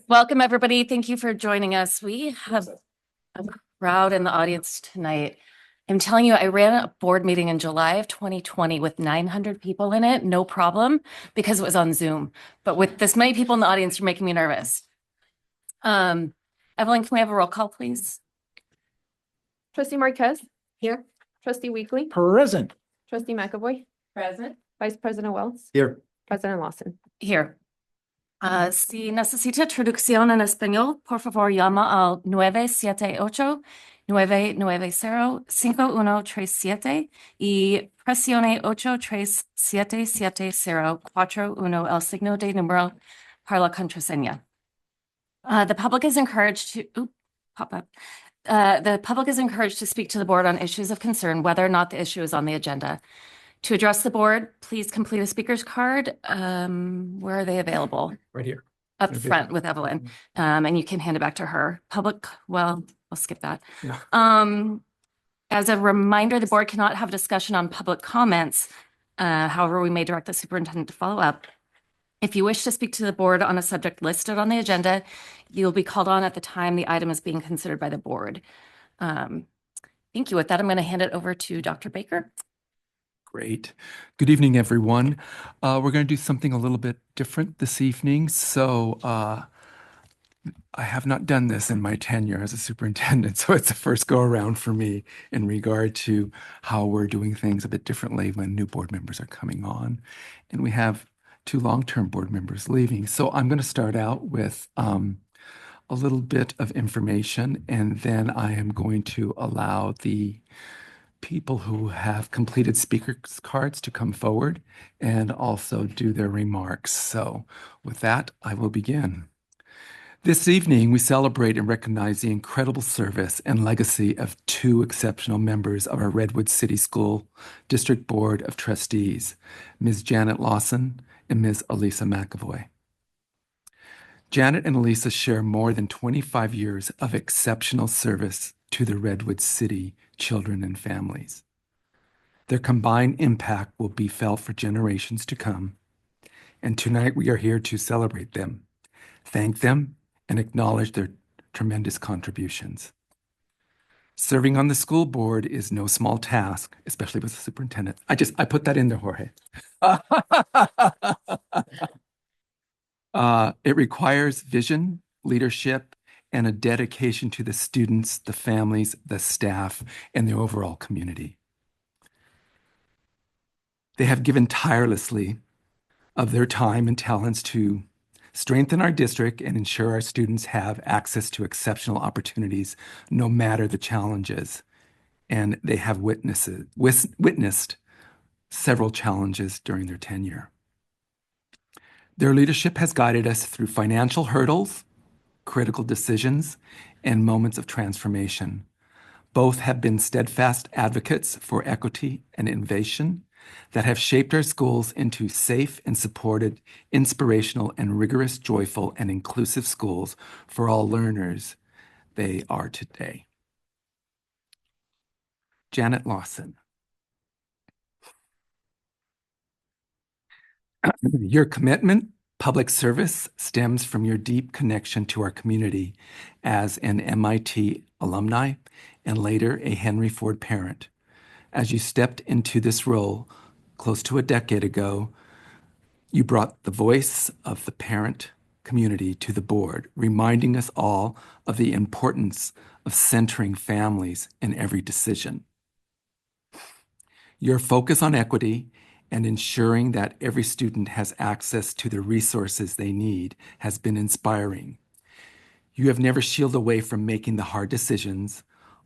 Welcome, everybody. Thank you for joining us. We have a crowd in the audience tonight. I'm telling you, I ran a board meeting in July of 2020 with 900 people in it, no problem, because it was on Zoom. But with this many people in the audience, you're making me nervous. Evelyn, can we have a roll call, please? Trustee Marquez? Here. Trustee Weekly? Present. Trustee McAvoy? Present. Vice President Wells? Here. President Lawson? Here. Si necesita traducción en español, por favor llama al 978-990-5137 y presione 837704 el signo de número para la contraseña. The public is encouraged to the public is encouraged to speak to the board on issues of concern, whether or not the issue is on the agenda. To address the board, please complete a speaker's card. Where are they available? Right here. Up front with Evelyn. And you can hand it back to her. Public, well, we'll skip that. Yeah. As a reminder, the board cannot have a discussion on public comments. However, we may direct the superintendent to follow up. If you wish to speak to the board on a subject listed on the agenda, you'll be called on at the time the item is being considered by the board. Thank you. With that, I'm going to hand it over to Dr. Baker. Great. Good evening, everyone. We're going to do something a little bit different this evening. So I have not done this in my tenure as a superintendent, so it's a first go around for me in regard to how we're doing things a bit differently when new board members are coming on. And we have 2 long-term board members leaving. So I'm going to start out with a little bit of information, and then I am going to allow the people who have completed speakers cards to come forward and also do their remarks. So with that, I will begin. This evening, we celebrate and recognize the incredible service and legacy of 2 exceptional members of our Redwood City School District Board of Trustees, Ms. Janet Lawson and Ms. Elisa McAvoy. Janet and Elisa share more than 25 years of exceptional service to the Redwood City children and families. Their combined impact will be felt for generations to come, and tonight we are here to celebrate them, thank them, and acknowledge their tremendous contributions. Serving on the school board is no small task, especially with the superintendent. I put that in there, Jorge. It requires vision, leadership, and a dedication to the students, the families, the staff, and the overall community. They have given tirelessly of their time and talents to strengthen our district and ensure our students have access to exceptional opportunities no matter the challenges. And they have witnessed several challenges during their tenure. Their leadership has guided us through financial hurdles, critical decisions, and moments of transformation. Both have been steadfast advocates for equity and innovation that have shaped our schools into safe and supported, inspirational and rigorous, joyful and inclusive schools for all learners they are today. Janet Lawson. Your commitment, public service stems from your deep connection to our community as an MIT alumni and later a Henry Ford parent. As you stepped into this role close to a decade ago, you brought the voice of the parent community to the board, reminding us all of the importance of centering families in every decision. Your focus on equity and ensuring that every student has access to the resources they need has been inspiring. You have never shielded away from making the hard decisions,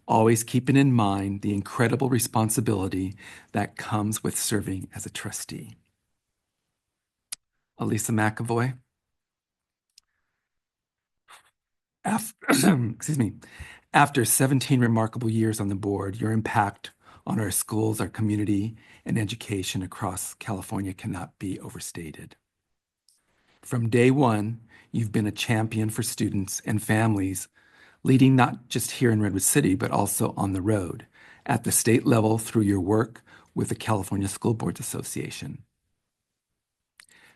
always keeping in mind the incredible responsibility that comes with serving as a trustee. Elisa McAvoy. After 17 remarkable years on the board, your impact on our schools, our community, and education across California cannot be overstated. From day one, you've been a champion for students and families, leading not just here in Redwood City, but also on the road, at the state level through your work with the California School Boards Association.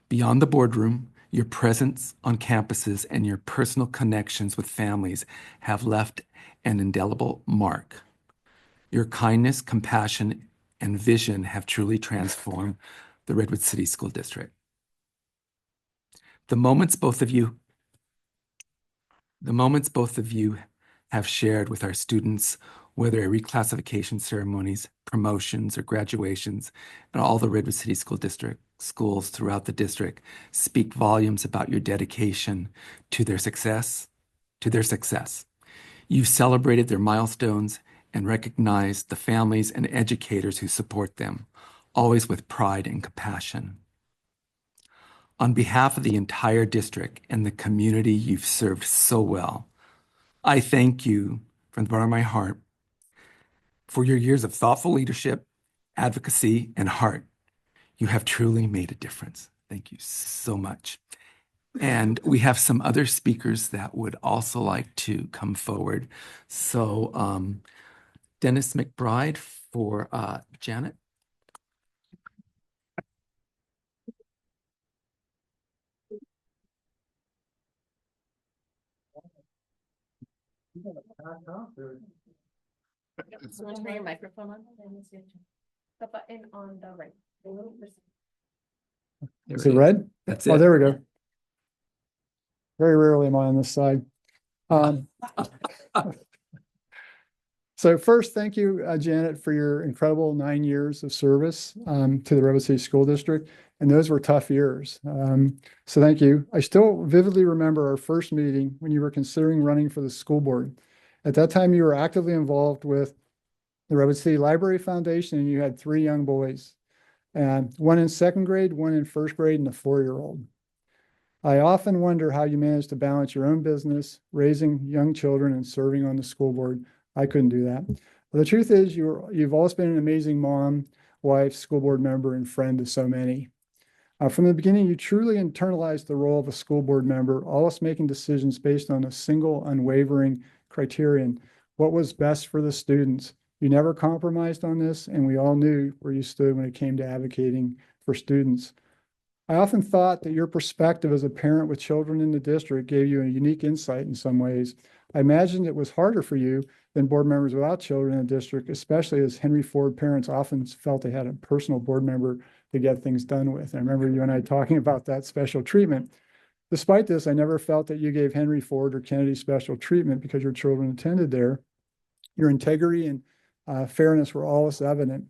Beyond the boardroom, Your presence on campuses and your personal connections with families have left an indelible mark. Your kindness, compassion, and vision have truly transformed the Redwood City School District. The moments both of you have shared with our students, whether at reclassification ceremonies, promotions, or graduations, and all the Redwood City School District schools throughout the district, speak volumes about your dedication to their success. You've celebrated their milestones and recognized the families and educators who support them, always with pride and compassion. On behalf of the entire district and the community you've served so well, I thank you from the bottom of my heart for your years of thoughtful leadership, advocacy, and heart. You have truly made a difference. Thank you so much. And we have some other speakers that would also like to come forward. So Dennis McBride for Janet. Turn your microphone on. The button on the right. Is it red? That's Oh, it. there we go. Very rarely am I on this side. So first, thank you, Janet, for your incredible 9 years of service to the Redwood City School District. And those were tough years. So thank you. I still vividly remember our first meeting when you were considering running for the school board. At that time, you were actively involved with the Redwood City Library Foundation, and you had 3 young boys, and one in 2nd grade, one in 1st grade, and a 4-year-old. I often wonder how you managed to balance your own business, raising young children, and serving on the school board. I couldn't do that. But the truth is, you've always been an amazing mom, wife, school board member, and friend to so many. From the beginning, you truly internalized the role of a school board member, always making decisions based on a single, unwavering criterion: what was best for the students. You never compromised on this, and we all knew where you stood when it came to advocating for students. I often thought that your perspective as a parent with children in the district gave you a unique insight in some ways. I imagined it was harder for you than board members without children in the district, especially as Henry Ford parents often felt they had a personal board member to get things done with. I remember you and I talking about that special treatment. Despite this, I never felt that you gave Henry Ford or Kennedy special treatment because your children attended there. Your integrity and fairness were always evident.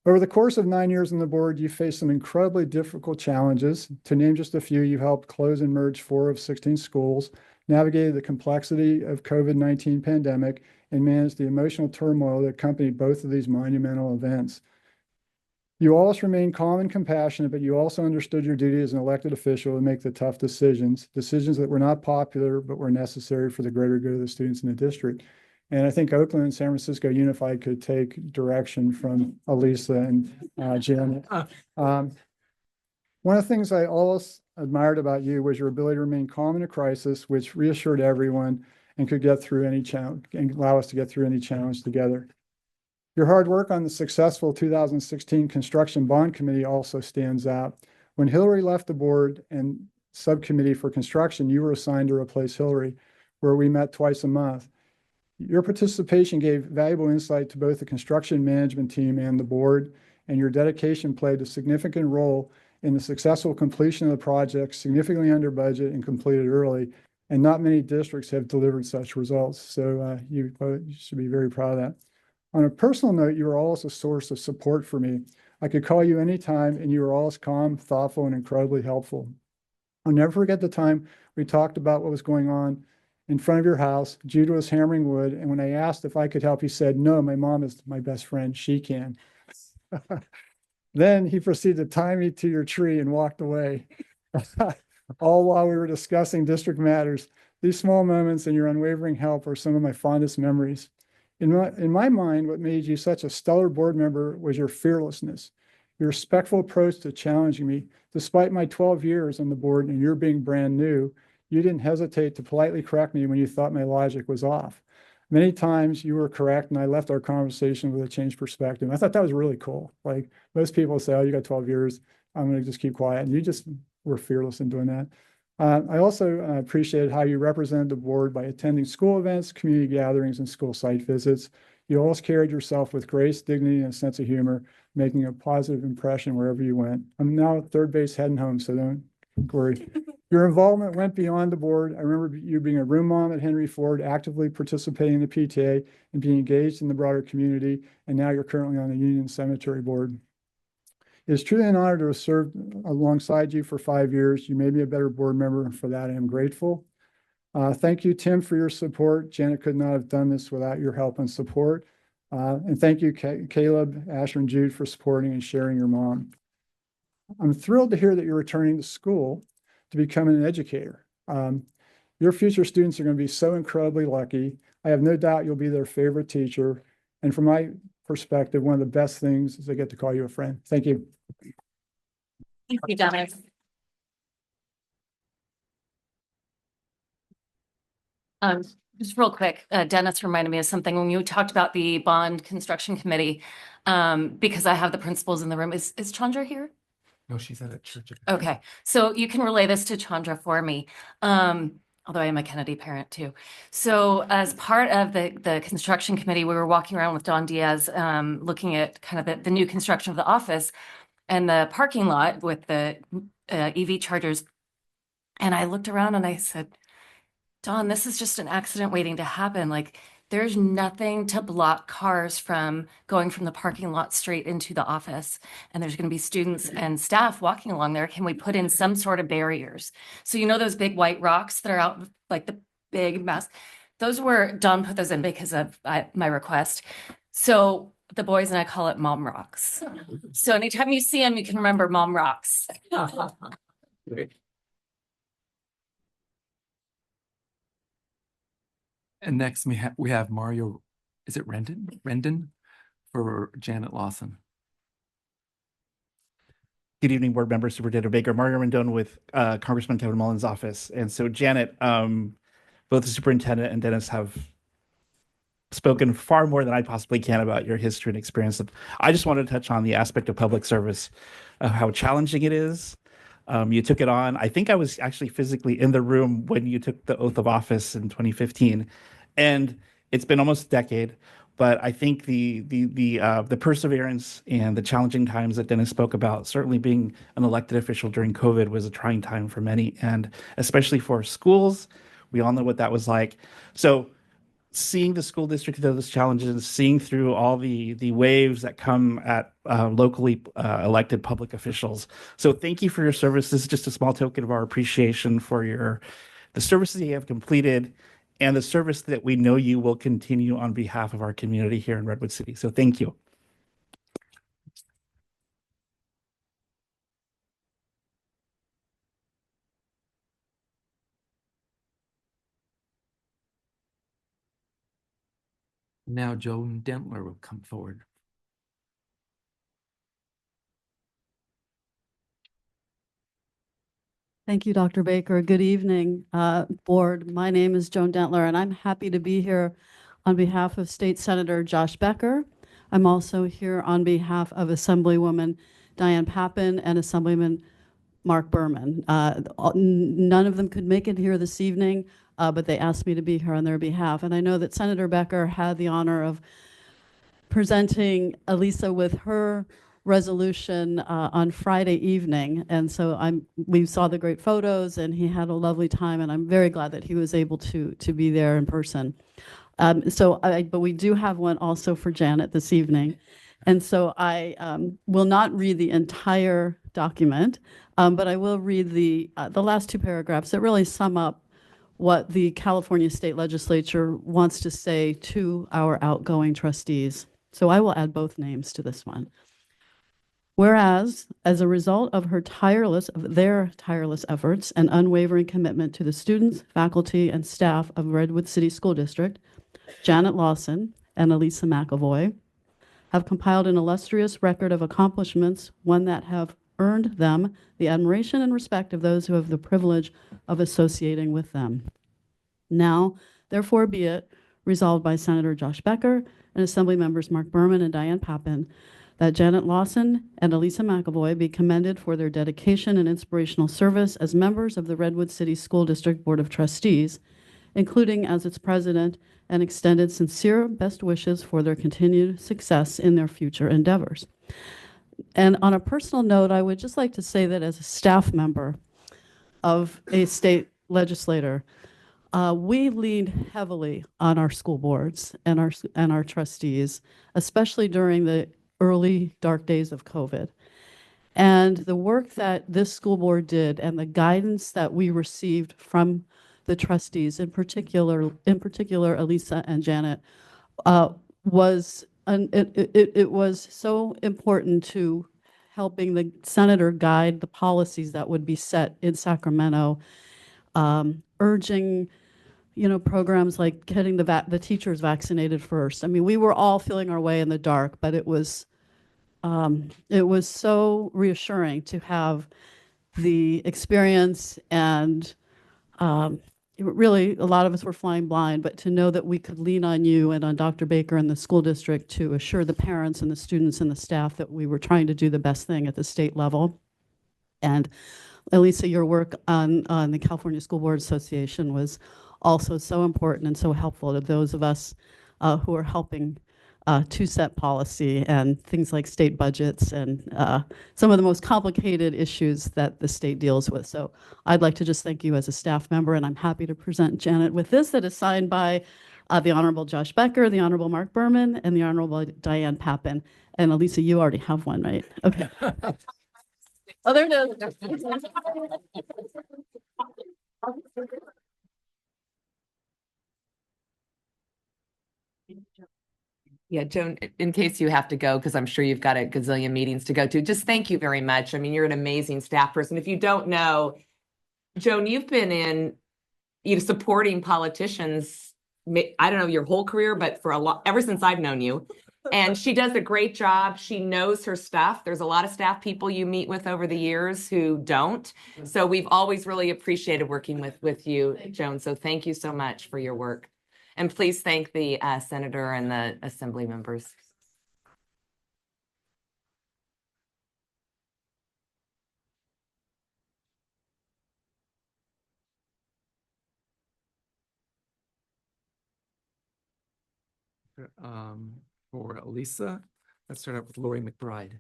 Over the course of 9 years on the board, you faced some incredibly difficult challenges. To name just a few, you helped close and merge 4 of 16 schools, navigated the complexity of COVID-19 pandemic, and managed the emotional turmoil that accompanied both of these monumental events. You always remained calm and compassionate, but you also understood your duty as an elected official to make the tough decisions that were not popular, but were necessary for the greater good of the students in the district. And I think Oakland and San Francisco Unified could take direction from Elisa and Janet. One of the things I always admired about you was your ability to remain calm in a crisis, which reassured everyone and could get through any challenge and allow us to get through any challenge together. Your hard work on the successful 2016 Construction Bond Committee also stands out. When Hillary left the board and subcommittee for construction, you were assigned to replace Hillary, where we met twice a month. Your participation gave valuable insight to both the construction management team and the board, and your dedication played a significant role in the successful completion of the project, significantly under budget and completed early. And not many districts have delivered such results. So you should be very proud of that. On a personal note, you were always a source of support for me. I could call you anytime, and you were always calm, thoughtful, and incredibly helpful. I'll never forget the time we talked about what was going on in front of your house. Judah was hammering wood, and when I asked if I could help, he said, "No, my mom is my best friend. She can." Then he proceeded to tie me to your tree and walked away, all while we were discussing district matters. These small moments and your unwavering help are some of my fondest memories. In my mind, what made you such a stellar board member was your fearlessness, your respectful approach to challenging me. Despite my 12 years on the board and your being brand new, you didn't hesitate to politely correct me when you thought my logic was off. Many times you were correct, and I left our conversation with a changed perspective. I thought that was really cool. Like most people say, "Oh, you got 12 years. I'm going to just keep quiet." And you just were fearless in doing that. I also appreciated how you represented the board by attending school events, community gatherings, and school site visits. You always carried yourself with grace, dignity, and a sense of humor, making a positive impression wherever you went. I'm now at third base heading home, so don't worry. Your involvement went beyond the board. I remember you being a room mom at Henry Ford, actively participating in the PTA and being engaged in the broader community. And now you're currently on the Union Cemetery Board. It is truly an honor to have served alongside you for 5 years. You made me a better board member, and for that I am grateful. Thank you, Tim, for your support. Janet could not have done this without your help and support. And thank you, Caleb, Asher, and Jude for supporting and sharing your mom. I'm thrilled to hear that you're returning to school to become an educator. Your future students are going to be so incredibly lucky. I have no doubt you'll be their favorite teacher. And from my perspective, one of the best things is I get to call you a friend. Thank you. Thank you, Dennis. Just real quick, Dennis reminded me of something when you talked about the bond construction committee, because I have the principals in the room. Is Chandra here? No, she's at a church. Okay, so you can relay this to Chandra for me. Although I am a Kennedy parent too. So as part of the construction committee, we were walking around with Don Diaz, looking at kind of the new construction of the office and the parking lot with the EV chargers. And I looked around and I said, Don, this is just an accident waiting to happen. Like, there's nothing to block cars from going from the parking lot straight into the office. And there's going to be students and staff walking along there. Can we put in some sort of barriers? So, you know, those big white rocks that are out, like the big mess, those were, Don put those in because of my request. So the boys and I call it Mom Rocks. So anytime you see them, you can remember Mom Rocks. Great. And next we have Mario, is it Rendon for Janet Lawson. Good evening, board members, Superintendent Baker, Mario Rendon with Congressman Kevin Mullin's office. And so Janet, both the superintendent and Dennis have spoken far more than I possibly can about your history and experience. I just wanted to touch on the aspect of public service, how challenging it is. You took it on. I think I was actually physically in the room when you took the oath of office in 2015, and it's been almost a decade. But I think the perseverance and the challenging times that Dennis spoke about, certainly being an elected official during COVID was a trying time for many, and especially for schools. We all know what that was like. So seeing the school district through those challenges, seeing through all the waves that come at locally elected public officials. So thank you for your service. This is just a small token of our appreciation for the services you have completed and the service that we know you will continue on behalf of our community here in Redwood City. So thank you. Now Joan Dentler will come forward. Thank you, Dr. Baker. Good evening, board. My name is Joan Dentler, and I'm happy to be here on behalf of State Senator Josh Becker. I'm also here on behalf of Assemblywoman Diane Pappin and Assemblyman Mark Berman. None of them could make it here this evening, but they asked me to be here on their behalf. And I know that Senator Becker had the honor of presenting Elisa with her resolution on Friday evening. And so we saw the great photos and he had a lovely time, and I'm very glad that he was able to be there in person. But we do have one also for Janet this evening. And so I will not read the entire document, but I will read the last two paragraphs that really sum up what the California State Legislature wants to say to our outgoing trustees. So I will add both names to this one. Whereas, as a result of their tireless efforts and unwavering commitment to the students, faculty, and staff of Redwood City School District, Janet Lawson and Elisa McAvoy have compiled an illustrious record of accomplishments, one that have earned them the admiration and respect of those who have the privilege of associating with them. Now, therefore, be it resolved by Senator Josh Becker and Assembly members Mark Berman and Diane Pappin that Janet Lawson and Elisa McAvoy be commended for their dedication and inspirational service as members of the Redwood City School District Board of Trustees, including as its president, and extended sincere best wishes for their continued success in their future endeavors. And on a personal note, I would just like to say that as a staff member of a state legislator, we leaned heavily on our school boards and our trustees, especially during the early dark days of COVID. And the work that this school board did and the guidance that we received from the trustees, in particular Elisa and Janet, it was so important to helping the senator guide the policies that would be set in Sacramento, urging programs like getting the teachers vaccinated first. I mean, we were all feeling our way in the dark, but it was so reassuring to have the experience and really, a lot of us were flying blind, but to know that we could lean on you and on Dr. Baker and the school district to assure the parents and the students and the staff that we were trying to do the best thing at the state level. And Elisa, your work on the California School Board Association was also so important and so helpful to those of us who are helping to set policy and things like state budgets and some of the most complicated issues that the state deals with. So I'd like to just thank you as a staff member, and I'm happy to present Janet with this that is signed by the Honorable Josh Becker, the Honorable Mark Berman, and the Honorable Diane Pappin. And Elisa, you already have one, right? Okay. Oh, there it is. Yeah, Joan, in case you have to go, because I'm sure you've got a gazillion meetings to go to, just thank you very much. I mean, you're an amazing staff person. If you don't know, Joan, you've been supporting politicians, I don't know your whole career, but for ever since I've known you. And she does a great job. She knows her stuff. There's a lot of staff people you meet with over the years who don't. So we've always really appreciated working with you, Joan. So thank you so much for your work. And please thank the senator and the assembly members. For Elisa, let's start out with Lori McBride.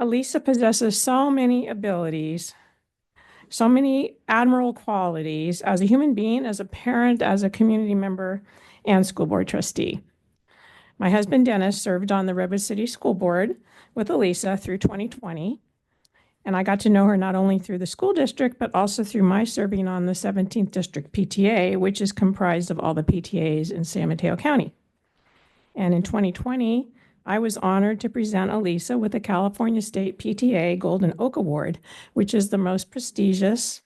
Elisa possesses so many abilities, so many admirable qualities as a human being, as a parent, as a community member, and school board trustee. My husband, Dennis, served on the Redwood City School Board with Elisa through 2020. And I got to know her not only through the school district, but also through my serving on the 17th District PTA, which is comprised of all the PTAs in San Mateo County. And in 2020, I was honored to present Elisa with the California State PTA Golden Oak Award, which is the most prestigious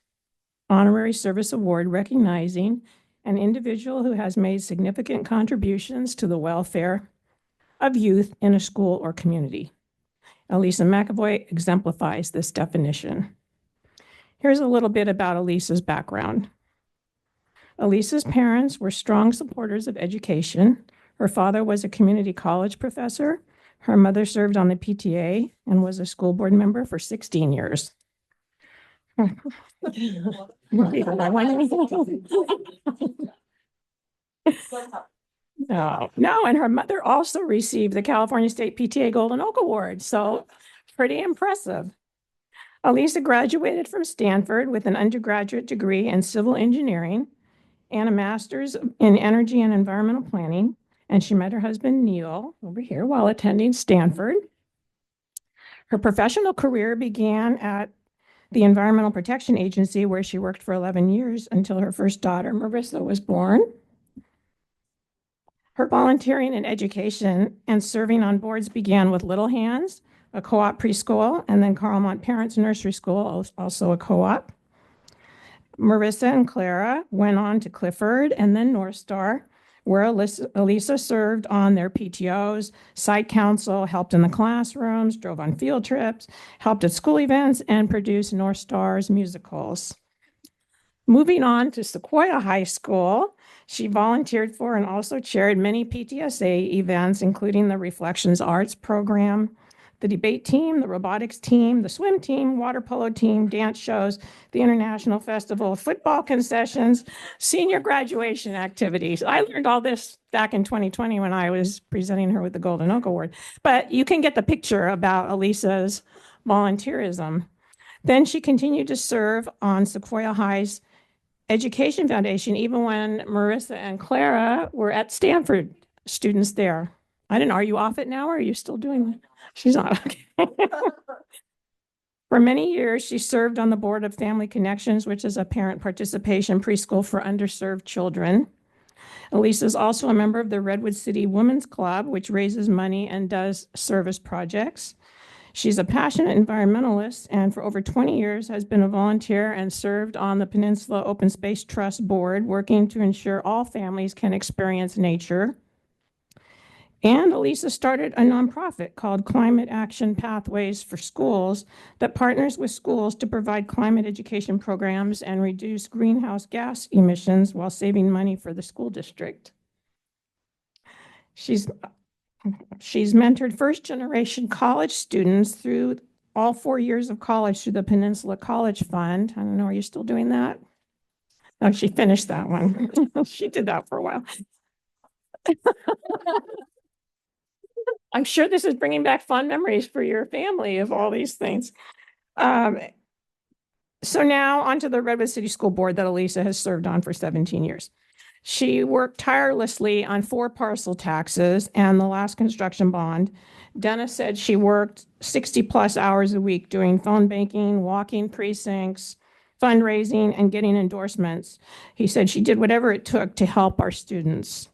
honorary service award recognizing an individual who has made significant contributions to the welfare of youth in a school or community. Elisa McAvoy exemplifies this definition. Here's a little bit about Elisa's background. Elisa's parents were strong supporters of education. Her father was a community college professor. Her mother served on the PTA and was a school board member for 16 years. No, and her mother also received the California State PTA Golden Oak Award, so pretty impressive. Elisa graduated from Stanford with an undergraduate degree in civil engineering and a master's in energy and environmental planning, and she met her husband, Neil, over here while attending Stanford. Her professional career began at the Environmental Protection Agency, where she worked for 11 years until her first daughter, Marissa, was born. Her volunteering in education and serving on boards began with Little Hands, a co-op preschool, and then Carlmont Parents Nursery School, also a co-op. Marissa and Clara went on to Clifford and then North Star, where Elisa served on their PTOs, site council, helped in the classrooms, drove on field trips, helped at school events, and produced North Stars musicals. Moving on to Sequoia High School, she volunteered for and also chaired many PTSA events, including the Reflections Arts program, the debate team, the robotics team, the swim team, water polo team, dance shows, the International Festival, football concessions, senior graduation activities. I learned all this back in 2020 when I was presenting her with the Golden Oak Award. But you can get the picture about Elisa's volunteerism. Then she continued to serve on Sequoia High's Education Foundation, even when Marissa and Clara were at Stanford, students there. I don't know, are you off it now or are you still doing that? She's not, okay. For many years, she served on the board of Family Connections, which is a parent participation preschool for underserved children. Elisa is also a member of the Redwood City Women's Club, which raises money and does service projects. She's a passionate environmentalist and for over 20 years has been a volunteer and served on the Peninsula Open Space Trust Board, working to ensure all families can experience nature. And Elisa started a nonprofit called Climate Action Pathways for Schools that partners with schools to provide climate education programs and reduce greenhouse gas emissions while saving money for the school district. She's mentored first-generation college students through all 4 years of college through the Peninsula College Fund. I don't know, are you still doing that? No, she finished that one. She did that for a while. I'm sure this is bringing back fond memories for your family of all these things. So now onto the Redwood City School Board that Elisa has served on for 17 years. She worked tirelessly on 4 parcel taxes and the last construction bond. Dennis said she worked 60 plus hours a week doing phone banking, walking precincts, fundraising, and getting endorsements. He said she did whatever it took to help our students.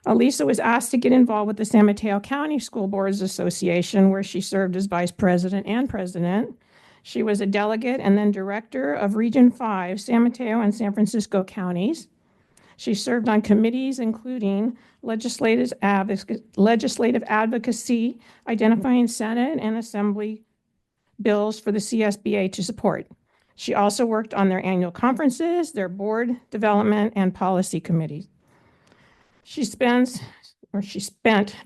Elisa was asked to get involved with the San Mateo County School Boards Association, where she served as vice president and president. She was a delegate and then director of Region 5, San Mateo and San Francisco counties. She served on committees including legislative advocacy, identifying Senate and Assembly bills for the CSBA to support. She also worked on their annual conferences, their board development, and policy committees. She spent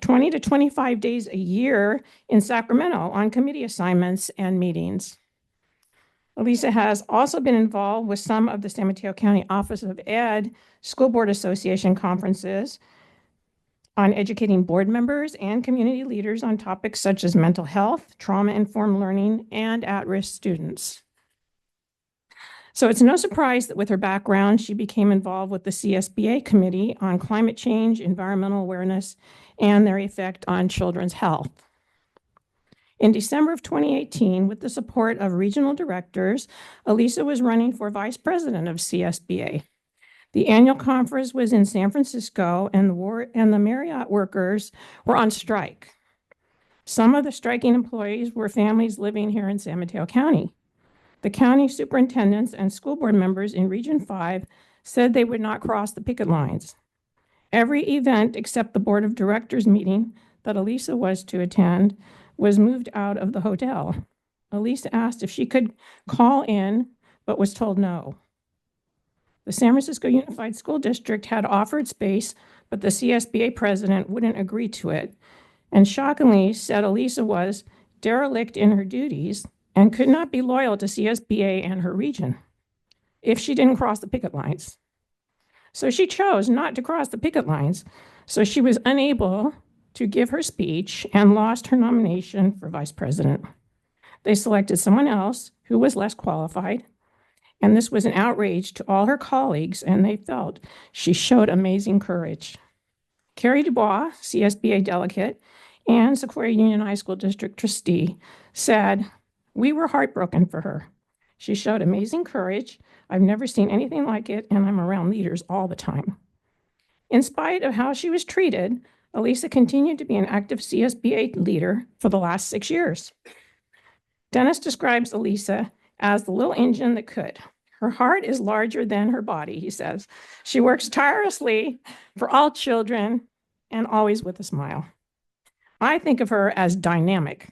20 to 25 days a year in Sacramento on committee assignments and meetings. Elisa has also been involved with some of the San Mateo County Office of Ed School Board Association conferences on educating board members and community leaders on topics such as mental health, trauma-informed learning, and at-risk students. So it's no surprise that with her background, she became involved with the CSBA Committee on Climate Change, Environmental Awareness, and their effect on children's health. In December of 2018, with the support of regional directors, Elisa was running for vice president of CSBA. The annual conference was in San Francisco, and the Marriott workers were on strike. Some of the striking employees were families living here in San Mateo County. The county superintendents and school board members in Region 5 said they would not cross the picket lines. Every event except the board of directors meeting that Elisa was to attend was moved out of the hotel. Elisa asked if she could call in, but was told no. The San Francisco Unified School District had offered space, but the CSBA president wouldn't agree to it, and shockingly said Elisa was derelict in her duties and could not be loyal to CSBA and her region if she didn't cross the picket lines. So she chose not to cross the picket lines, so she was unable to give her speech and lost her nomination for vice president. They selected someone else who was less qualified, and this was an outrage to all her colleagues, and they felt she showed amazing courage. Carrie Dubois, CSBA delegate and Sequoia Union High School District trustee, said, "We were heartbroken for her. She showed amazing courage. I've never seen anything like it, and I'm around leaders all the time." In spite of how she was treated, Elisa continued to be an active CSBA leader for the last 6 years. Dennis describes Elisa as the little engine that could. Her heart is larger than her body, he says. She works tirelessly for all children and always with a smile. I think of her as dynamic.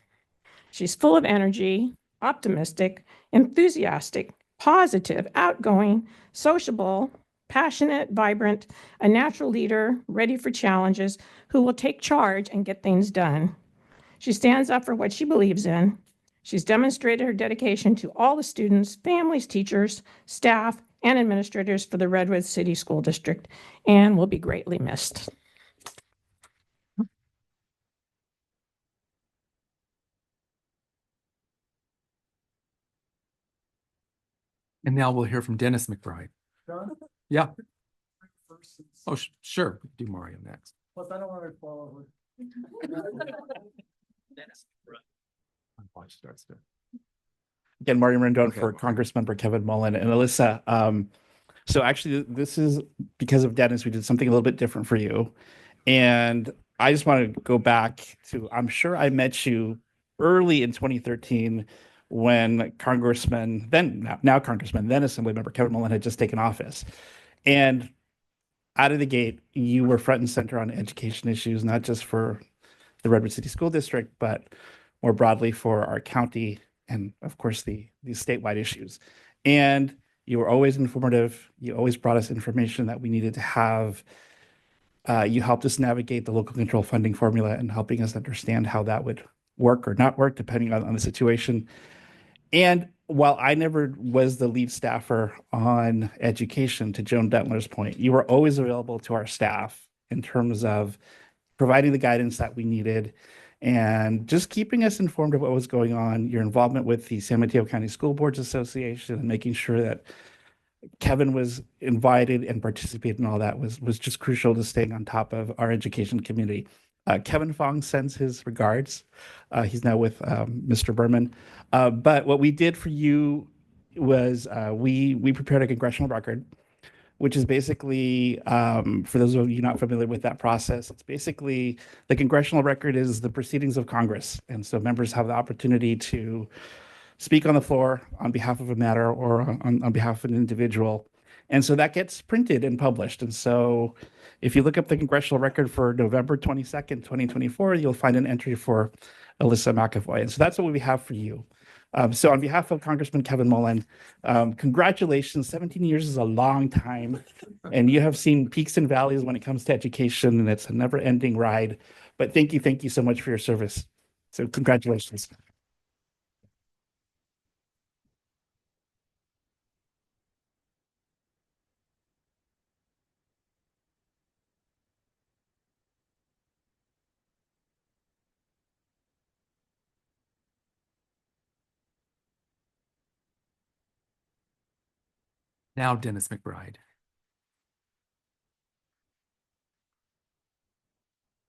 She's full of energy, optimistic, enthusiastic, positive, outgoing, sociable, passionate, vibrant, a natural leader, ready for challenges, who will take charge and get things done. She stands up for what she believes in. She's demonstrated her dedication to all the students, families, teachers, staff, and administrators for the Redwood City School District, and will be greatly missed. And now we'll hear from Dennis McBride. Yeah. Oh, sure. We can do Mario next. Plus, I don't want to follow. Watch starts to. Again, Mario Rendon Okay. for Congressmember Kevin Mullen and Alyssa. So actually, this is because of Dennis, we did something a little bit different for you. And I just want to go back to, I'm sure I met you early in 2013 when Congressman, now Congressman, then Assemblymember Kevin Mullen had just taken office. And out of the gate, you were front and center on education issues, not just for the Redwood City School District, but more broadly for our county and, of course, the statewide issues. And you were always informative. You always brought us information that we needed to have. You helped us navigate the local control funding formula and helping us understand how that would work or not work, depending on the situation. And while I never was the lead staffer on education, to Joan Dentler's point, you were always available to our staff in terms of providing the guidance that we needed and just keeping us informed of what was going on. Your involvement with the San Mateo County School Boards Association and making sure that Kevin was invited and participated in all that was just crucial to staying on top of our education community. Kevin Fong sends his regards. He's now with Mr. Berman. But what we did for you was we prepared a congressional record, which is basically, for those of you not familiar with that process, it's basically the congressional record is the proceedings of Congress. And so members have the opportunity to speak on the floor on behalf of a matter or on behalf of an individual. And so that gets printed and published. And so if you look up the congressional record for November 22nd, 2024, you'll find an entry for Alyssa McAvoy. And so that's what we have for you. So on behalf of Congressman Kevin Mullen, congratulations. 17 years is a long time. And you have seen peaks and valleys when it comes to education, and it's a never ending ride. But thank you so much for your service. So congratulations. Now Dennis McBride.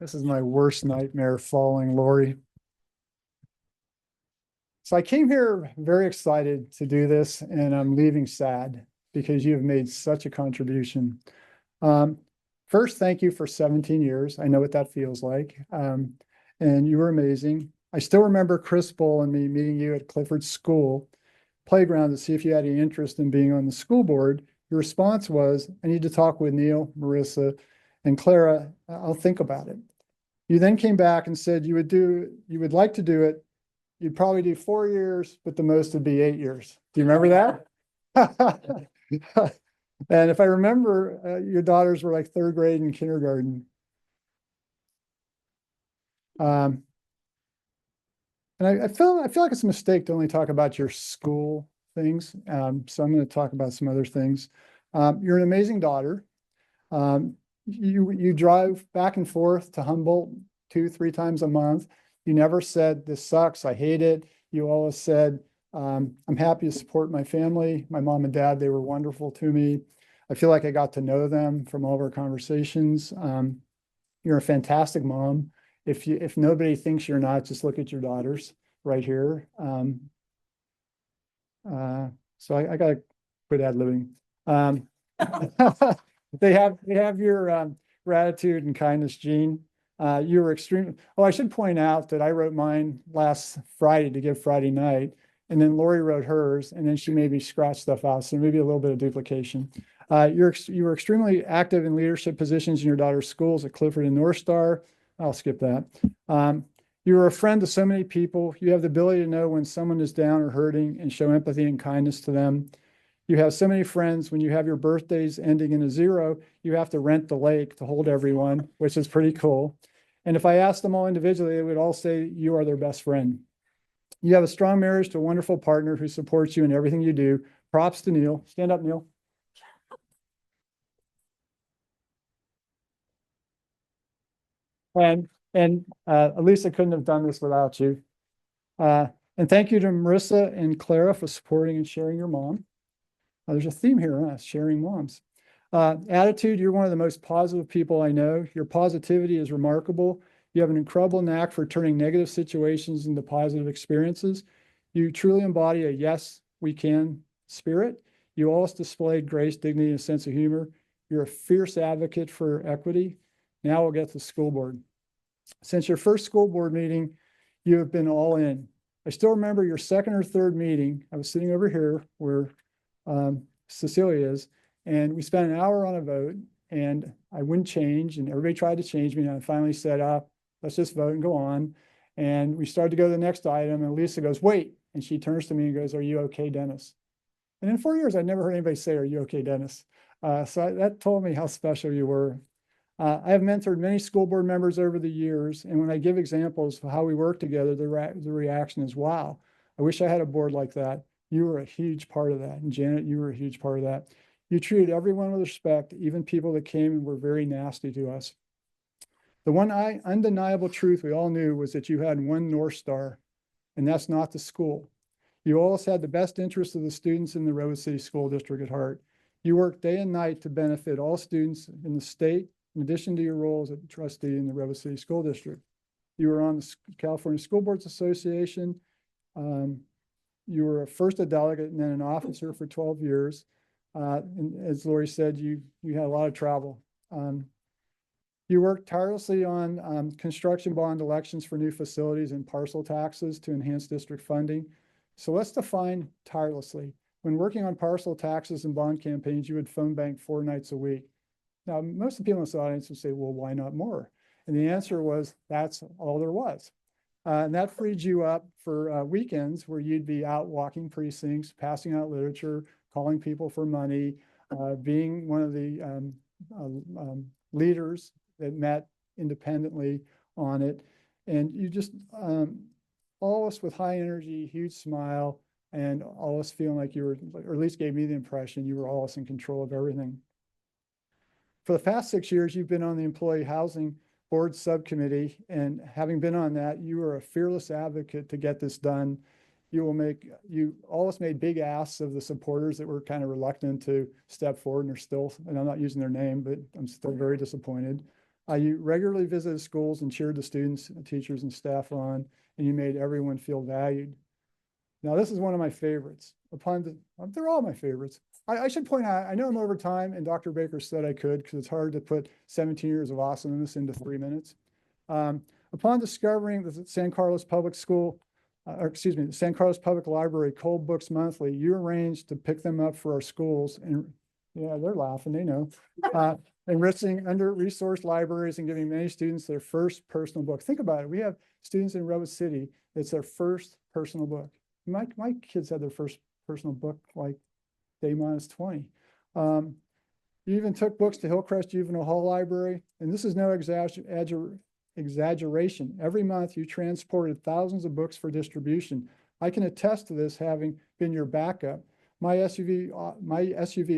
This is my worst nightmare following Lori. So I came here very excited to do this, and I'm leaving sad because you have made such a contribution. First, thank you for 17 years. I know what that feels like. And you were amazing. I still remember Chris Bull and me meeting you at Clifford School playground to see if you had any interest in being on the school board. Your response was, I need to talk with Neil, Marissa, and Clara. I'll think about it. You then came back and said you would like to do it. You'd probably do 4 years, but the most would be 8 years. Do you remember that? And if I remember, your daughters were like 3rd grade and kindergarten. And I feel like it's a mistake to only talk about your school things. So I'm going to talk about some other things. You're an amazing daughter. You drive back and forth to Humboldt 2-3 times a month. You never said, this sucks, I hate it. You always said, I'm happy to support my family. My mom and dad, they were wonderful to me. I feel like I got to know them from all of our conversations. You're a fantastic mom. If nobody thinks you're not, just look at your daughters right here. So I gotta quit ad-libbing. They have your gratitude and kindness, Gene. You were extremely, oh, I should point out that I wrote mine last Friday to give Friday night. And then Lori wrote hers, and then she maybe scratched stuff out. So maybe a little bit of duplication. You were extremely active in leadership positions in your daughter's schools at Clifford and North Star. I'll skip that. You were a friend to so many people. You have the ability to know when someone is down or hurting and show empathy and kindness to them. You have so many friends. When you have your birthdays ending in a 0, you have to rent the lake to hold everyone, which is pretty cool. And if I asked them all individually, they would all say you are their best friend. You have a strong marriage to a wonderful partner who supports you in everything you do. Props to Neil. Stand up, Neil. And Elisa couldn't have done this without you. And thank you to Marissa and Clara for supporting and sharing your mom. There's a theme here, huh? Sharing moms. Attitude, you're one of the most positive people I know. Your positivity is remarkable. You have an incredible knack for turning negative situations into positive experiences. You truly embody a yes, we can spirit. You always displayed grace, dignity, and a sense of humor. You're a fierce advocate for equity. Now we'll get to school board. Since your first school board meeting, you have been all in. I still remember your second or third meeting. I was sitting over here where Cecilia is, and we spent an hour on a vote, and I wouldn't change, and everybody tried to change me, and I finally said, let's just vote and go on. And we started to go to the next item, and Lisa goes, wait, and she turns to me and goes, are you okay, Dennis? And in 4 years, I'd never heard anybody say, are you okay, Dennis? That told me how special you were. I have mentored many school board members over the years, and when I give examples of how we work together, the reaction is, wow, I wish I had a board like that. You were a huge part of that. And Janet, you were a huge part of that. You treated everyone with respect, even people that came and were very nasty to us. The one undeniable truth we all knew was that you had one North Star, and that's not the school. You always had the best interests of the students in the Redwood City School District at heart. You worked day and night to benefit all students in the state, in addition to your roles as a trustee in the Redwood City School District. You were on the California School Boards Association. You were first a delegate and then an officer for 12 years. And as Lori said, you had a lot of travel. You worked tirelessly on construction bond elections for new facilities and parcel taxes to enhance district funding. So let's define tirelessly. When working on parcel taxes and bond campaigns, you would phone bank 4 nights a week. Now, most of the people in this audience would say, well, why not more? And the answer was, that's all there was. And that freed you up for weekends where you'd be out walking precincts, passing out literature, calling people for money, being one of the leaders that met independently on it. And you just always with high energy, huge smile, and always feeling like you were, or at least gave me the impression you were always in control of everything. For the past 6 years, you've been on the Employee Housing Board Subcommittee, and having been on that, you are a fearless advocate to get this done. You always made big asks of the supporters that were kind of reluctant to step forward, and are still, and I'm not using their name, but I'm still very disappointed. You regularly visited schools and cheered the students, teachers, and staff on, and you made everyone feel valued. Now, this is one of my favorites. They're all my favorites. I should point out, I know I'm over time, and Dr. Baker said I could, because it's hard to put 17 years of awesomeness into 3 minutes. Upon discovering that the San Carlos Public Library Cold Books Monthly, you arranged to pick them up for our schools, and yeah, they're laughing, they know. Enriching under-resourced libraries and giving many students their first personal book. Think about it. We have students in Redwood City, it's their first personal book. My kids had their first personal book like day -20. You even took books to Hillcrest Juvenile Hall Library, and this is no exaggeration. Every month you transported thousands of books for distribution. I can attest to this, having been your backup. My SUV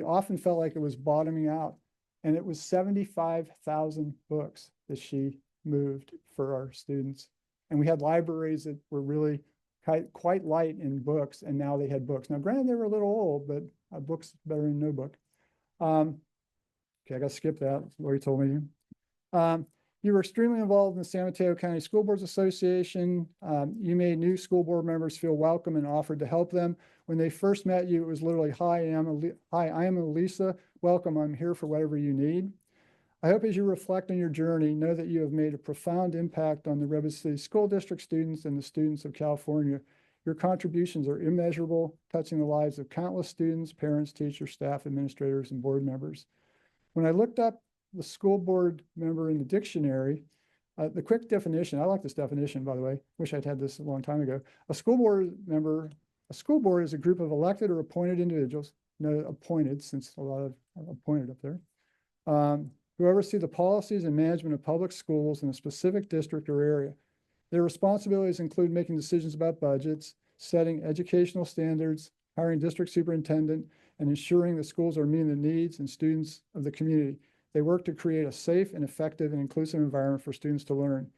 often felt like it was bottoming out, and it was 75,000 books that she moved for our students. And we had libraries that were really quite light in books, and now they had books. Now, granted, they were a little old, but a book's better than no book. Okay, I got to skip that. Lori told me. You were extremely involved in the San Mateo County School Boards Association. You made new school board members feel welcome and offered to help them. When they first met you, it was literally, hi, I am Elisa. Welcome, I'm here for whatever you need. I hope as you reflect on your journey, know that you have made a profound impact on the Redwood City School District students and the students of California. Your contributions are immeasurable, touching the lives of countless students, parents, teachers, staff, administrators, and board members. When I looked up the school board member in the dictionary, the quick definition, I like this definition, by the way, wish I'd had this a long time ago. A school board is a group of elected or appointed individuals, no appointed, since a lot of appointed up there, who oversee the policies and management of public schools in a specific district or area. Their responsibilities include making decisions about budgets, setting educational standards, hiring district superintendent, and ensuring the schools are meeting the needs and students of the community. They work to create a safe and effective and inclusive environment for students to learn.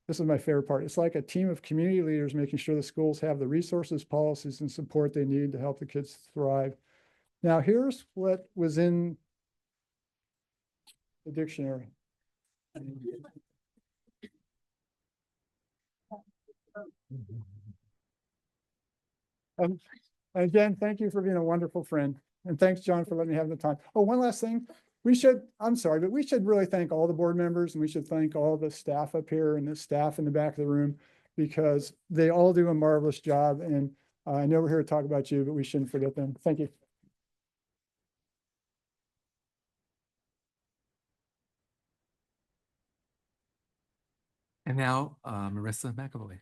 This is my favorite part. It's like a team of community leaders making sure the schools have the resources, policies, and support they need to help the kids thrive. Now, here's what was in the dictionary. Again, thank you for being a wonderful friend. And thanks, John, for letting me have the time. Oh, one last thing. I'm sorry, but we should really thank all the board members, and we should thank all the staff up here and the staff in the back of the room, because they all do a marvelous job. And I know we're here to talk about you, but we shouldn't forget them. Thank you. And now, Marissa McAvoy.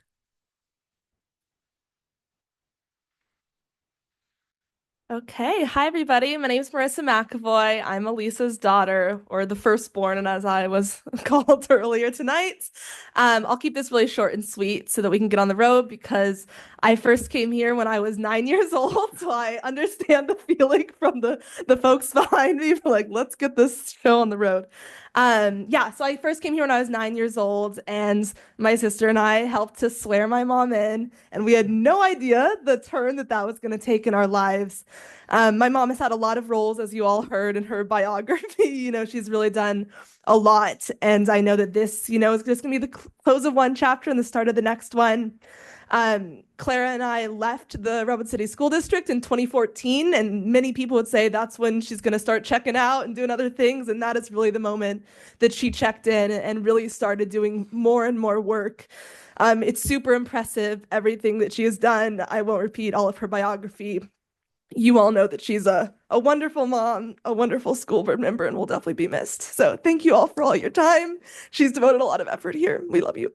Okay, hi everybody. My name is Marissa McAvoy. I'm Elisa's daughter, or the firstborn, and as I was called earlier tonight. I'll keep this really short and sweet so that we can get on the road, because I first came here when I was 9 years old, so I understand the feeling from the folks behind me for like, let's get this show on the road. Yeah, so I first came here when I was 9 years old, and my sister and I helped to swear my mom in, and we had no idea the turn that was going to take in our lives. My mom has had a lot of roles, as you all heard in her biography. She's really done a lot, and I know that this, is just going to be the close of one chapter and the start of the next one. Clara and I left the Redwood City School District in 2014, and many people would say that's when she's going to start checking out and doing other things, and that is really the moment that she checked in and really started doing more and more work. It's super impressive, everything that she has done. I won't repeat all of her biography. You all know that she's a wonderful mom, a wonderful school board member, and will definitely be missed. So thank you all for all your time. She's devoted a lot of effort here. We love you.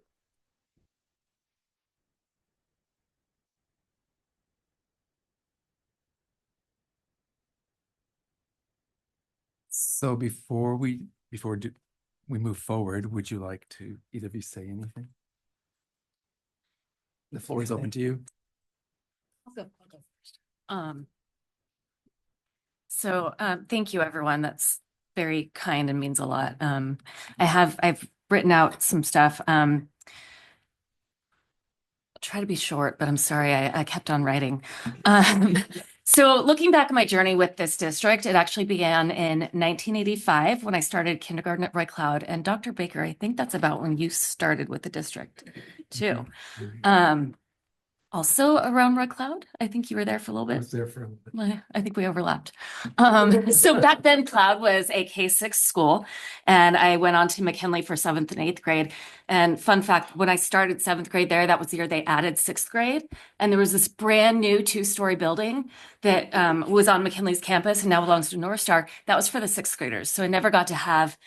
So before we move forward, would you like to either of you say anything? The floor is open to you. I'll go first. Thank you, everyone. That's very kind and means a lot. I've written out some stuff. I'll try to be short, but I'm sorry, I kept on writing. So looking back at my journey with this district, it actually began in 1985 when I started kindergarten at Roy Cloud. And Dr. Baker, I think that's about when you started with the district too. Also around Roy Cloud. I think you were there for a little bit. I was there for a little bit. Well, I think we overlapped. So back then, Cloud was a K-6 school, and I went on to McKinley for 7th and 8th grade. And fun fact, when I started 7th grade there, that was the year they added 6th grade. And there was this brand new 2-story building that was on McKinley's campus and now belongs to North Star. That was for the 6th graders. So I never got to have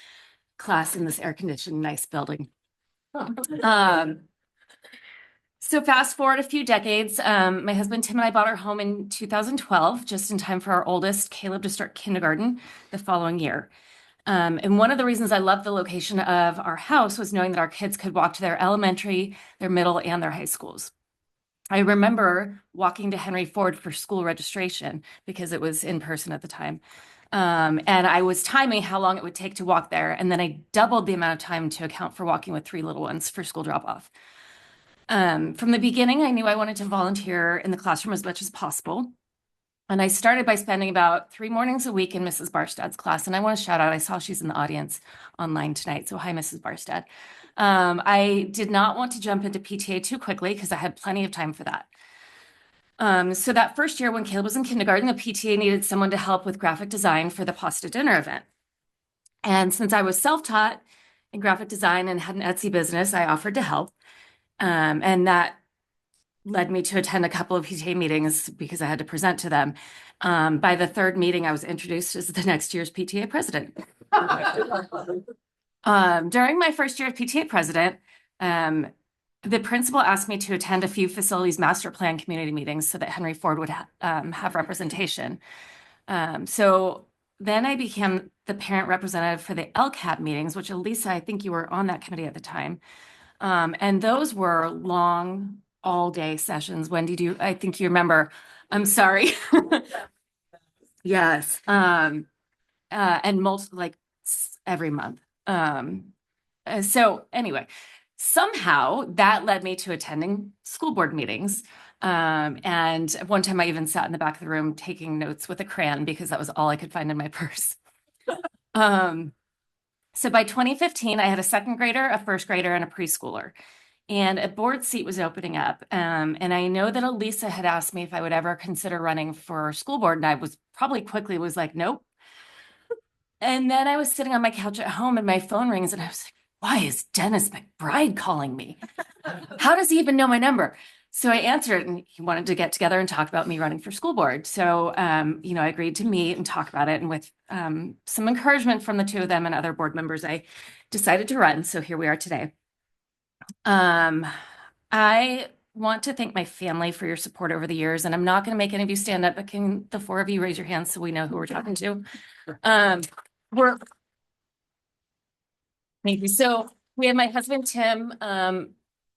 class in this air-conditioned, nice building. So fast forward a few decades, my husband Tim and I bought our home in 2012, just in time for our oldest, Caleb, to start kindergarten the following year. And one of the reasons I loved the location of our house was knowing that our kids could walk to their elementary, their middle, and their high schools. I remember walking to Henry Ford for school registration because it was in person at the time. And I was timing how long it would take to walk there. And then I doubled the amount of time to account for walking with 3 little ones for school drop-off. From the beginning, I knew I wanted to volunteer in the classroom as much as possible. And I started by spending about 3 mornings a week in Mrs. Barstad's class. And I want to shout out, I saw she's in the audience online tonight. So hi, Mrs. Barstad. I did not want to jump into PTA too quickly because I had plenty of time for that. So that first year when Caleb was in kindergarten, the PTA needed someone to help with graphic design for the pasta dinner event. And since I was self-taught in graphic design and had an Etsy business, I offered to help. And that led me to attend a couple of PTA meetings because I had to present to them. By the third meeting, I was introduced as the next year's PTA president. During my first year as PTA president, the principal asked me to attend a few facilities master plan community meetings so that Henry Ford would have representation. So then I became the parent representative for the LCAP meetings, which Elisa, I think you were on that committee at the time. And those were long, all-day sessions. Wendy, I think you remember. I'm sorry. Yes. And every month. So anyway, somehow that led me to attending school board meetings. And one time I even sat in the back of the room taking notes with a crayon because that was all I could find in my purse. So by 2015, I had a second grader, a first grader, and a preschooler. And a board seat was opening up. And I know that Elisa had asked me if I would ever consider running for school board. And I was like, nope. And then I was sitting on my couch at home and my phone rings and I was like, why is Dennis McBride calling me? How does he even know my number? So I answered and he wanted to get together and talk about me running for school board. So, I agreed to meet and talk about it. And with some encouragement from the two of them and other board members, I decided to run. So here we are today. I want to thank my family for your support over the years. And I'm not going to make any of you stand up, but can the four of you raise your hands so we know who we're talking to? Thank you. So we have my husband, Tim,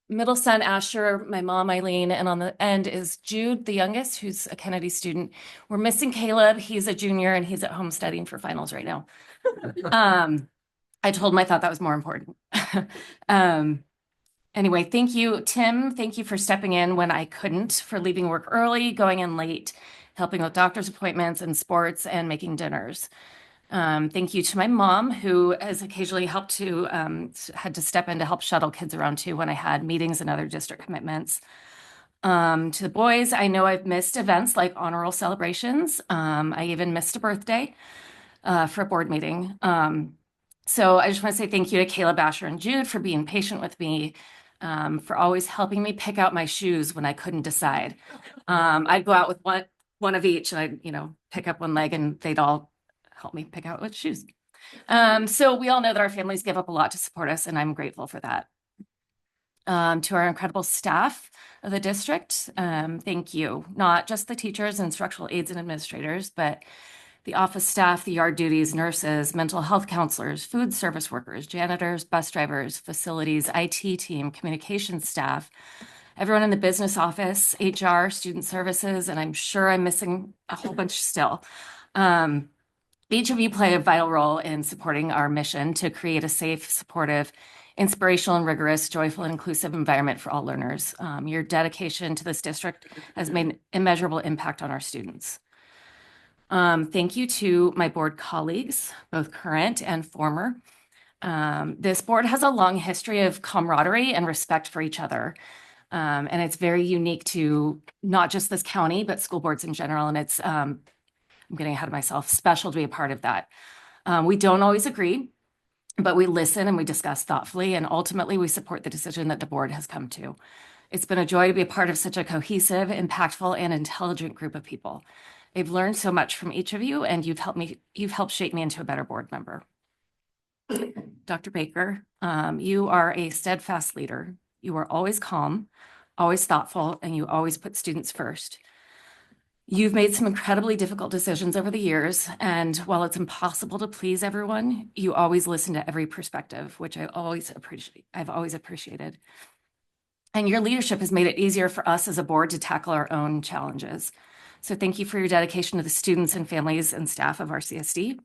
middle son, Asher, my mom, Eileen, and on the end is Jude, the youngest, who's a Kennedy student. We're missing Caleb. He's a junior and he's at home studying for finals right now. I told him I thought that was more important. Anyway, thank you, Tim. Thank you for stepping in when I couldn't, for leaving work early, going in late, helping with doctor's appointments and sports, and making dinners. Thank you to my mom, who has occasionally had to step in to help shuttle kids around too when I had meetings and other district commitments. To the boys, I know I've missed events like honor roll celebrations. I even missed a birthday for a board meeting. So I just want to say thank you to Caleb, Asher, and Jude for being patient with me, for always helping me pick out my shoes when I couldn't decide. I'd go out with one of each and I'd, pick up one leg and they'd all help me pick out which shoes. So we all know that our families give up a lot to support us, and I'm grateful for that. To our incredible staff of the district, thank you. Not just the teachers, instructional aides, and administrators, but the office staff, the yard duties, nurses, mental health counselors, food service workers, janitors, bus drivers, facilities, IT team, communications staff, everyone in the business office, HR, student services, and I'm sure I'm missing a whole bunch still. Each of you play a vital role in supporting our mission to create a safe, supportive, inspirational, and rigorous, joyful, and inclusive environment for all learners. Your dedication to this district has made an immeasurable impact on our students. Thank you to my board colleagues, both current and former. This board has a long history of camaraderie and respect for each other. And it's very unique to not just this county, but school boards in general. And it's, I'm getting ahead of myself, special to be a part of that. We don't always agree, but we listen and we discuss thoughtfully, and ultimately we support the decision that the board has come to. It's been a joy to be a part of such a cohesive, impactful, and intelligent group of people. I've learned so much from each of you, and you've helped shape me into a better board member. Dr. Baker, you are a steadfast leader. You are always calm, always thoughtful, and you always put students first. You've made some incredibly difficult decisions over the years, and while it's impossible to please everyone, you always listen to every perspective, which I've always appreciated. And your leadership has made it easier for us as a board to tackle our own challenges. So thank you for your dedication to the students and families and staff of our CSD.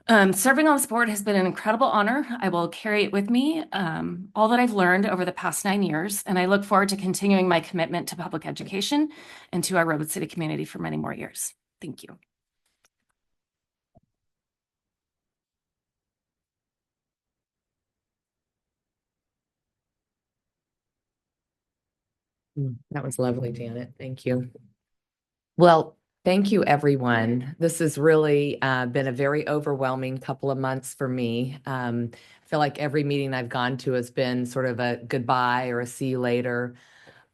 Serving on this board has been an incredible honor. I will carry it with me, all that I've learned over the past 9 years, and I look forward to continuing my commitment to public education and to our Redwood City community for many more years. Thank you. That was lovely, Janet. Thank you. Well, thank you, everyone. This has really been a very overwhelming couple of months for me. I feel like every meeting I've gone to has been sort of a goodbye or a see you later.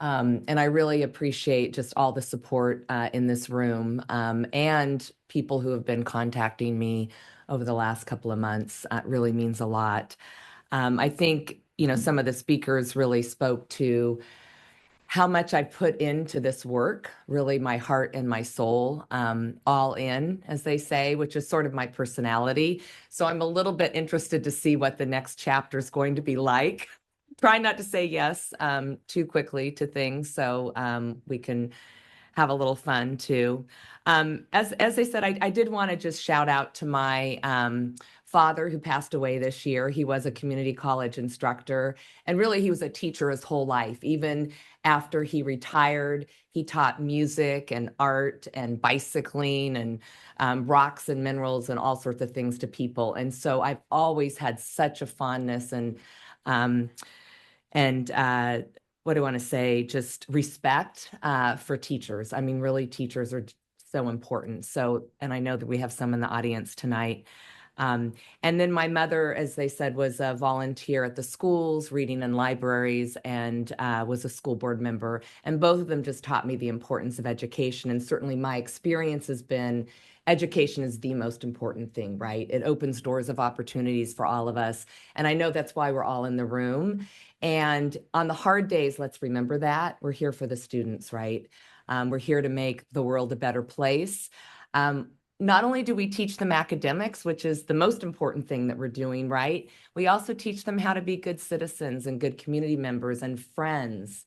And I really appreciate just all the support in this room and people who have been contacting me over the last couple of months. It really means a lot. I think, some of the speakers really spoke to how much I put into this work, really my heart and my soul, all in, as they say, which is sort of my personality. So I'm a little bit interested to see what the next chapter is going to be like. Try not to say yes too quickly to things so we can have a little fun too. As I said, I did want to just shout out to my father who passed away this year. He was a community college instructor, and really he was a teacher his whole life. Even after he retired, he taught music and art and bicycling and rocks and minerals and all sorts of things to people. And so I've always had such a fondness and what do I want to say? Just respect for teachers. I mean, really, teachers are so important. So, and I know that we have some in the audience tonight. And then my mother, as they said, was a volunteer at the schools, reading in libraries, and was a school board member. And both of them just taught me the importance of education. And certainly my experience has been education is the most important thing, right? It opens doors of opportunities for all of us. And I know that's why we're all in the room. And on the hard days, let's remember that. We're here for the students, right? We're here to make the world a better place. Not only do we teach them academics, which is the most important thing that we're doing, right? We also teach them how to be good citizens and good community members and friends.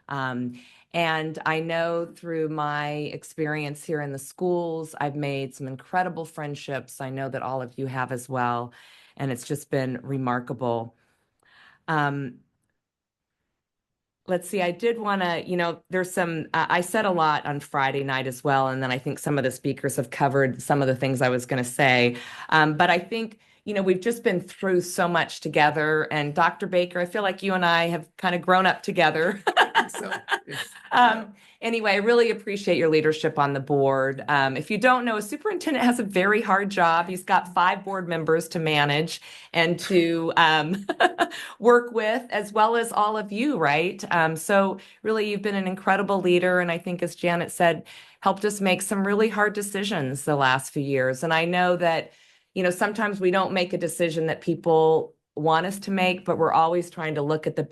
And I know through my experience here in the schools, I've made some incredible friendships. I know that all of you have as well. And it's just been remarkable. Let's see, I did want to, there's some, I said a lot on Friday night as well. And then I think some of the speakers have covered some of the things I was going to say. But I think, we've just been through so much together. And Dr. Baker, I feel like you and I have kind of grown up together. Anyway, I really appreciate your leadership on the board. If you don't know, a superintendent has a very hard job. He's got 5 board members to manage and to work with, as well as all of you, right? So really, you've been an incredible leader. And I think, as Janet said, helped us make some really hard decisions the last few years. And I know that, sometimes we don't make a decision that people want us to make, but we're always trying to look at the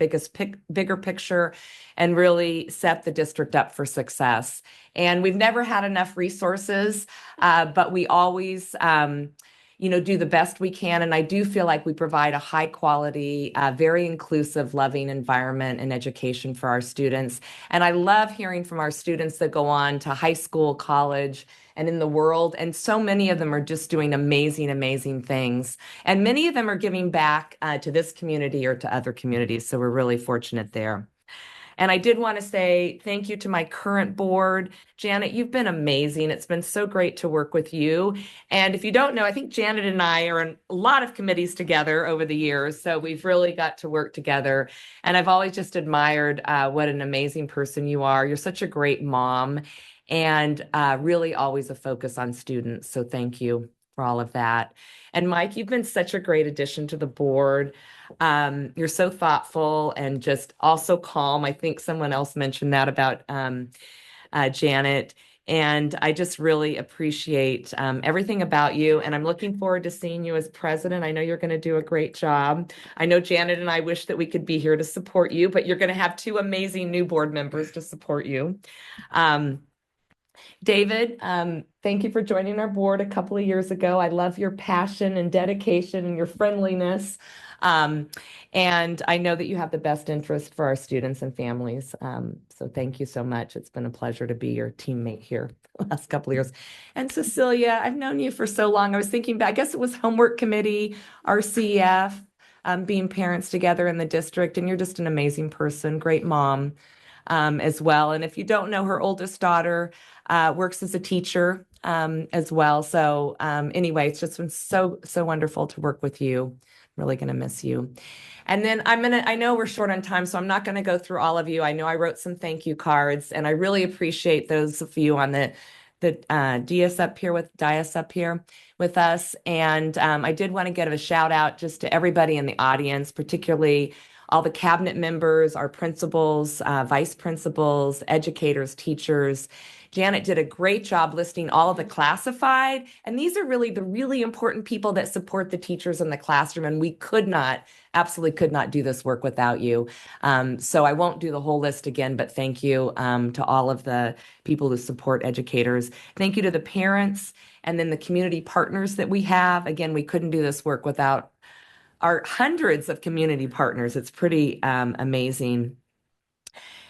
bigger picture and really set the district up for success. And we've never had enough resources, but we always, do the best we can. And I do feel like we provide a high quality, very inclusive, loving environment and education for our students. And I love hearing from our students that go on to high school, college, and in the world. And so many of them are just doing amazing, amazing things. And many of them are giving back to this community or to other communities. So we're really fortunate there. And I did want to say thank you to my current board. Janet, you've been amazing. It's been so great to work with you. And if you don't know, I think Janet and I are in a lot of committees together over the years. So we've really got to work together. And I've always just admired what an amazing person you are. You're such a great mom and really always a focus on students. So thank you for all of that. And Mike, you've been such a great addition to the board. You're so thoughtful and just also calm. I think someone else mentioned that about Janet. And I just really appreciate everything about you. And I'm looking forward to seeing you as president. I know you're going to do a great job. I know Janet and I wish that we could be here to support you, but you're going to have 2 amazing new board members to support you. David, thank you for joining our board a couple of years ago. I love your passion and dedication and your friendliness. And I know that you have the best interest for our students and families. So thank you so much. It's been a pleasure to be your teammate here the last couple of years. And Cecilia, I've known you for so long. I was thinking back, I guess it was homework committee, RCF, being parents together in the district. And you're just an amazing person, great mom as well. And if you don't know, her oldest daughter works as a teacher as well. So anyway, it's just been so wonderful to work with you. I'm really going to miss you. And then I know we're short on time, so I'm not going to go through all of you. I know I wrote some thank you cards, and I really appreciate those of you on the dais up here with us. And I did want to give a shout out just to everybody in the audience, particularly all the cabinet members, our principals, vice principals, educators, teachers. Janet did a great job listing all of the classified, and these are really the really important people that support the teachers in the classroom, and we absolutely could not do this work without you. So I won't do the whole list again, but thank you to all of the people who support educators. Thank you to the parents and then the community partners that we have. Again, we couldn't do this work without our hundreds of community partners. It's pretty amazing.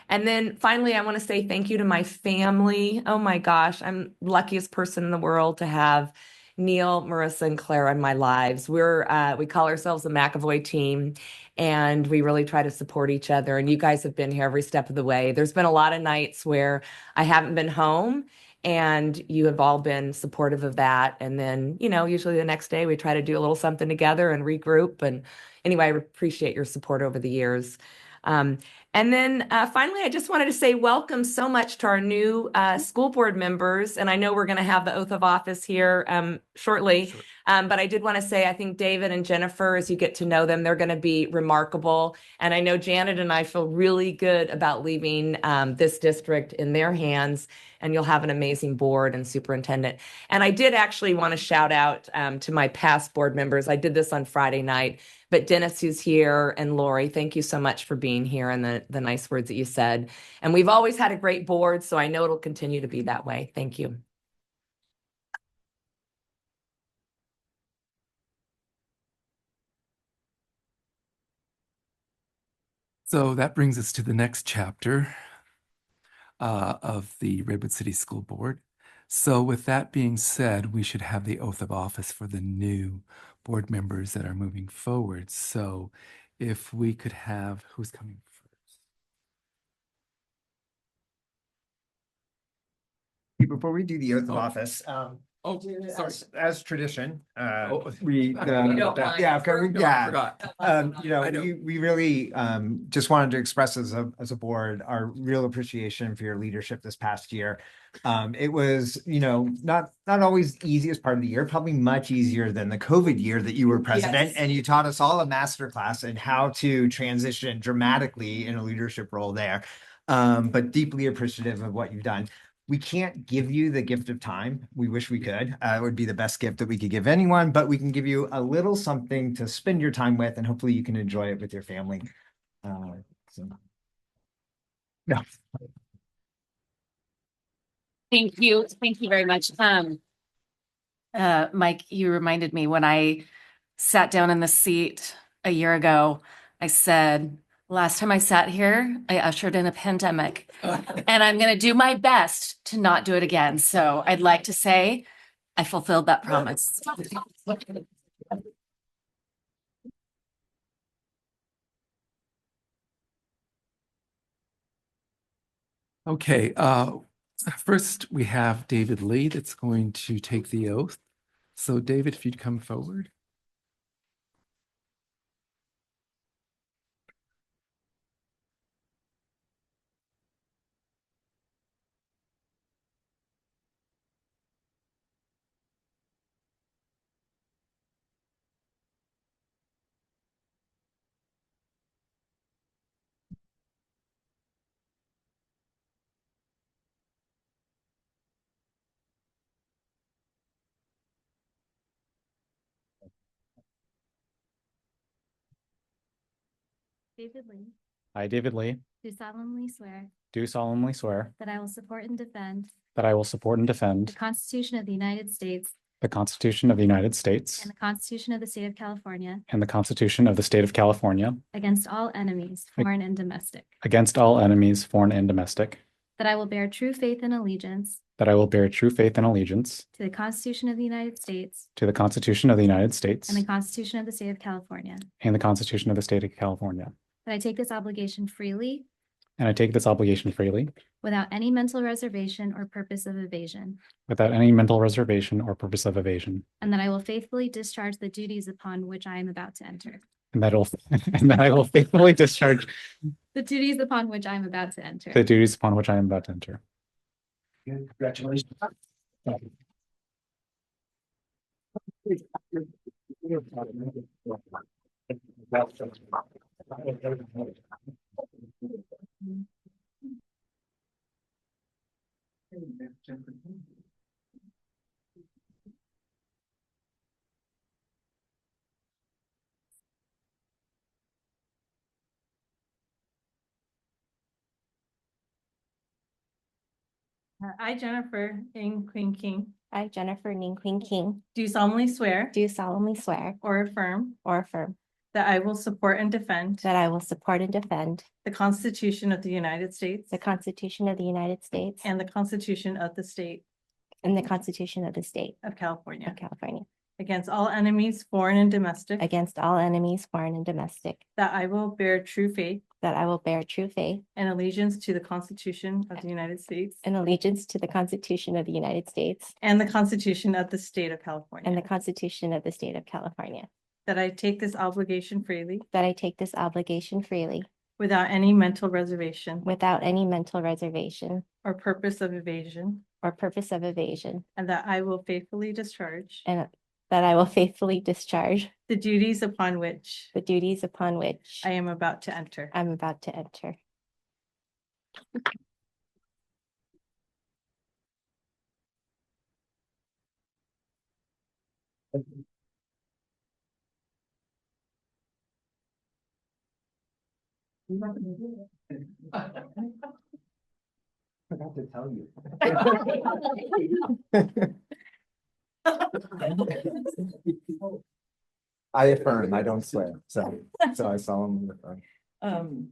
And then finally, I want to say thank you to my family. Oh my gosh, I'm the luckiest person in the world to have Neil, Marissa, and Claire in my lives. We call ourselves the McAvoy team, and we really try to support each other. And you guys have been here every step of the way. There's been a lot of nights where I haven't been home, and you have all been supportive of that. And then, usually the next day we try to do a little something together and regroup. And anyway, I appreciate your support over the years. And then finally, I just wanted to say welcome so much to our new school board members. And I know we're going to have the oath of office here shortly. Sure. But I did want to say, I think David and Jennifer, as you get to know them, they're going to be remarkable. And I know Janet and I feel really good about leaving this district in their hands. And you'll have an amazing board and superintendent. And I did actually want to shout out to my past board members. I did this on Friday night. But Dennis, who's here, and Lori, thank you so much for being here and the nice words that you said. And we've always had a great board, so I know it'll continue to be that way. Thank you. So that brings us to the next chapter of the Redwood City School Board. So with that being said, we should have the oath of office for the new board members that are moving forward. So if we could have, who's coming first? Before we do the oath of Oh. office, Oh, sorry. as tradition, Oh. we, You don't mind. yeah, No, I forgot. I know. we really, just wanted to express as a board, our real appreciation for your leadership this past year. It was, not always the easiest part of the year, probably much easier than the COVID year that you were president. Yes. And you taught us all a masterclass in how to transition dramatically in a leadership role there. But deeply appreciative of what you've done. We can't give you the gift of time. We wish we could. It would be the best gift that we could give anyone, but we can give you a little something to spend your time with, and hopefully you can enjoy it with your family. No. Thank you. Thank you very much. Mike, you reminded me when I sat down in the seat a year ago, I said, last time I sat here, I ushered in a pandemic, and I'm going to do my best to not do it again. So I'd like to say I fulfilled that promise. Okay, first we have David Lee that's going to take the oath. So David, if you'd come forward. David Lee, I, David Lee, do solemnly swear do solemnly swear that I will support and defend that I will support and the defend Constitution of the United States the Constitution of the United States and the Constitution of the State of California and the Constitution of the State of California against all enemies, foreign and domestic, against all enemies, foreign and domestic, that I will bear true faith and allegiance that I will bear true faith and allegiance to the Constitution of the United States to the Constitution of the United States and the Constitution of the State of California, and the Constitution of the State of California. that I take this obligation freely And I take this obligation freely without any mental reservation or purpose of evasion, without any mental reservation or purpose of evasion. and that I will faithfully discharge the duties upon which I am about to enter. And that I will faithfully discharge The duties upon which I am about to enter. the duties upon which I am about to enter. Congratulations. I, Jennifer Ng Queen King, I, Jennifer Ning Queen King, do solemnly swear do solemnly swear or affirm or affirm that I will support and defend that I will support and defend the Constitution of the United States the Constitution of the United States and the Constitution of the State and the Constitution of the State of California of California against all enemies, foreign and domestic, against all enemies, foreign and domestic, that I will bear true faith that I will bear true faith and allegiance to the Constitution of the United States and allegiance to the Constitution of the United States and the Constitution of the State of California, and the Constitution of the State of California, that I take this obligation freely that I take this obligation freely without any mental reservation without any mental reservation or purpose of evasion, or purpose of evasion, and that I will faithfully discharge and that I will faithfully discharge the duties upon which the duties upon which I am about to enter. I'm about to enter. Forgot to tell you. I affirm, I don't swear, so I solemnly affirm.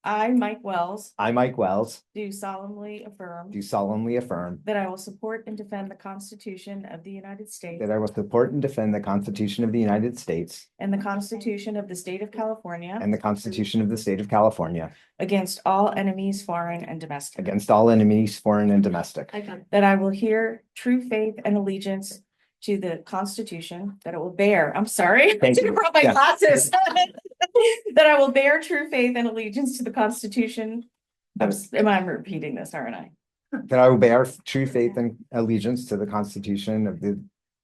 I, Mike Wells, I, Mike Wells, do solemnly affirm do solemnly affirm that I will support and defend the Constitution of the United States that I will support and defend the Constitution of the United States and the Constitution of the State of California and the Constitution of the State of California against all enemies, foreign and domestic. against all enemies, foreign and domestic. That I will hear true faith and allegiance to the Constitution, that it will bear, I'm sorry, I Thank didn't you. brought my Yeah. glasses. That I will bear true faith and allegiance to the Constitution. Am I repeating this, aren't I? That I will bear true faith and allegiance to the Constitution of the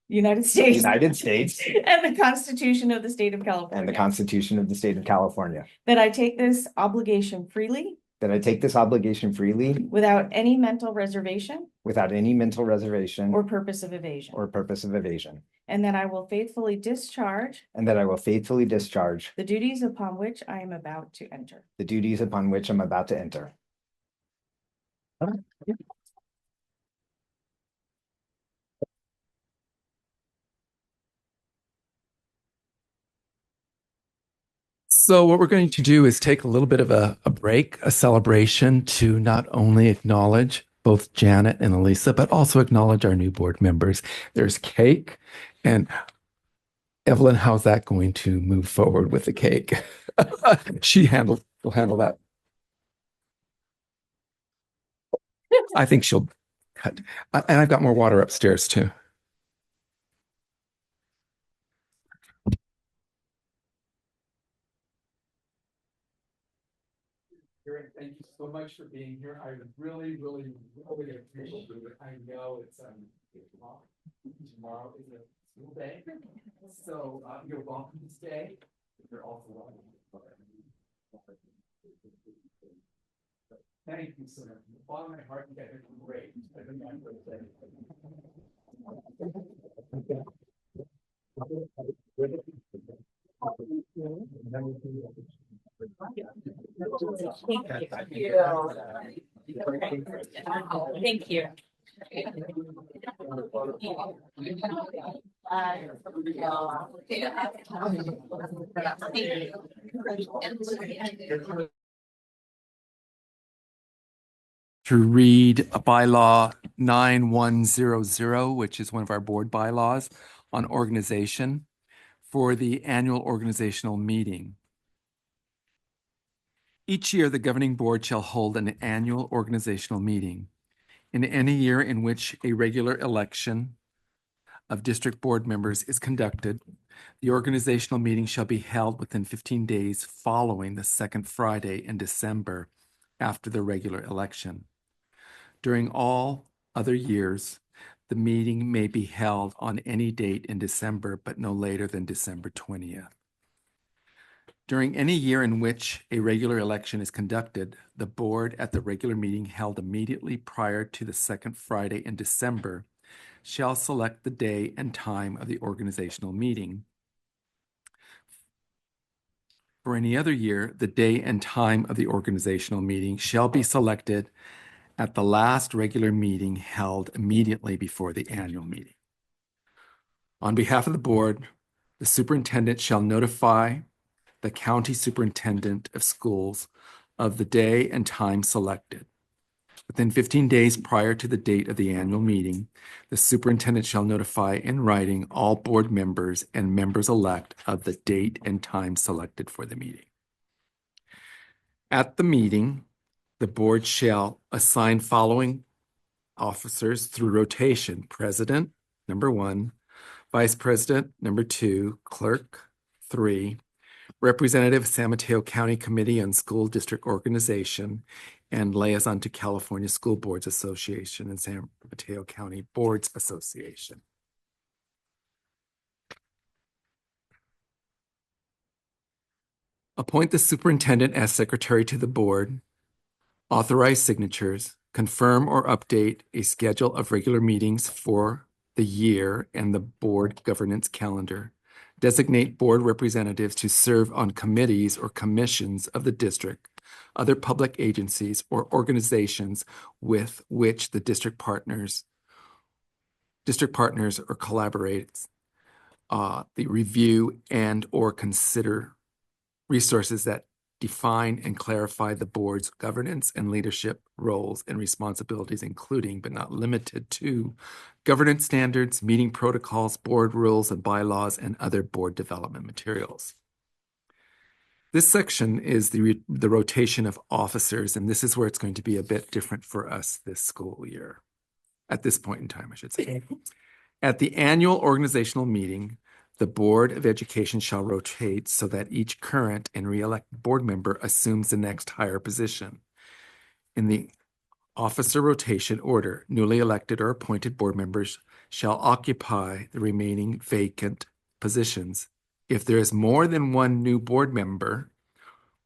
United States. United States And the Constitution of the State of California. and the Constitution of the State of California. That I take this obligation freely That I take this obligation freely without any mental reservation without any mental reservation or purpose of evasion. or purpose of evasion. And that I will faithfully discharge And that I will faithfully discharge the duties upon which I am about to enter. the duties upon which I'm about to enter. So what we're going to do is take a little bit of a break, a celebration to not only acknowledge both Janet and Elisa, but also acknowledge our new board members. There's cake. And Evelyn, how's that going to move forward with the cake? Will handle that. I think she'll cut. And I've got more water upstairs too. Thank you so much for being here. I really, really, really appreciate it. I know it's tomorrow is a school day, so you're welcome to stay. You're also welcome. Thank you so much. From the bottom of my heart, you guys are great. Thank you. To read a bylaw 9100, which is one of our board bylaws on organization for the annual organizational meeting. Each year, the governing board shall hold an annual organizational meeting. In any year in which a regular election of district board members is conducted, the organizational meeting shall be held within 15 days following the second Friday in December after the regular election. During all other years, the meeting may be held on any date in December, but no later than December 20th. During any year in which a regular election is conducted, the board at the regular meeting held immediately prior to the second Friday in December shall select the day and time of the organizational meeting. For any other year, the day and time of the organizational meeting shall be selected at the last regular meeting held immediately before the annual meeting. On behalf of the board, the superintendent shall notify the county superintendent of schools of the day and time selected. Within 15 days prior to the date of the annual meeting, the superintendent shall notify in writing all board members and members-elect of the date and time selected for the meeting. At the meeting, the board shall assign following officers through rotation: president, number 1, vice president, number 2, clerk, 3, representative San Mateo County Committee on School District Organization, and liaison to California School Boards Association and San Mateo County Boards Association. Appoint the superintendent as secretary to the board, authorize signatures, confirm or update a schedule of regular meetings for the year and the board governance calendar, designate board representatives to serve on committees or commissions of the district, other public agencies or organizations with which the district partners or collaborates, the review and or consider resources that define and clarify the board's governance and leadership roles and responsibilities, including but not limited to governance standards, meeting protocols, board rules and bylaws, and other board development materials. This section is the rotation of officers, and this is where it's going to be a bit different for us this school year. At this point in time, I should say. At the annual organizational meeting, the Board of Education shall rotate so that each current and re-elected board member assumes the next higher position. In the officer rotation order, newly elected or appointed board members shall occupy the remaining vacant positions. If there is more than one new board member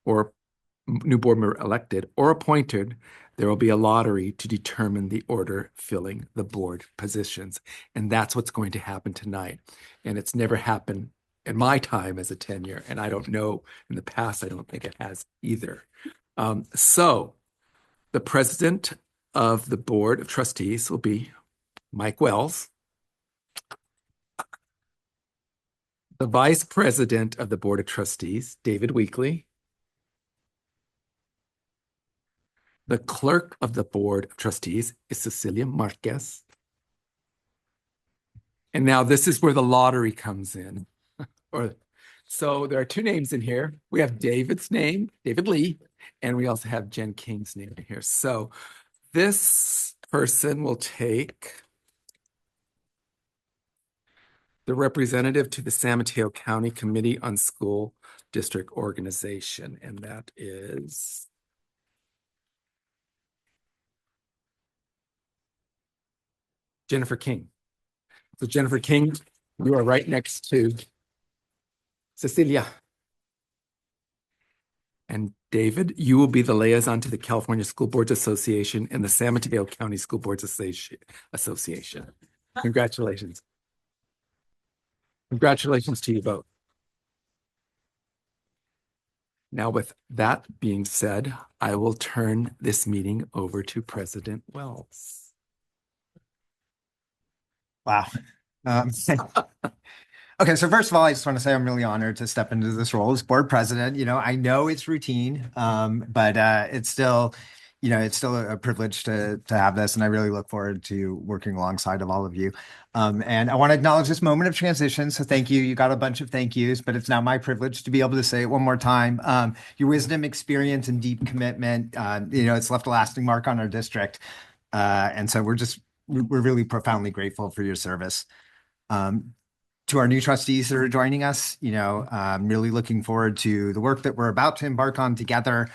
elected or appointed, there will be a lottery to determine the order filling the board positions. And that's what's going to happen tonight. And it's never happened in my time as a tenure. And I don't know in the past, I don't think it has either. So the president of the Board of Trustees will be Mike Wells. The vice president of the Board of Trustees, David Weekly. The clerk of the Board of Trustees is Cecilia Marquez. And now this is where the lottery comes in. So there are two names in here. We have David's name, David Lee, and we also have Jen King's name in here. So this person will take the representative to the San Mateo County Committee on School District Organization, and that is Jennifer King. So Jennifer King, you are right next to Cecilia. And David, you will be the liaison to the California School Boards Association and the San Mateo County School Boards Association. Congratulations. Congratulations to you both. Now, with that being said, I will turn this meeting over to President Wells. Wow. Okay, so first of all, I just want to say I'm really honored to step into this role as board president. You know, I know it's routine, but it's still, it's still a privilege to have this, and I really look forward to working alongside of all of you. And I want to acknowledge this moment of transition. So thank you. You got a bunch of thank yous, but it's now my privilege to be able to say it one more time. Your wisdom, experience, and deep commitment, it's left a lasting mark on our district. And so we're really profoundly grateful for your service. To our new trustees that are joining us, I'm really looking forward to the work that we're about to embark on together.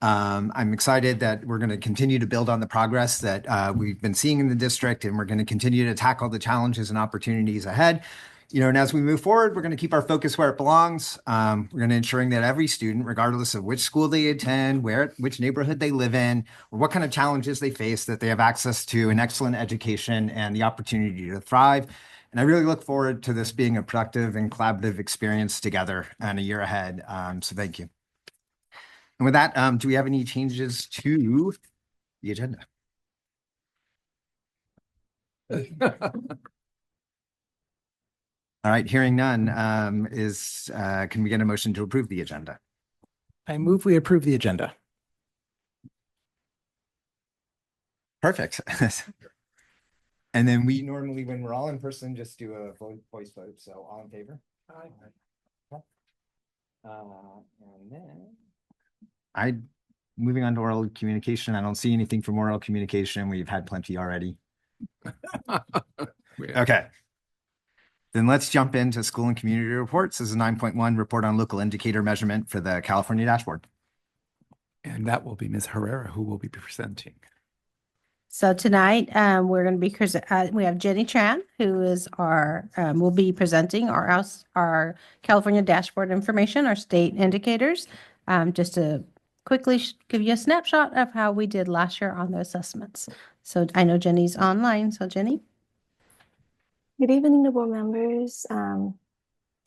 I'm excited that we're going to continue to build on the progress that we've been seeing in the district, and we're going to continue to tackle the challenges and opportunities ahead. And as we move forward, we're going to keep our focus where it belongs. We're going to ensuring that every student, regardless of which school they attend, which neighborhood they live in, or what kind of challenges they face, that they have access to an excellent education and the opportunity to thrive. And I really look forward to this being a productive and collaborative experience together in a year ahead. So thank you. And with that, do we have any changes to the agenda? All right, hearing none, can we get a motion to approve the agenda? I move we approve the agenda. Perfect. And then we normally, when we're all in person, just do a voice vote. So all in favor? Aye. And then moving on to oral communication. I don't see anything from oral communication. We've had plenty already. Okay. Then let's jump into school and community reports. This is a 9.1 report on local indicator measurement for the California dashboard. And that will be Ms. Herrera who will be presenting. So tonight, we're going to be, we have Jenny Tran, who is will be presenting our California dashboard information, our state indicators. Just to quickly give you a snapshot of how we did last year on the assessments. So I know Jenny's online. So Jenny. Good evening, the board members,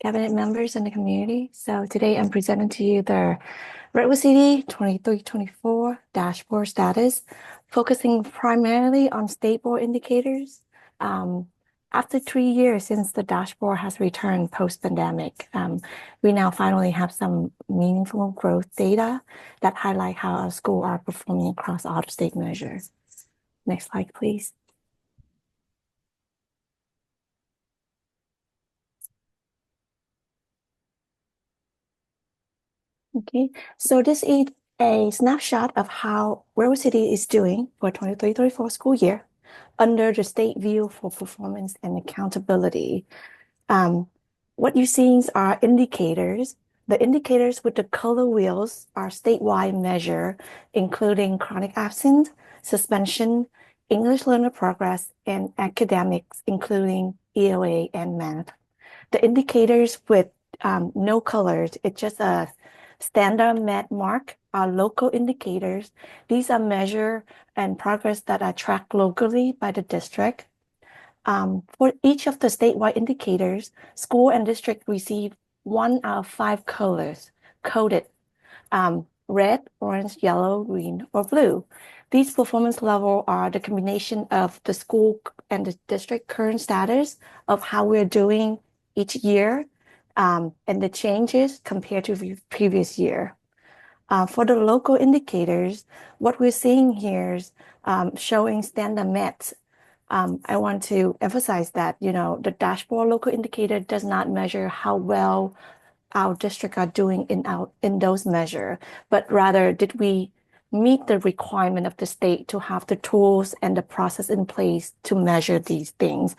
cabinet members, and the community. So today I'm presenting to you the Redwood City 23-24 dashboard status, focusing primarily on state board indicators. After 3 years since the dashboard has returned post-pandemic, we now finally have some meaningful growth data that highlight how our schools are performing across all the state measures. Next slide, please. Okay, so this is a snapshot of how Redwood City is doing for 23-24 school year under the state view for performance and accountability. What you're seeing are indicators. The indicators with the color wheels are statewide measure, including chronic absence, suspension, English learner progress, and academics, including ELA and math. The indicators with no colors, it's just a standard med mark, are local indicators. These are measure and progress that are tracked locally by the district. For each of the statewide indicators, school and district receive 1 out of 5 colors coded, red, orange, yellow, green, or blue. These performance levels are the combination of the school and the district current status of how we're doing each year, and the changes compared to the previous year. For the local indicators, what we're seeing here is showing standard met. I want to emphasize that, the dashboard local indicator does not measure how well our district are doing in those measures, but rather did we meet the requirement of the state to have the tools and the process in place to measure these things,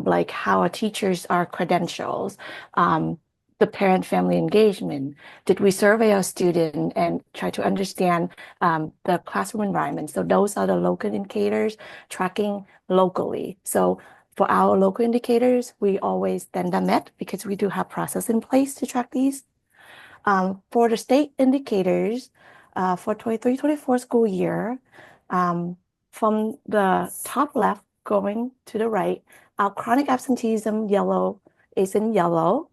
like how our teachers are credentials, the parent-family engagement. Did we survey our student and try to understand the classroom environment? So those are the local indicators tracking locally. So for our local indicators, we always then met because we do have process in place to track these. For the state indicators, for 23-24 school year, from the top left going to the right, our chronic absenteeism is in yellow.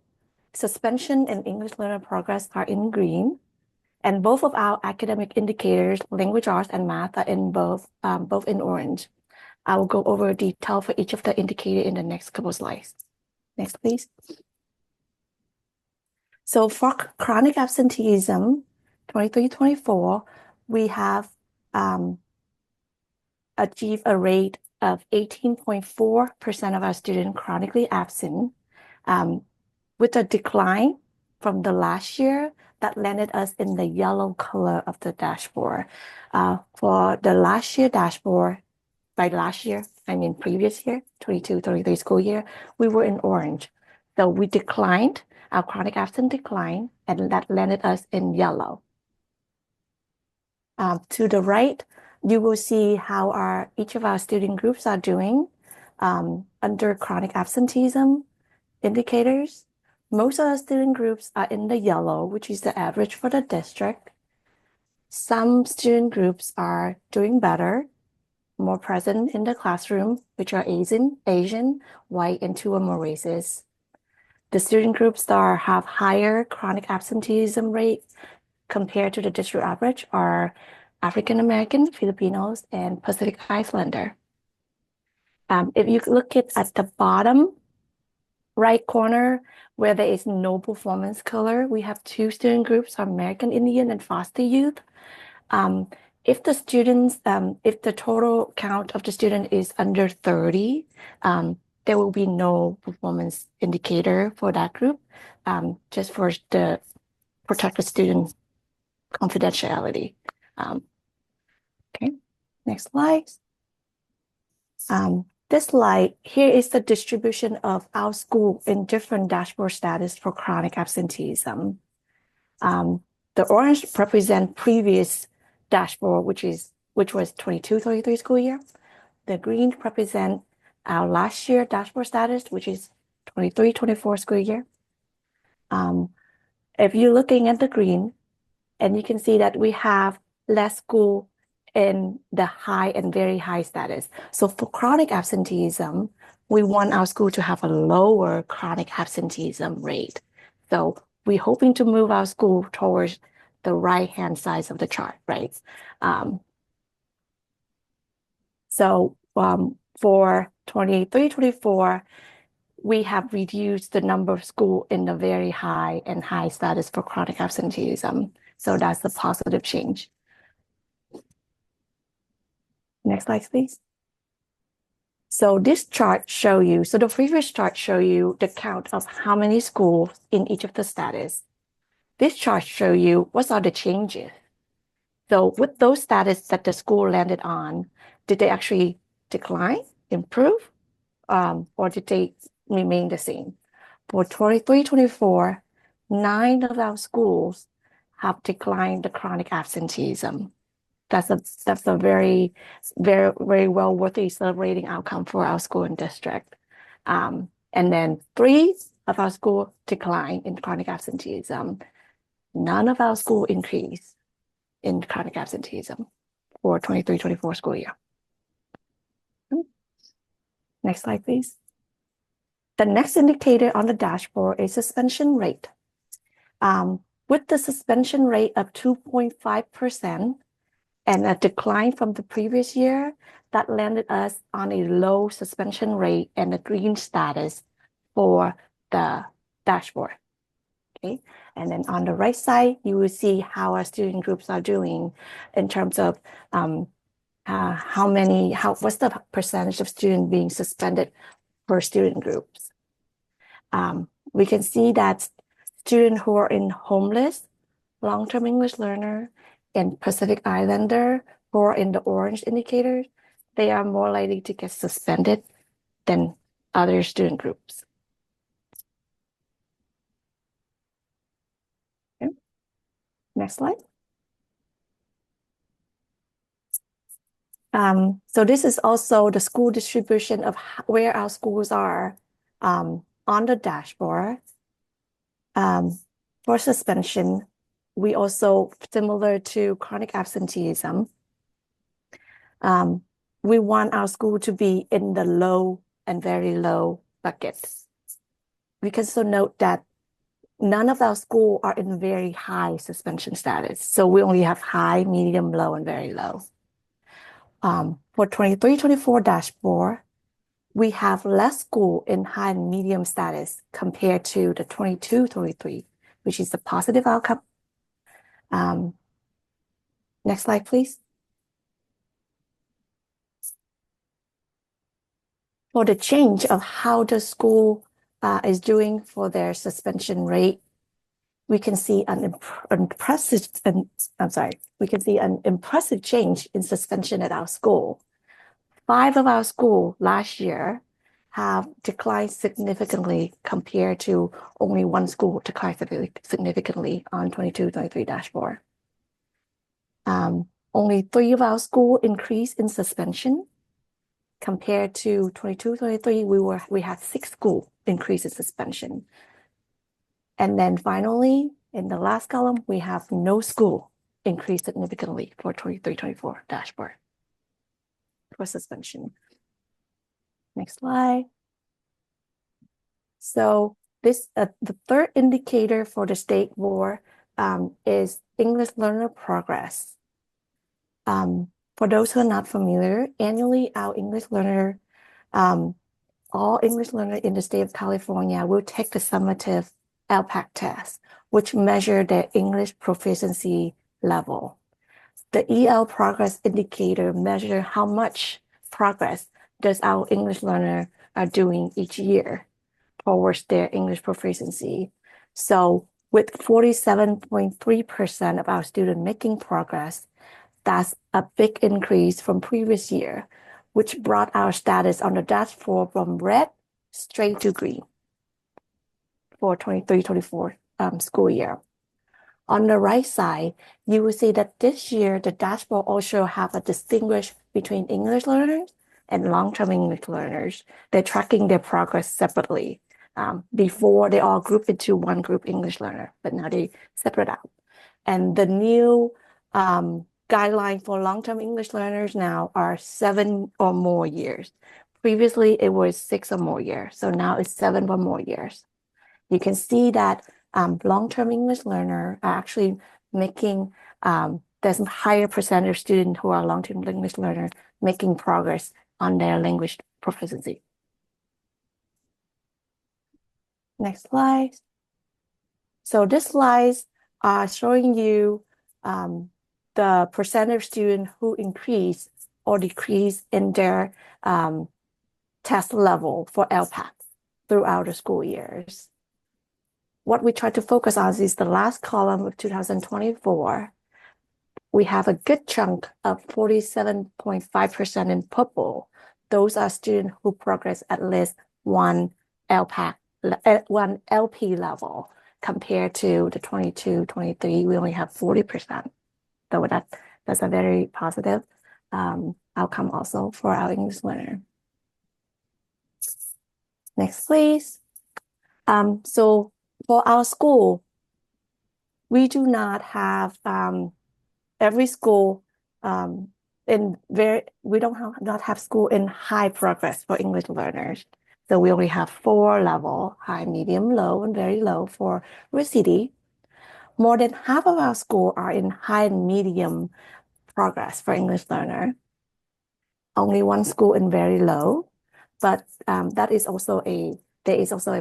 Suspension and English learner progress are in green. And both of our academic indicators, language arts and math, are in both in orange. I will go over detail for each of the indicators in the next couple of slides. Next, please. So for chronic absenteeism, 23-24, we have achieved a rate of 18.4% of our students chronically absent, with a decline from the last year that landed us in the yellow color of the dashboard. For the last year dashboard, by last year, I mean previous year, 22-23 school year, we were in orange. So we declined, our chronic absence declined, and that landed us in yellow. To the right, you will see how each of our student groups are doing under chronic absenteeism. indicators, most of the student groups are in the yellow, which is the average for the district. Some student groups are doing better, more present in the classroom, which are Asian, white, and 2 or more races. The student groups that have higher chronic absenteeism rate compared to the district average are African American, Filipinos, and Pacific Islander. If you look at the bottom right corner where there is no performance color, we have 2 student groups, American Indian and foster youth. If the students, if the total count of the student is under 30, there will be no performance indicator for that group, just for the protect the student confidentiality. Okay, next slide. This slide, here is the distribution of our school in different dashboard status for chronic absenteeism. The orange represent previous dashboard, which was 22-23 school year. The green represent our last year dashboard status, which is 23-24 school year. If you're looking at the green, and you can see that we have less school in the high and very high status. So for chronic absenteeism, we want our school to have a lower chronic absenteeism rate. So we're hoping to move our school towards the right-hand side of the chart, right? For 23-24, we have reduced the number of schools in the very high and high status for chronic absenteeism. So that's the positive change. Next slide, please. So this chart show you, so the previous chart show you the count of how many schools in each of the status. This chart show you what are the changes. So with those status that the school landed on, did they actually decline, improve, or did they remain the same? For 23-24, 9 of our schools have declined the chronic absenteeism. That's a very, very, very well worthy celebrating outcome for our school and district. And then 3 of our school decline in chronic absenteeism. None of our school increase in chronic absenteeism for 23-24 school year. Next slide, please. The next indicator on the dashboard is suspension rate. With the suspension rate of 2.5%, and a decline from the previous year, that landed us on a low suspension rate and a green status for the dashboard. Okay, and then on the right side, you will see how our student groups are doing in terms of what's the percentage of students being suspended per student groups. We can see that students who are in homeless, long-term English learner, and Pacific Islander who are in the orange indicators, they are more likely to get suspended than other student groups. Okay. Next slide. So this is also the school distribution of where our schools are on the dashboard. For suspension, we also, similar to chronic absenteeism, we want our school to be in the low and very low buckets. We can also note that none of our schools are in very high suspension status. So we only have high, medium, low, and very low. For 23-24 dashboard, we have less school in high and medium status compared to the 22-23, which is the positive outcome. Next slide, please. For the change of how the school is doing for their suspension rate, we can see an impressive change in suspension at our school. 5 of our schools last year have declined significantly compared to only 1 school declined significantly on 22-23 dashboard. Only 3 of our schools increased in suspension. Compared to 22-23, we had 6 schools increase in suspension. And then finally, in the last column, we have no school increased significantly for 23-24 dashboard for suspension. Next slide. So this the third indicator for the state board is English learner progress. For those who are not familiar, annually our English learner, all English learners in the state of California will take the summative LPAC test, which measure their English proficiency level. The EL progress indicator measure how much progress does our English learner are doing each year towards their English proficiency. So with 47.3% of our students making progress, that's a big increase from previous year, which brought our status on the dashboard from red straight to green for 23-24 school year. On the right side, you will see that this year, the dashboard also have a distinguish between English learners and long-term English learners. They're tracking their progress separately. Before they all group into one group English learner, but now they separate out. And the new guideline for long-term English learners now are 7 or more years. Previously, it was 6 or more years. So now it's 7 or more years. You can see that long-term English learner are actually making, there's a higher percentage of students who are long-term English learner making progress on their language proficiency. Next slide. So this slide are showing you the percentage of students who increase or decrease in their test level for LPAC throughout the school years. What we try to focus on is the last column of 2024. We have a good chunk of 47.5% in purple. Those are students who progress at least one LPAC, one LP level, compared to the 22-23, we only have 40%. So that's a very positive outcome also for our English learner. Next, please. So for our school, we do not have every school we don't not have school in high progress for English learners. So we only have 4 level, high, medium, low, and very low for our city. More than half of our school are in high and medium progress for English learner. Only 1 school in very low, but there is also a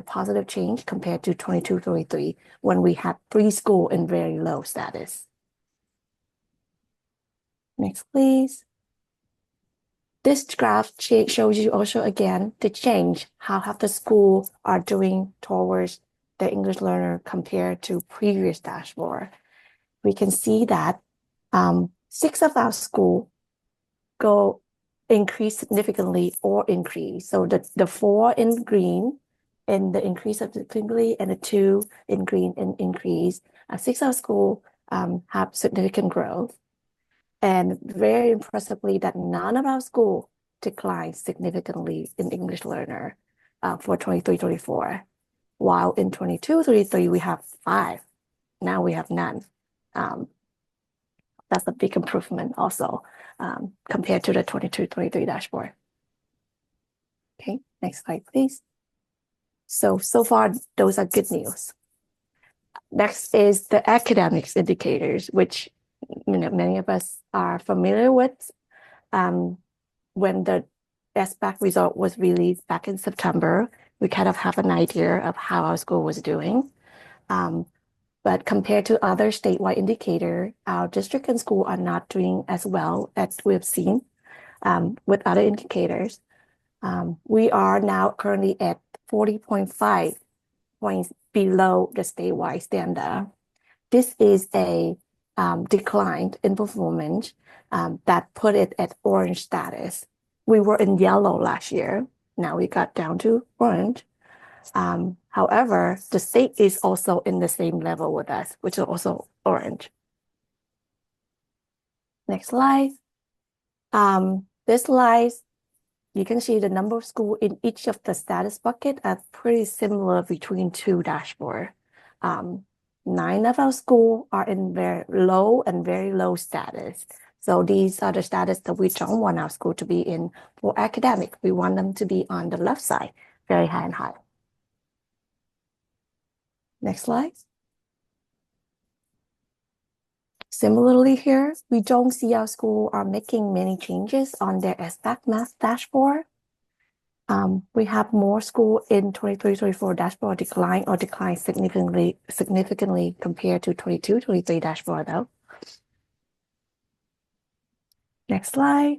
positive change compared to 22-23 when we had 3 schools in very low status. Next, please. This graph shows you also again the change, how have the school are doing towards the English learner compared to previous dashboard. We can see that 6 of our schools go increase significantly or increase. So the 4 in green in the increase of significantly and the 2 in green in increase. 6 of our schools have significant growth. And very impressively that none of our schools declined significantly in English learner for 23-24. While in 22-23, we have 5. Now we have none. That's a big improvement also compared to the 22-23 dashboard. Okay, next slide, please. So far, those are good news. Next is the academics indicators, which many of us are familiar with. When the SBAC result was released back in September, we kind of have an idea of how our school was doing. But compared to other statewide indicators, our district and school are not doing as well as we've seen with other indicators. We are now currently at 40.5 points below the statewide standard. This is a decline in performance that put it at orange status. We were in yellow last year. Now we got down to orange. However, the state is also in the same level with us, which is also orange. Next slide. This slide You can see the number of school in each of the status bucket are pretty similar between two dashboard. 9 of our school are in very low and very low status. So these are the status that we don't want our school to be in for academic. We want them to be on the left side, very high and high. Next slide. Similarly here, we don't see our school are making many changes on their SBAC math dashboard. We have more school in 23-24 dashboard decline or decline significantly compared to 22-23 dashboard though. Next slide.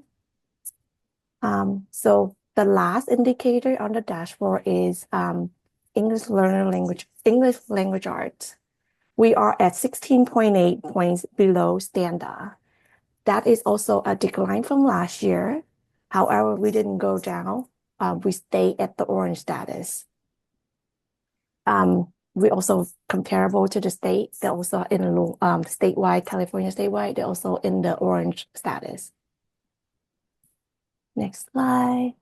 So the last indicator on the dashboard is English language arts. We are at 16.8 points below standard. That is also a decline from last year. However, we didn't go down. We stay at the orange status. We also comparable to the state. They're also in statewide, California statewide. They're also in the orange status. Next slide.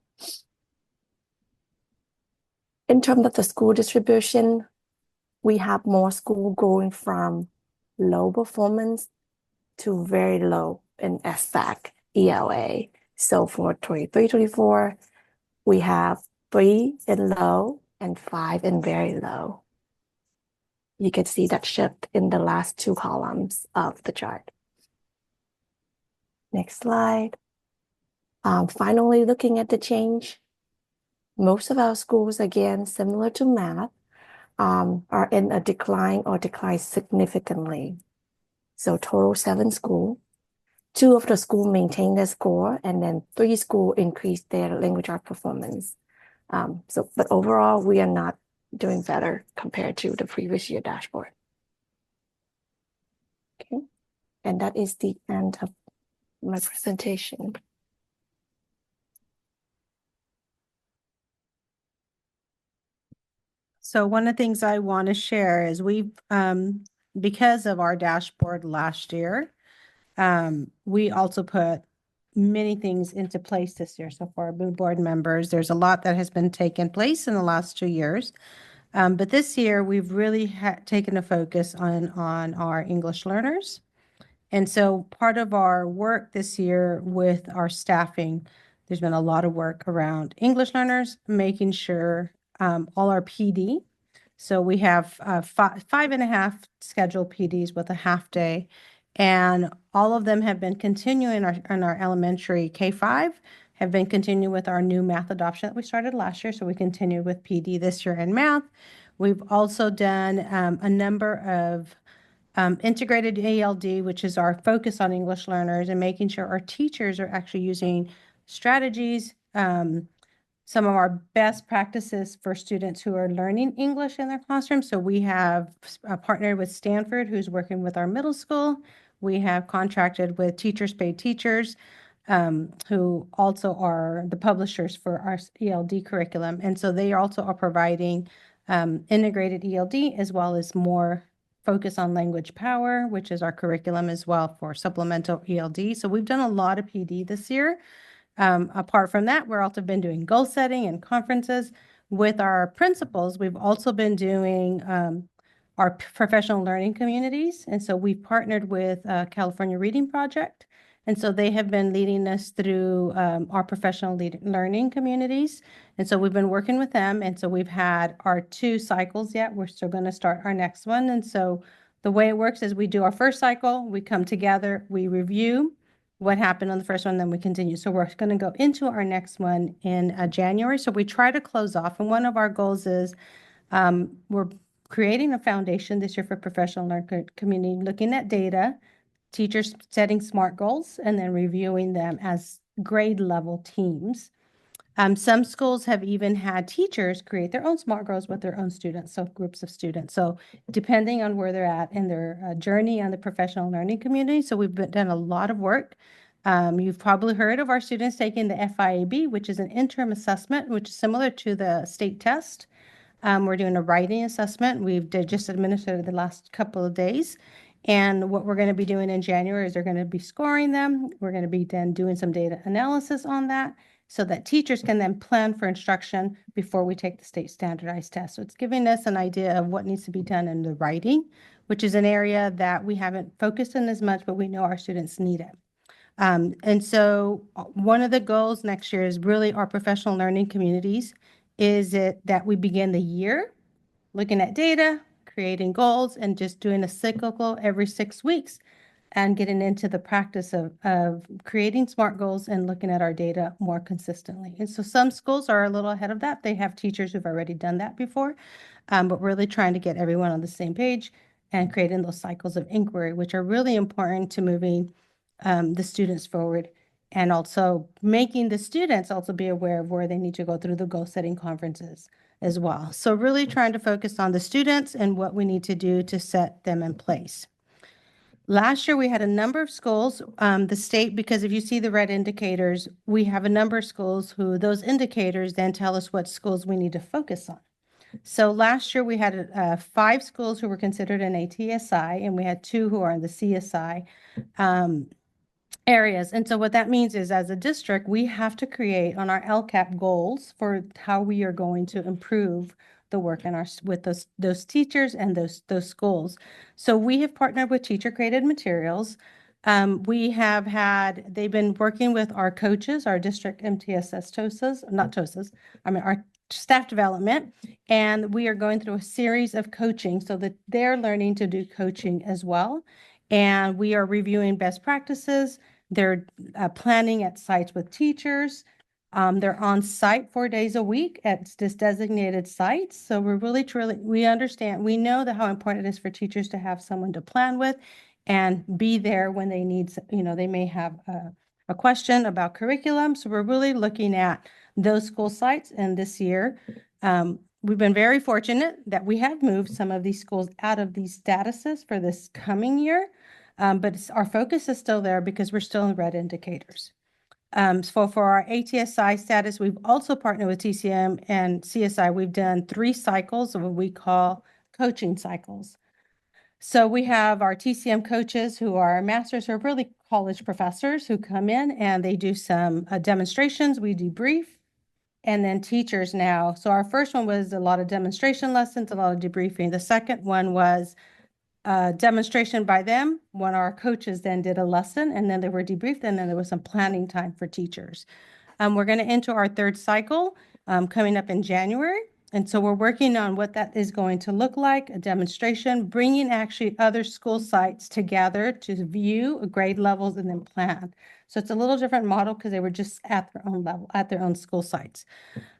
In terms of the school distribution, we have more school going from low performance to very low in SBAC, ELA. So for 23-24, we have 3 in low and 5 in very low. You can see that shift in the last 2 columns of the chart. Next slide. Finally, looking at the change, most of our schools, again, similar to math, are in a decline or decline significantly. So total 7 schools. 2 of the school maintain their score, and then 3 schools increase their language art performance. But overall, we are not doing better compared to the previous year dashboard. Okay, and that is the end of my presentation. So one of the things I want to share is we've, because of our dashboard last year, we also put many things into place this year. So for our board members, there's a lot that has been taken place in the last 2 years. But this year, we've really taken a focus on our English learners. And so part of our work this year with our staffing, there's been a lot of work around English learners, making sure all our PD. So we have 5.5 scheduled PDs with a half day, and all of them have been continuing in our elementary K-5, have been continuing with our new math adoption that we started last year. So we continue with PD this year in math. We've also done a number of integrated ALD, which is our focus on English learners, and making sure our teachers are actually using strategies, some of our best practices for students who are learning English in their classroom. So we have partnered with Stanford, who's working with our middle school. We have contracted with Teachers Pay Teachers, who also are the publishers for our ELD curriculum. And so they also are providing integrated ELD as well as more focus on language power, which is our curriculum as well for supplemental ELD. So we've done a lot of PD this year. Apart from that, we're also been doing goal setting and conferences with our principals. We've also been doing our professional learning communities. And so we've partnered with California Reading Project. And so they have been leading us through our professional learning communities. And so we've been working with them. And so we've had our 2 cycles yet. We're still going to start our next one. And so the way it works is we do our first cycle, we come together, we review what happened on the first one, then we continue. So we're going to go into our next one in January. So we try to close off. And one of our goals is we're creating a foundation this year for professional learning community, looking at data, teachers setting SMART goals, and then reviewing them as grade level teams. Some schools have even had teachers create their own SMART goals with their own students, so groups of students. So depending on where they're at in their journey on the professional learning community. So we've done a lot of work. You've probably heard of our students taking the FIAB, which is an interim assessment, which is similar to the state test. We're doing a writing assessment. We've just administered the last couple of days. And what we're going to be doing in January is they're going to be scoring them. We're going to be then doing some data analysis on that, so that teachers can then plan for instruction before we take the state standardized test. So it's giving us an idea of what needs to be done in the writing, which is an area that we haven't focused on as much, but we know our students need it. And so one of the goals next year is really our professional learning communities. Is it that we begin the year looking at data, creating goals, and just doing a cyclical every 6 weeks and getting into the practice of creating SMART goals and looking at our data more consistently. And so some schools are a little ahead of that. They have teachers who've already done that before, but really trying to get everyone on the same page and creating those cycles of inquiry, which are really important to moving the students forward, and also making the students also be aware of where they need to go through the goal setting conferences as well. So really trying to focus on the students and what we need to do to set them in place. Last year, we had a number of schools, the state, because if you see the red indicators, we have a number of schools who those indicators then tell us what schools we need to focus on. So last year, we had 5 schools who were considered an ATSI, and we had 2 who are in the CSI areas. And so what that means is, as a district, we have to create on our LCAP goals for how we are going to improve the work in our with those teachers and those schools. So we have partnered with Teacher Created Materials. They've been working with our coaches, our district MTSS TOSAs, not TOSAs, our staff development, and we are going through a series of coaching so that they're learning to do coaching as well. And we are reviewing best practices. They're planning at sites with teachers. They're on site 4 days a week at this designated sites. So we're really, truly, we understand, we know that how important it is for teachers to have someone to plan with and be there when they need, they may have a question about curriculum. So we're really looking at those school sites. And this year, we've been very fortunate that we have moved some of these schools out of these statuses for this coming year. But our focus is still there because we're still in red indicators. So for our ATSI status, we've also partnered with TCM and CSI. We've done 3 cycles of what we call coaching cycles. So we have our TCM coaches who are masters, who are really college professors who come in and they do some demonstrations. We debrief. And then teachers now. So our first one was a lot of demonstration lessons, a lot of debriefing. The second one was demonstration by them when our coaches then did a lesson and then they were debriefed, and then there was some planning time for teachers. We're going to enter our 3rd cycle coming up in January. And so we're working on what that is going to look like, a demonstration, bringing actually other school sites together to view grade levels and then plan. So it's a little different model because they were just at their own level, at their own school sites.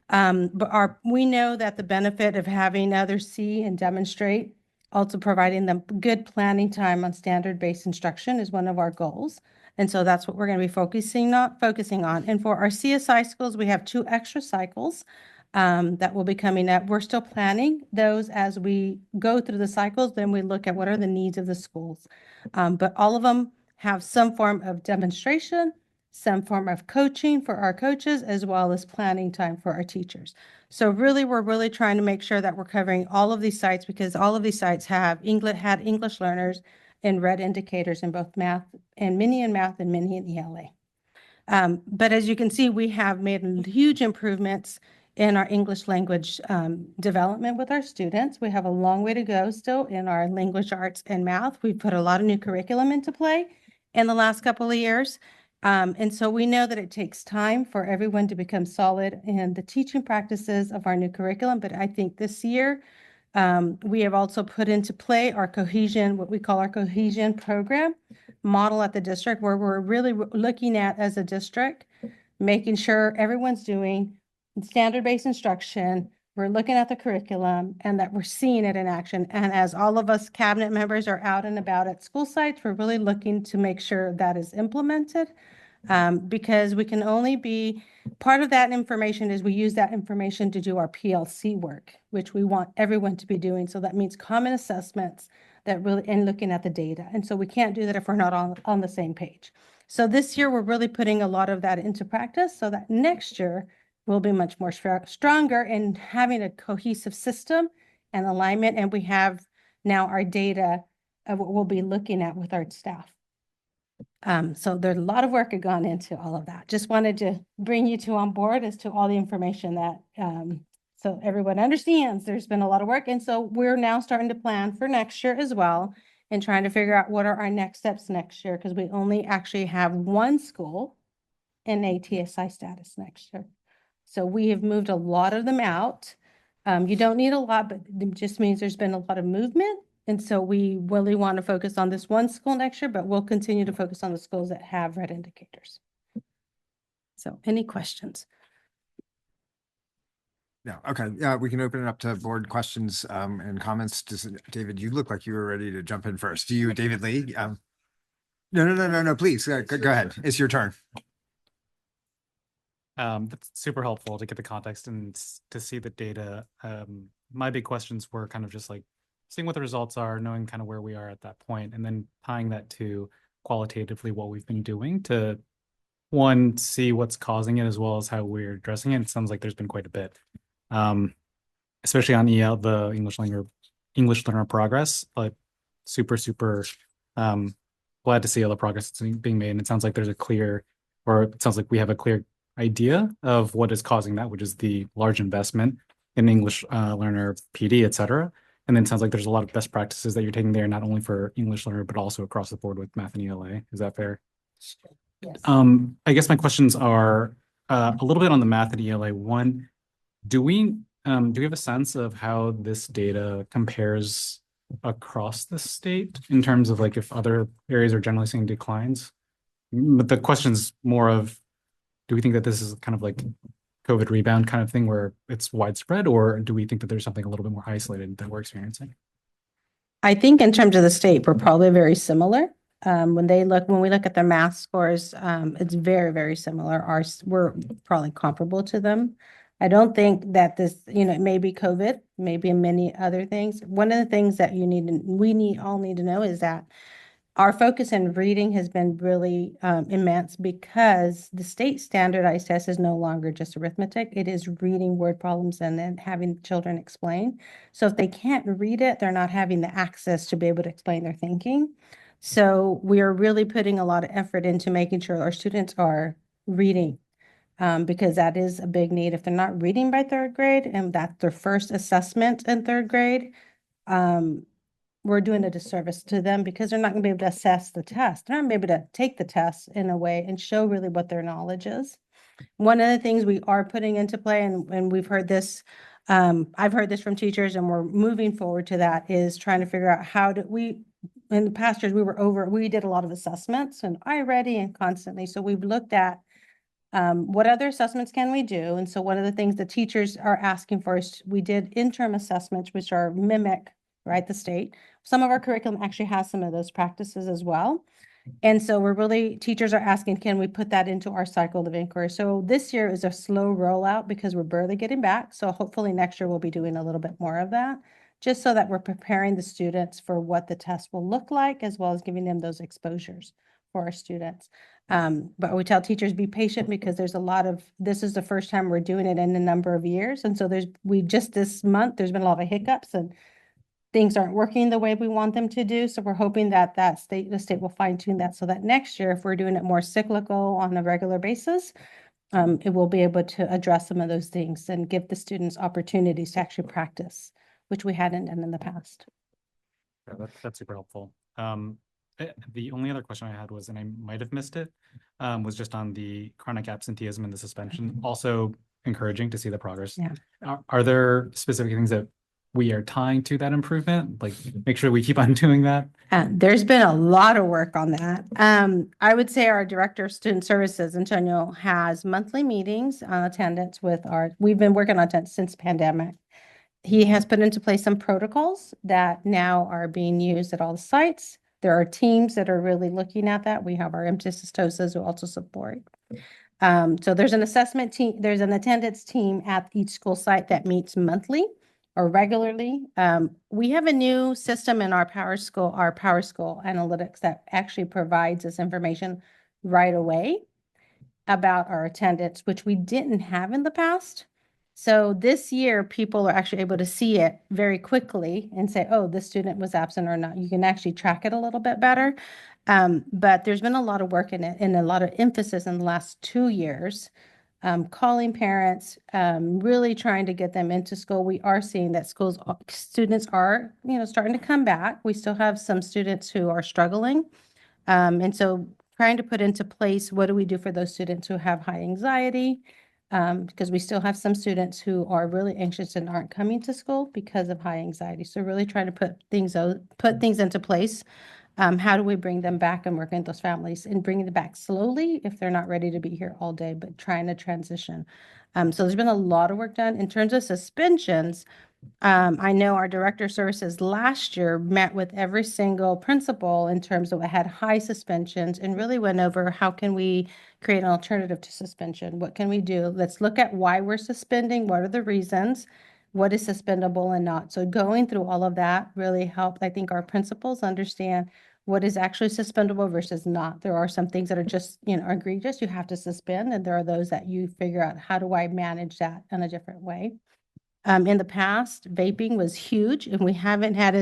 But we know that the benefit of having others see and demonstrate, also providing them good planning time on standard-based instruction is one of our goals. And so that's what we're going to be focusing on. And for our CSI schools, we have 2 extra cycles that will be coming up. We're still planning those as we go through the cycles. Then we look at what are the needs of the schools. But all of them have some form of demonstration, some form of coaching for our coaches, as well as planning time for our teachers. So really, we're really trying to make sure that we're covering all of these sites, because all of these sites had English learners and red indicators in both math, and many in math and many in ELA. But as you can see, we have made huge improvements in our English language development with our students. We have a long way to go still in our language arts and math. We've put a lot of new curriculum into play in the last couple of years. And so we know that it takes time for everyone to become solid in the teaching practices of our new curriculum. But I think this year, we have also put into play our cohesion, what we call our cohesion program model at the district, where we're really looking at, as a district, making sure everyone's doing standard-based instruction. We're looking at the curriculum and that we're seeing it in action. And as all of us cabinet members are out and about at school sites, we're really looking to make sure that is implemented. Because we can only be, part of that information is we use that information to do our PLC work, which we want everyone to be doing. So that means common assessments that really, and looking at the data. And so we can't do that if we're not on the same page. So this year, we're really putting a lot of that into practice so that next year we'll be much more stronger in having a cohesive system and alignment. And we have now our data of what we'll be looking at with our staff. So there's a lot of work had gone into all of that. Just wanted to bring you two on board as to all the information that, so everyone understands there's been a lot of work. And so we're now starting to plan for next year as well and trying to figure out what are our next steps next year, because we only actually have one school in ATSI status next year. So we have moved a lot of them out. You don't need a lot, but it just means there's been a lot of movement. And so we really want to focus on this one school next year, but we'll continue to focus on the schools that have red indicators. So any questions? Yeah, okay. Yeah, we can open it up to board questions and comments. David, you look like you were ready to jump in first. Do you, David Lee? No, please, go ahead. It's your turn. That's super helpful to get the context and to see the data. My big questions were kind of just like seeing what the results are, knowing kind of where we are at that point, and then tying that to qualitatively what we've been doing to, one, see what's causing it as well as how we're addressing it. It sounds like there's been quite a bit, especially on EL, the English learner progress. Like super glad to see all the progress that's being made. And it sounds like there's it sounds like we have a clear idea of what is causing that, which is the large investment in English learner PD, et cetera. And then it sounds like there's a lot of best practices that you're taking there, not only for English learner, but also across the board with math and ELA. Is that fair? Yes. I guess my questions are a little bit on the math and ELA. One, do we have a sense of how this data compares across the state in terms of like if other areas are generally seeing declines? But the question's more of, do we think that this is kind of like COVID rebound kind of thing where it's widespread, or do we think that there's something a little bit more isolated that we're experiencing? I think in terms of the state, we're probably very similar. When we look at the math scores, it's very similar. We're probably comparable to them. I don't think that this, it may be COVID, maybe many other things. One of the things that we all need to know is that our focus in reading has been really immense because the state standardized test is no longer just arithmetic. It is reading word problems and then having children explain. So if they can't read it, they're not having the access to be able to explain their thinking. So we are really putting a lot of effort into making sure our students are reading because that is a big need. If they're not reading by third grade and that's their first assessment in third grade, we're doing a disservice to them because they're not going to be able to assess the test. They're not going to be able to take the test in a way and show really what their knowledge is. One of the things we are putting into play, and we've heard this, I've heard this from teachers, and we're moving forward to that, is trying to figure out how do we, in the past years, we did a lot of assessments and iReady and constantly. So we've looked at what other assessments can we do? And so one of the things the teachers are asking for is we did interim assessments, which are mimic, right, the state. Some of our curriculum actually has some of those practices as well. And so teachers are asking, can we put that into our cycle of inquiry? So this year is a slow rollout because we're barely getting back. So hopefully next year we'll be doing a little bit more of that, just so that we're preparing the students for what the test will look like, as well as giving them those exposures for our students. But we tell teachers be patient because this is the first time we're doing it in a number of years. And so this month, there's been a lot of hiccups and things aren't working the way we want them to do. So we're hoping that the state will fine tune that so that next year, if we're doing it more cyclical on a regular basis, it will be able to address some of those things and give the students opportunities to actually practice, which we hadn't done in the past. Yeah, that's super helpful. The only other question I had was, and I might have missed it, was just on the chronic absenteeism and the suspension. Also encouraging to see the progress. Yeah. Are there specific things that we are tying to that improvement? Like make sure we keep on doing that? There's been a lot of work on that. I would say our Director of Student Services, Antonio, has monthly meetings on attendance we've been working on attendance since pandemic. He has put into place some protocols that now are being used at all the sites. There are teams that are really looking at that. We have our MTSs who also support. So there's an assessment team, there's an attendance team at each school site that meets monthly or regularly. We have a new system in our Power School analytics that actually provides us information right away about our attendance, which we didn't have in the past. So this year, people are actually able to see it very quickly and say, oh, this student was absent or not. You can actually track it a little bit better. But there's been a lot of work in it and a lot of emphasis in the last 2 years, calling parents, really trying to get them into school. We are seeing that students are, starting to come back. We still have some students who are struggling. And so trying to put into place, what do we do for those students who have high anxiety? Because we still have some students who are really anxious and aren't coming to school because of high anxiety. So really trying to put things into place. How do we bring them back and work with those families and bring them back slowly if they're not ready to be here all day, but trying to transition. So there's been a lot of work done in terms of suspensions. I know our director of services last year met with every single principal in terms of what had high suspensions and really went over how can we create an alternative to suspension? What can we do? Let's look at why we're suspending. What are the reasons? What is suspendable and not? So going through all of that really helped, I think, our principals understand what is actually suspendable versus not. There are some things that are just, egregious, you have to suspend, and there are those that you figure out, how do I manage that in a different way? In the past, vaping was huge, and we haven't had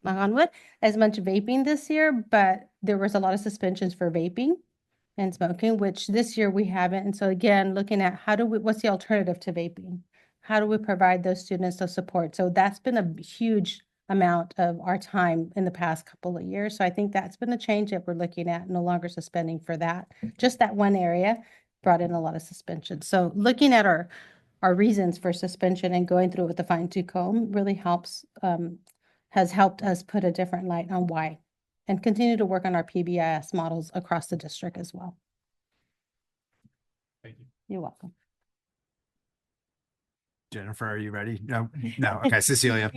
knock on wood, as much vaping this year, but there was a lot of suspensions for vaping and smoking, which this year we haven't. And so again, looking at what's the alternative to vaping? How do we provide those students the support? So that's been a huge amount of our time in the past couple of years. So I think that's been a change that we're looking at, no longer suspending for that. Just that one area brought in a lot of suspensions. So looking at our reasons for suspension and going through it with a fine-tooth comb really has helped us put a different light on why, and continue to work on our PBIS models across the district as well. Thank you. You're welcome. Jennifer, are you ready? No. Okay, Cecilia.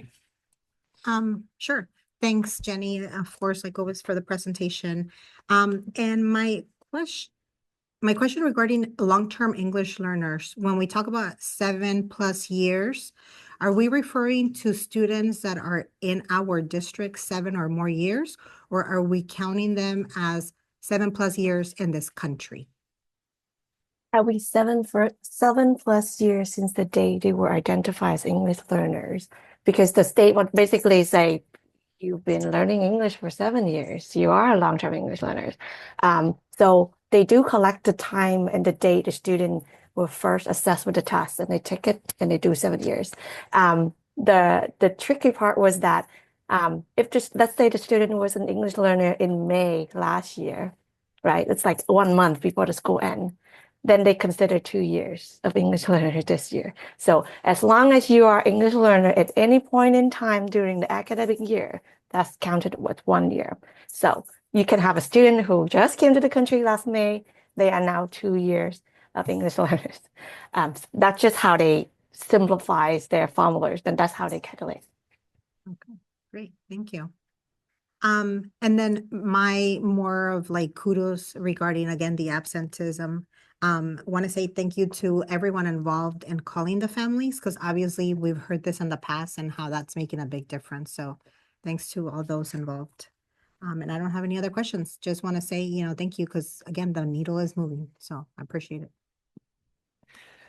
Sure. Thanks, Jenny, of course, like always, for the presentation. And my question regarding long-term English learners, when we talk about 7+ years, are we referring to students that are in our district 7 or more years, or are we counting them as 7+ years in this country? Are we 7+ years since the day they were identified as English learners? Because the state would basically say, you've been learning English for 7 years. You are a long-term English learners. So they do collect the time and the date the student will first assess with the test, and they take it and they do 7 years. The tricky part was that let's say the student was an English learner in May last year, right? It's like 1 month before the school ends. Then they consider 2 years of English learner this year. So as long as you are English learner at any point in time during the academic year, that's counted with 1 year. So you can have a student who just came to the country last May. They are now 2 years of English learners. That's just how they simplify their formulas, and that's how they calculate. Okay, great, thank you. And then my more of like kudos regarding, again, the absenteeism. Want to say thank you to everyone involved in calling the families, because obviously we've heard this in the past and how that's making a big difference. So thanks to all those involved. And I don't have any other questions. Just want to say, thank you, because again, the needle is moving. So I appreciate it.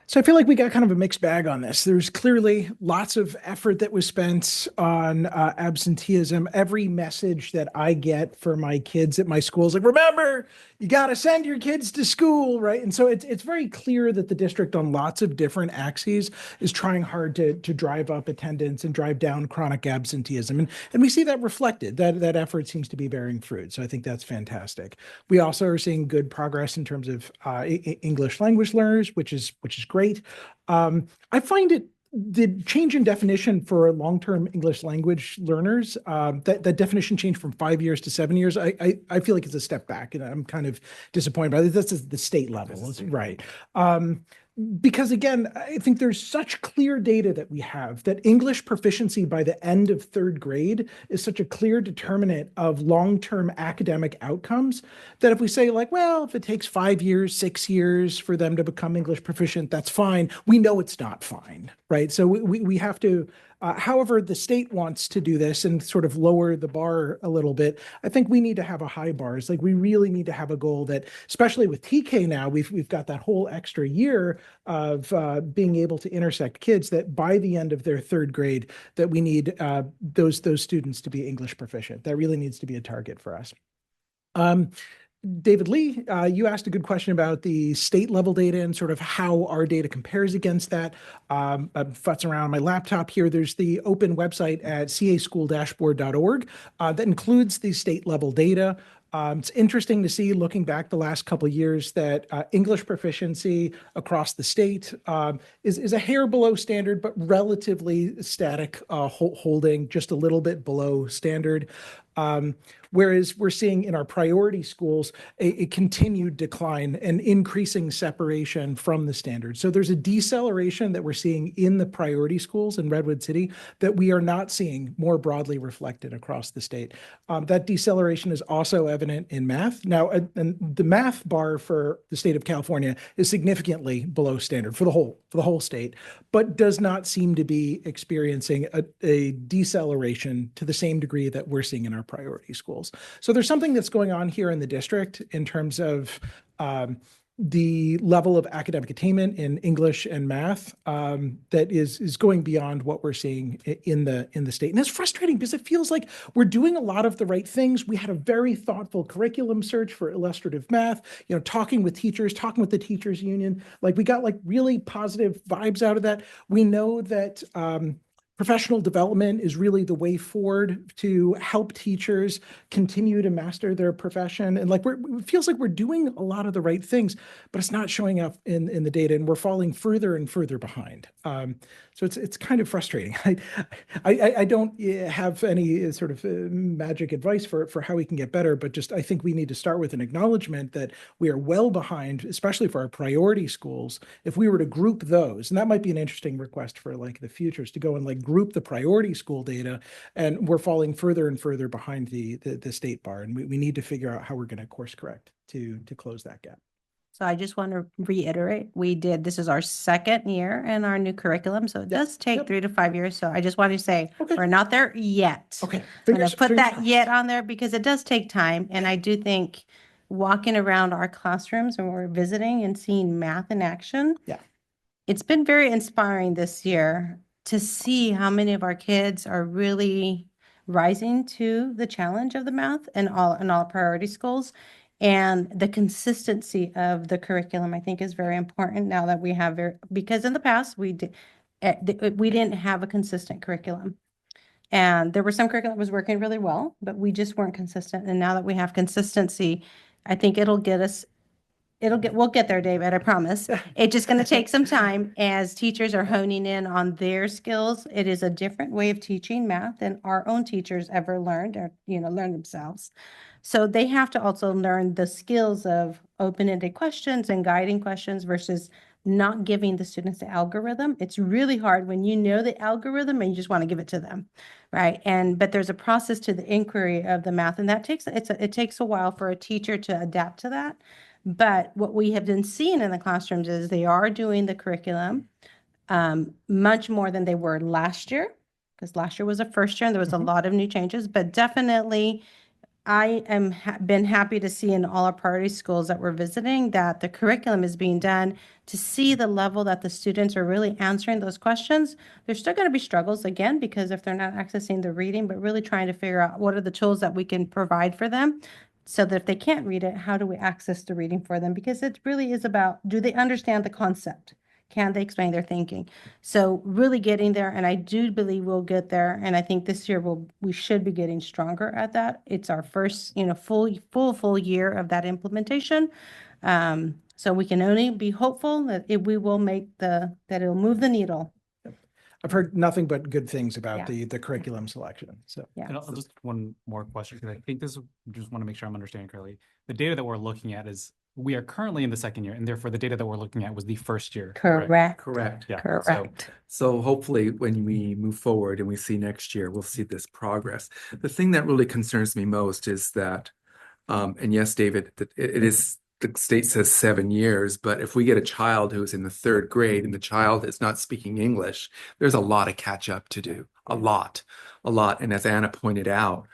So I feel like we got kind of a mixed bag on this. There's clearly lots of effort that was spent on absenteeism. Every message that I get for my kids at my school is like, remember, you got to send your kids to school, right? And so it's very clear that the district on lots of different axes is trying hard to drive up attendance and drive down chronic absenteeism. And we see that reflected. That effort seems to be bearing fruit. So I think that's fantastic. We also are seeing good progress in terms of English language learners, which is great. I find the change in definition for long-term English language learners, that definition changed from 5 years to 7 years. I feel like it's a step back, and I'm kind of disappointed by it. That's the state level, right? Because again, I think there's such clear data that we have that English proficiency by the end of 3rd grade is such a clear determinant of long-term academic outcomes that if we say like, well, if it takes 5 years, 6 years for them to become English proficient, that's fine. We know it's not fine. right? So we have to, however the state wants to do this and sort of lower the bar a little bit, I think we need to have a high bar. It's like we really need to have a goal that, especially with TK now, we've got that whole extra year of being able to intersect kids, that by the end of their third grade, that we need those students to be English proficient. That really needs to be a target for us. David Lee, you asked a good question about the state level data and sort of how our data compares against that. I'm futzing around on my laptop here. There's the open website at caschooldashboard.org that includes the state level data. It's interesting to see, looking back the last couple of years, that English proficiency across the state is a hair below standard, but relatively static, holding just a little bit below standard. Whereas we're seeing in our priority schools a continued decline and increasing separation from the standard. So there's a deceleration that we're seeing in the priority schools in Redwood City that we are not seeing more broadly reflected across the state. That deceleration is also evident in math. Now, and the math bar for the state of California is significantly below standard for the whole state, but does not seem to be experiencing a deceleration to the same degree that we're seeing in our priority schools. So there's something that's going on here in the district in terms of the level of academic attainment in English and math that is going beyond what we're seeing in the state. And it's frustrating because it feels like we're doing a lot of the right things. We had a very thoughtful curriculum search for illustrative math, talking with teachers, talking with the teachers union. Like, we got like really positive vibes out of that. We know that professional development is really the way forward to help teachers continue to master their profession. And like, it feels like we're doing a lot of the right things, but it's not showing up in the data, and we're falling further and further behind. So it's kind of frustrating. I don't have any sort of magic advice for how we can get better, but just I think we need to start with an acknowledgement that we are well behind, especially for our priority schools. If we were to group those, and that might be an interesting request for like the future, is to go and like group the priority school data, and we're falling further and further behind the state bar, and we need to figure out how we're going to course correct to close that gap. So I just want to reiterate, this is our second year in our new curriculum, so it does take 3 to 5 years. So I just want to say, we're not there yet. Okay. I'm going to put that yet on there because it does take time. And I do think walking around our classrooms when we're visiting and seeing math in action, it's been very inspiring this year to see how many of our kids are really rising to the challenge of the math in all priority schools. And the consistency of the curriculum, I think, is very important now that we have, because in the past we didn't have a consistent curriculum. And there were some curriculum that was working really well, but we just weren't consistent. And now that we have consistency, I think we'll get there, David, I promise. It's just going to take some time as teachers are honing in on their skills. It is a different way of teaching math than our own teachers ever learned or, learned themselves. So they have to also learn the skills of open-ended questions and guiding questions versus not giving the students the algorithm. It's really hard when you know the algorithm and you just want to give it to them, right? But there's a process to the inquiry of the math, and it takes a while for a teacher to adapt to that. But what we have been seeing in the classrooms is they are doing the curriculum much more than they were last year, because last year was a first year and there was a lot of new changes, but definitely I am been happy to see in all our priority schools that we're visiting that the curriculum is being done to see the level that the students are really answering those questions. There's still going to be struggles again, because if they're not accessing the reading, but really trying to figure out what are the tools that we can provide for them so that if they can't read it, how do we access the reading for them? Because it really is about, do they understand the concept? Can they explain their thinking? So really getting there, and I do believe we'll get there. And I think this year we should be getting stronger at that. It's our first, full year of that implementation. So we can only be hopeful that we will that it'll move the needle. I've heard nothing but good things about the curriculum selection. So And I'll just one more question, because I think just want to make sure I'm understanding correctly. The data that we're looking at is, we are currently in the second year, and therefore the data that we're looking at was the first year. Correct. Yeah. Correct. So hopefully when we move forward and we see next year, we'll see this progress. The thing that really concerns me most is that, and yes, David, that it is the state says 7 years, but if we get a child who's in the third grade and the child is not speaking English, there's a lot of catch up to do, a lot. And as Anna pointed out,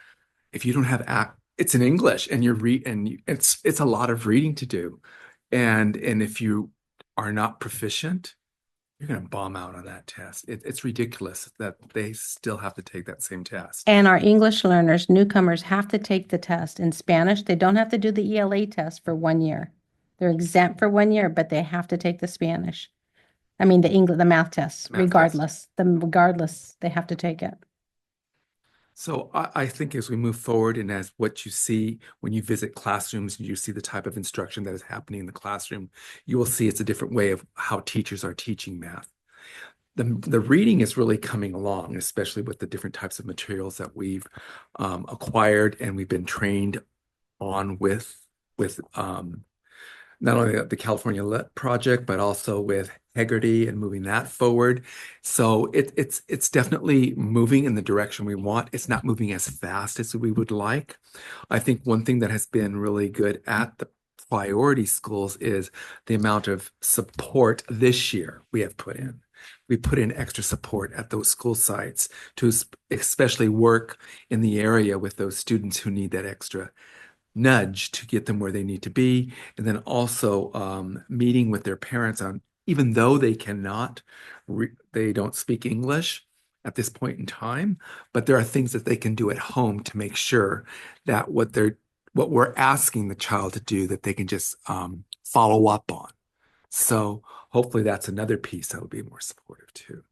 if you don't have it's in English and it's a lot of reading to do. And if you are not proficient, you're going to bomb out on that test. It's ridiculous that they still have to take that same test. And our English learners, newcomers, have to take the test in Spanish. They don't have to do the ELA test for 1 year. They're exempt for 1 year, but they have to take the Spanish. I mean, the math test, regardless. Regardless, they have to take it. So I think as we move forward and as what you see when you visit classrooms and you see the type of instruction that is happening in the classroom, you will see it's a different way of how teachers are teaching math. The reading is really coming along, especially with the different types of materials that we've acquired and we've been trained on with not only the California Lit project, but also with Hegarty and moving that forward. So it's definitely moving in the direction we want. It's not moving as fast as we would like. I think one thing that has been really good at the priority schools is the amount of support this year we have put in. We put in extra support at those school sites to especially work in the area with those students who need that extra nudge to get them where they need to be. And then also meeting with their parents on, even though they they don't speak English at this point in time, but there are things that they can do at home to make sure that what we're asking the child to do, that they can just follow up on. So hopefully that's another piece that will be more supportive too.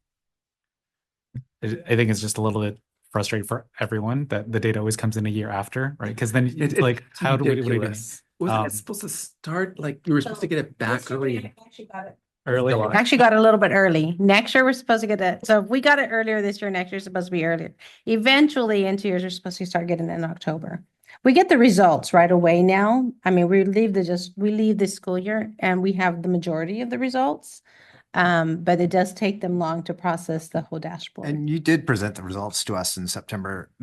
I think it's just a little bit frustrating for everyone that the data always comes in a year after, right? Because then it's like, how do we, what are you doing? Wasn't it supposed to start like you were supposed to get it back early? Early. Actually got it a little bit early. Next year, we're supposed to get it. So if we got it earlier this year, next year's supposed to be earlier. Eventually, in 2 years, we're supposed to start getting it in October. We get the results right away now. I mean, we leave the school year and we have the majority of the results. But it does take them long to process the whole dashboard. And you did present the results to us in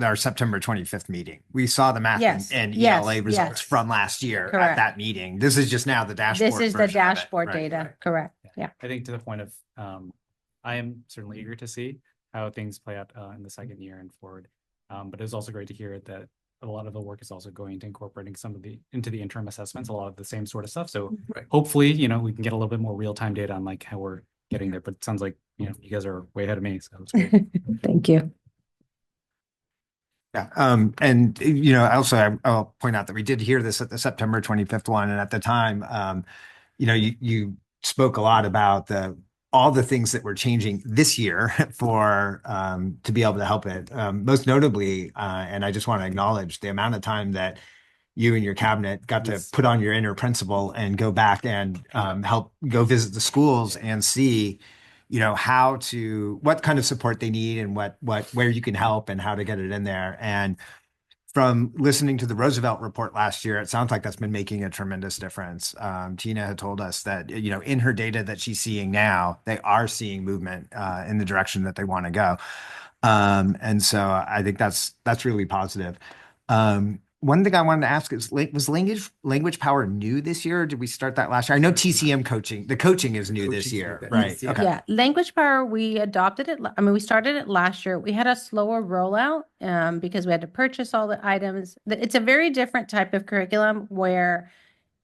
our September 25th meeting. We saw the math and ELA results from last year at that meeting. This is just now the dashboard. This is the dashboard data. Correct. Yeah. I think to the point of, I am certainly eager to see how things play out in the second year and forward. But it's also great to hear that a lot of the work is also going to incorporating into the interim assessments, a lot of the same sort of stuff. So hopefully, we can get a little bit more real-time data on like how we're getting there, but it sounds like, you guys are way ahead of me. So it's great. Thank you. Yeah. And, also I'll point out that we did hear this at the September 25th one. And at the time, you spoke a lot about all the things that were changing this year for to be able to help it. Most notably, and I just want to acknowledge the amount of time that you and your cabinet got to put on your inner principal and go back and help go visit the schools and see, what kind of support they need and where you can help and how to get it in there. And from listening to the Roosevelt report last year, it sounds like that's been making a tremendous difference. Tina had told us that, in her data that she's seeing now, they are seeing movement in the direction that they want to go. And so I think that's really positive. One thing I wanted to ask is, was language power new this year? Or did we start that last year? I know TCM the coaching is new this year, right? Okay. Yeah, language power, we adopted it. I mean, we started it last year. We had a slower rollout because we had to purchase all the items. It's a very different type of curriculum where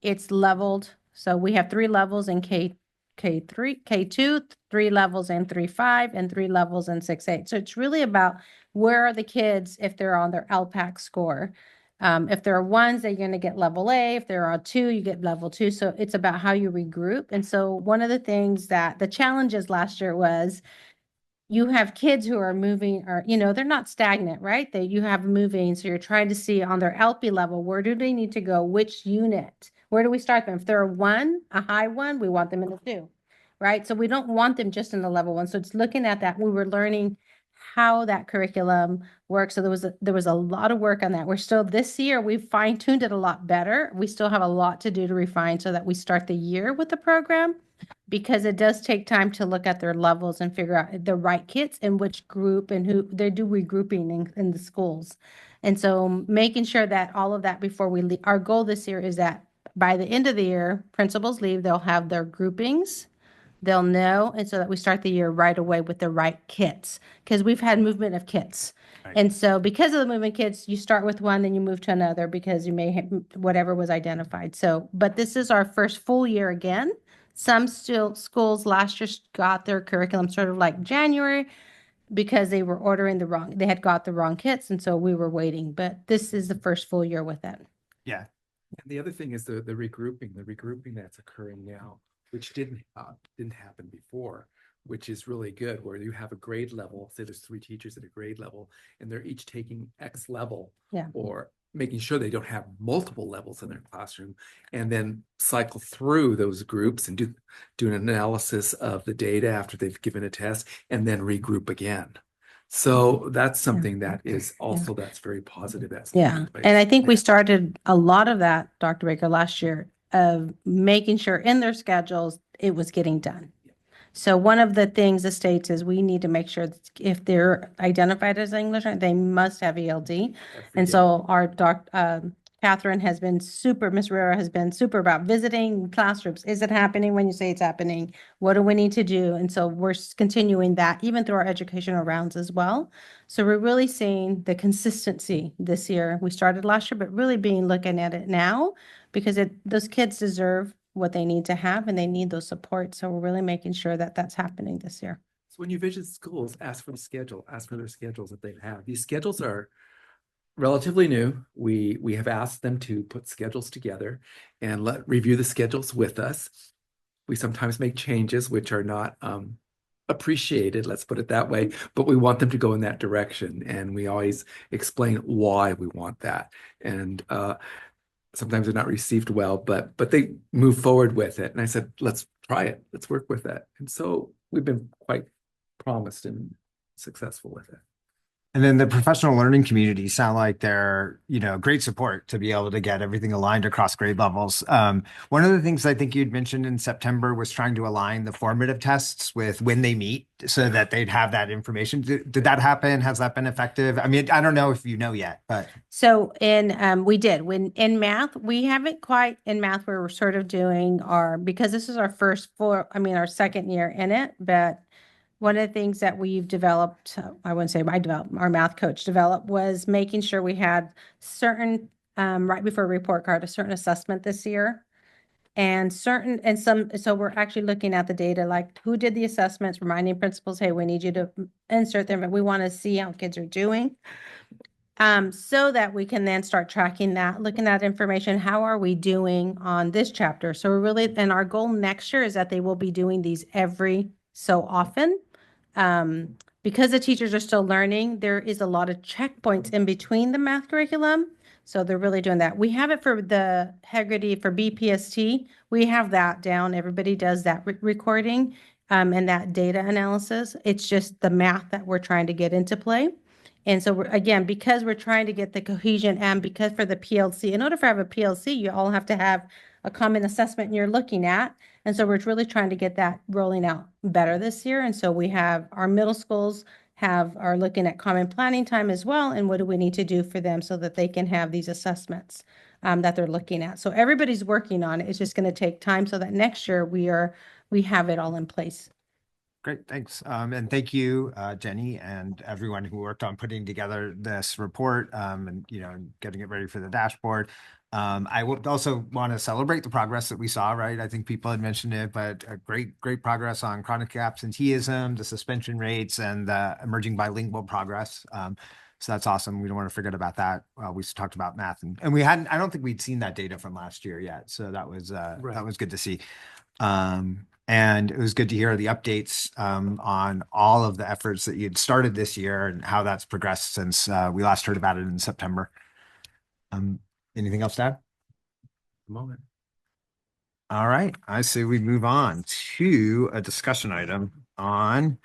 it's leveled. So we have 3 levels in K3, K2, 3 levels in 3.5, and 3 levels in 6.8. So it's really about where are the kids if they're on their LPAC score. If there are 1s, they're going to get level A. If there are 2, you get level 2. So it's about how you regroup. And so one of the things that the challenges last year was you have kids who are moving or, they're not stagnant, right? You have moving. So you're trying to see on their LP level, where do they need to go? Which unit? Where do we start them? If they're a high 1, we want them in the 2, right? So we don't want them just in the level 1. So it's looking at that. We were learning how that curriculum works. So there was a lot of work on that. We're still this year, we've fine-tuned it a lot better. We still have a lot to do to refine so that we start the year with the program, because it does take time to look at their levels and figure out the right kids in which group and who they do regrouping in the schools. And so making sure that all of that before we leave, our goal this year is that by the end of the year, principals leave, they'll have their groupings. They'll know, and so that we start the year right away with the right kits, because we've had movement of kits. And so because of the movement kits, you start with one, then you move to another because you may have whatever was identified. So, but this is our first full year again. Some still schools last year got their curriculum sort of like January because they were ordering they had got the wrong kits. And so we were waiting, but this is the first full year with it. Yeah. And the other thing is the regrouping that's occurring now, which didn't happen before, which is really good, where you have a grade level, say there's 3 teachers at a grade level, and they're each taking X level, Yeah. or making sure they don't have multiple levels in their classroom, and then cycle through those groups and do an analysis of the data after they've given a test, and then regroup again. So that's something that is also, that's very positive. That's Yeah. And I think we started a lot of that, Dr. Baker, last year of making sure in their schedules it was getting done. So one of the things the states is we need to make sure that if they're identified as English, they must have ELD. And so our Catherine has been super, Miss Rivera has been super about visiting classrooms. Is it happening when you say it's happening? What do we need to do? And so we're continuing that even through our educational rounds as well. So we're really seeing the consistency this year. We started last year, but really looking at it now because those kids deserve what they need to have and they need those supports. So we're really making sure that that's happening this year. So when you visit schools, ask for their schedules that they have. These schedules are relatively new. We have asked them to put schedules together and review the schedules with us. We sometimes make changes which are not appreciated, let's put it that way, but we want them to go in that direction, and we always explain why we want that. And sometimes they're not received well, but they move forward with it. And I said, let's try it. Let's work with that. And so we've been quite promised and successful with it. And then the professional learning community sound like they're, great support to be able to get everything aligned across grade levels. One of the things I think you'd mentioned in September was trying to align the formative tests with when they meet so that they'd have that information. Did that happen? Has that been effective? I mean, I don't know if you know yet, but. So we did in math, we haven't quite in math, we're sort of doing because this is our our second year in it, but one of the things that we've developed, I wouldn't say I developed, our math coach developed, was making sure we had certain, right before a report card, a certain assessment this year. So we're actually looking at the data, like who did the assessments, reminding principals, hey, we need you to insert them, but we want to see how kids are doing. So that we can then start tracking that, looking at information, how are we doing on this chapter? So and our goal next year is that they will be doing these every so often. Because the teachers are still learning, there is a lot of checkpoints in between the math curriculum. So they're really doing that. We have it for the Heggerty, for BPST. We have that down. Everybody does that recording and that data analysis. It's just the math that we're trying to get into play. And so because we're trying to get the cohesion and because for the PLC, in order for have a PLC, you all have to have a common assessment you're looking at. And so we're really trying to get that rolling out better this year. And so we have our middle schools are looking at common planning time as well. And what do we need to do for them so that they can have these assessments that they're looking at. So everybody's working on it. It's just going to take time so that next year we have it all in place. Great, thanks. And thank you, Jenny, and everyone who worked on putting together this report and getting it ready for the dashboard. I would also want to celebrate the progress that we saw, right? I think people had mentioned it, but great progress on chronic absenteeism, the suspension rates, and the emerging bilingual progress. So that's awesome. We don't want to forget about that. We talked about math and I don't think we'd seen that data from last year yet. So that was good to see. And it was good to hear the updates on all of the efforts that you'd started this year and how that's progressed since we last heard about it in September. Anything else to add? Moment. All right. I say we move on to a discussion item on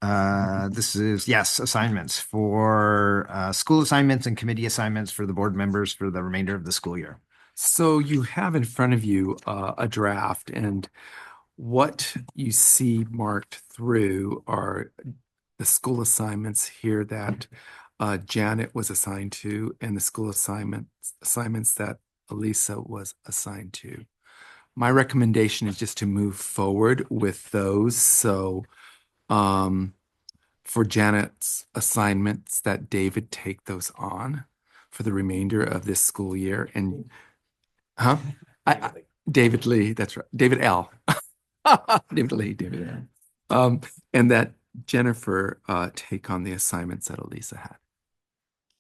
assignments for school assignments and committee assignments for the board members for the remainder of the school year. So you have in front of you a draft, and what you see marked through are the school assignments here that Janet was assigned to, and the school assignments that Elisa was assigned to. My recommendation is just to move forward with those. So for Janet's assignments, that David take those on for the remainder of this school year. And David Lee, that's right. David L. David Lee, David L. And that Jennifer take on the assignments that Elisa had.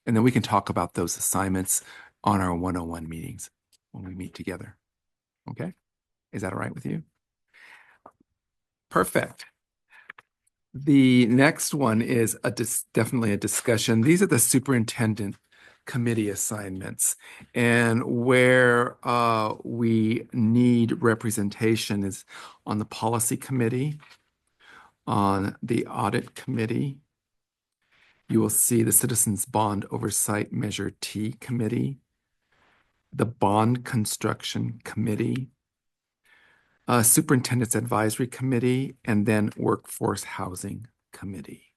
And then we can talk about those assignments on our one-on-one meetings when we meet together. Okay? Is that all right with you? Perfect. The next one is definitely a discussion. These are the superintendent committee assignments, and where we need representation is on the policy committee, on the audit committee. You will see the Citizens Bond Oversight Measure T committee, the Bond Construction Committee, Superintendent's Advisory Committee, and then Workforce Housing Committee.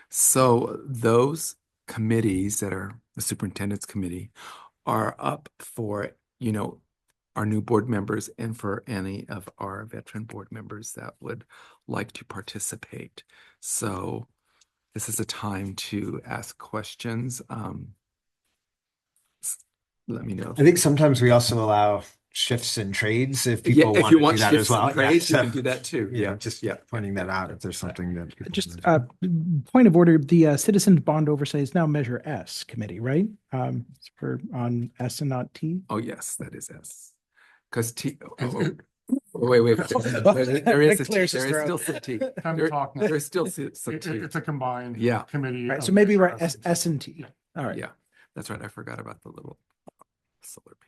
So those committees that are the Superintendent's Committee are up for, our new board members and for any of our veteran board members that would like to participate. So this is a time to ask questions. Let me know. I think sometimes we also allow shifts and trades if Yeah, people if want you to want do that shifts as well. and trades, you so, can do that too. you know, Yeah, just yeah. pointing that out if there's something that people Just wanna do. point of order, the Citizens Bond Oversight is now Measure S committee, right? It's for on S and not T. Oh, yes, that is S. Because T. Wait. There is a T. There is still some T. There is still some T. It's a combined Yeah. committee. Right, of so maybe we're S S and T. All right. Yeah, that's right. I forgot about the little solar piece.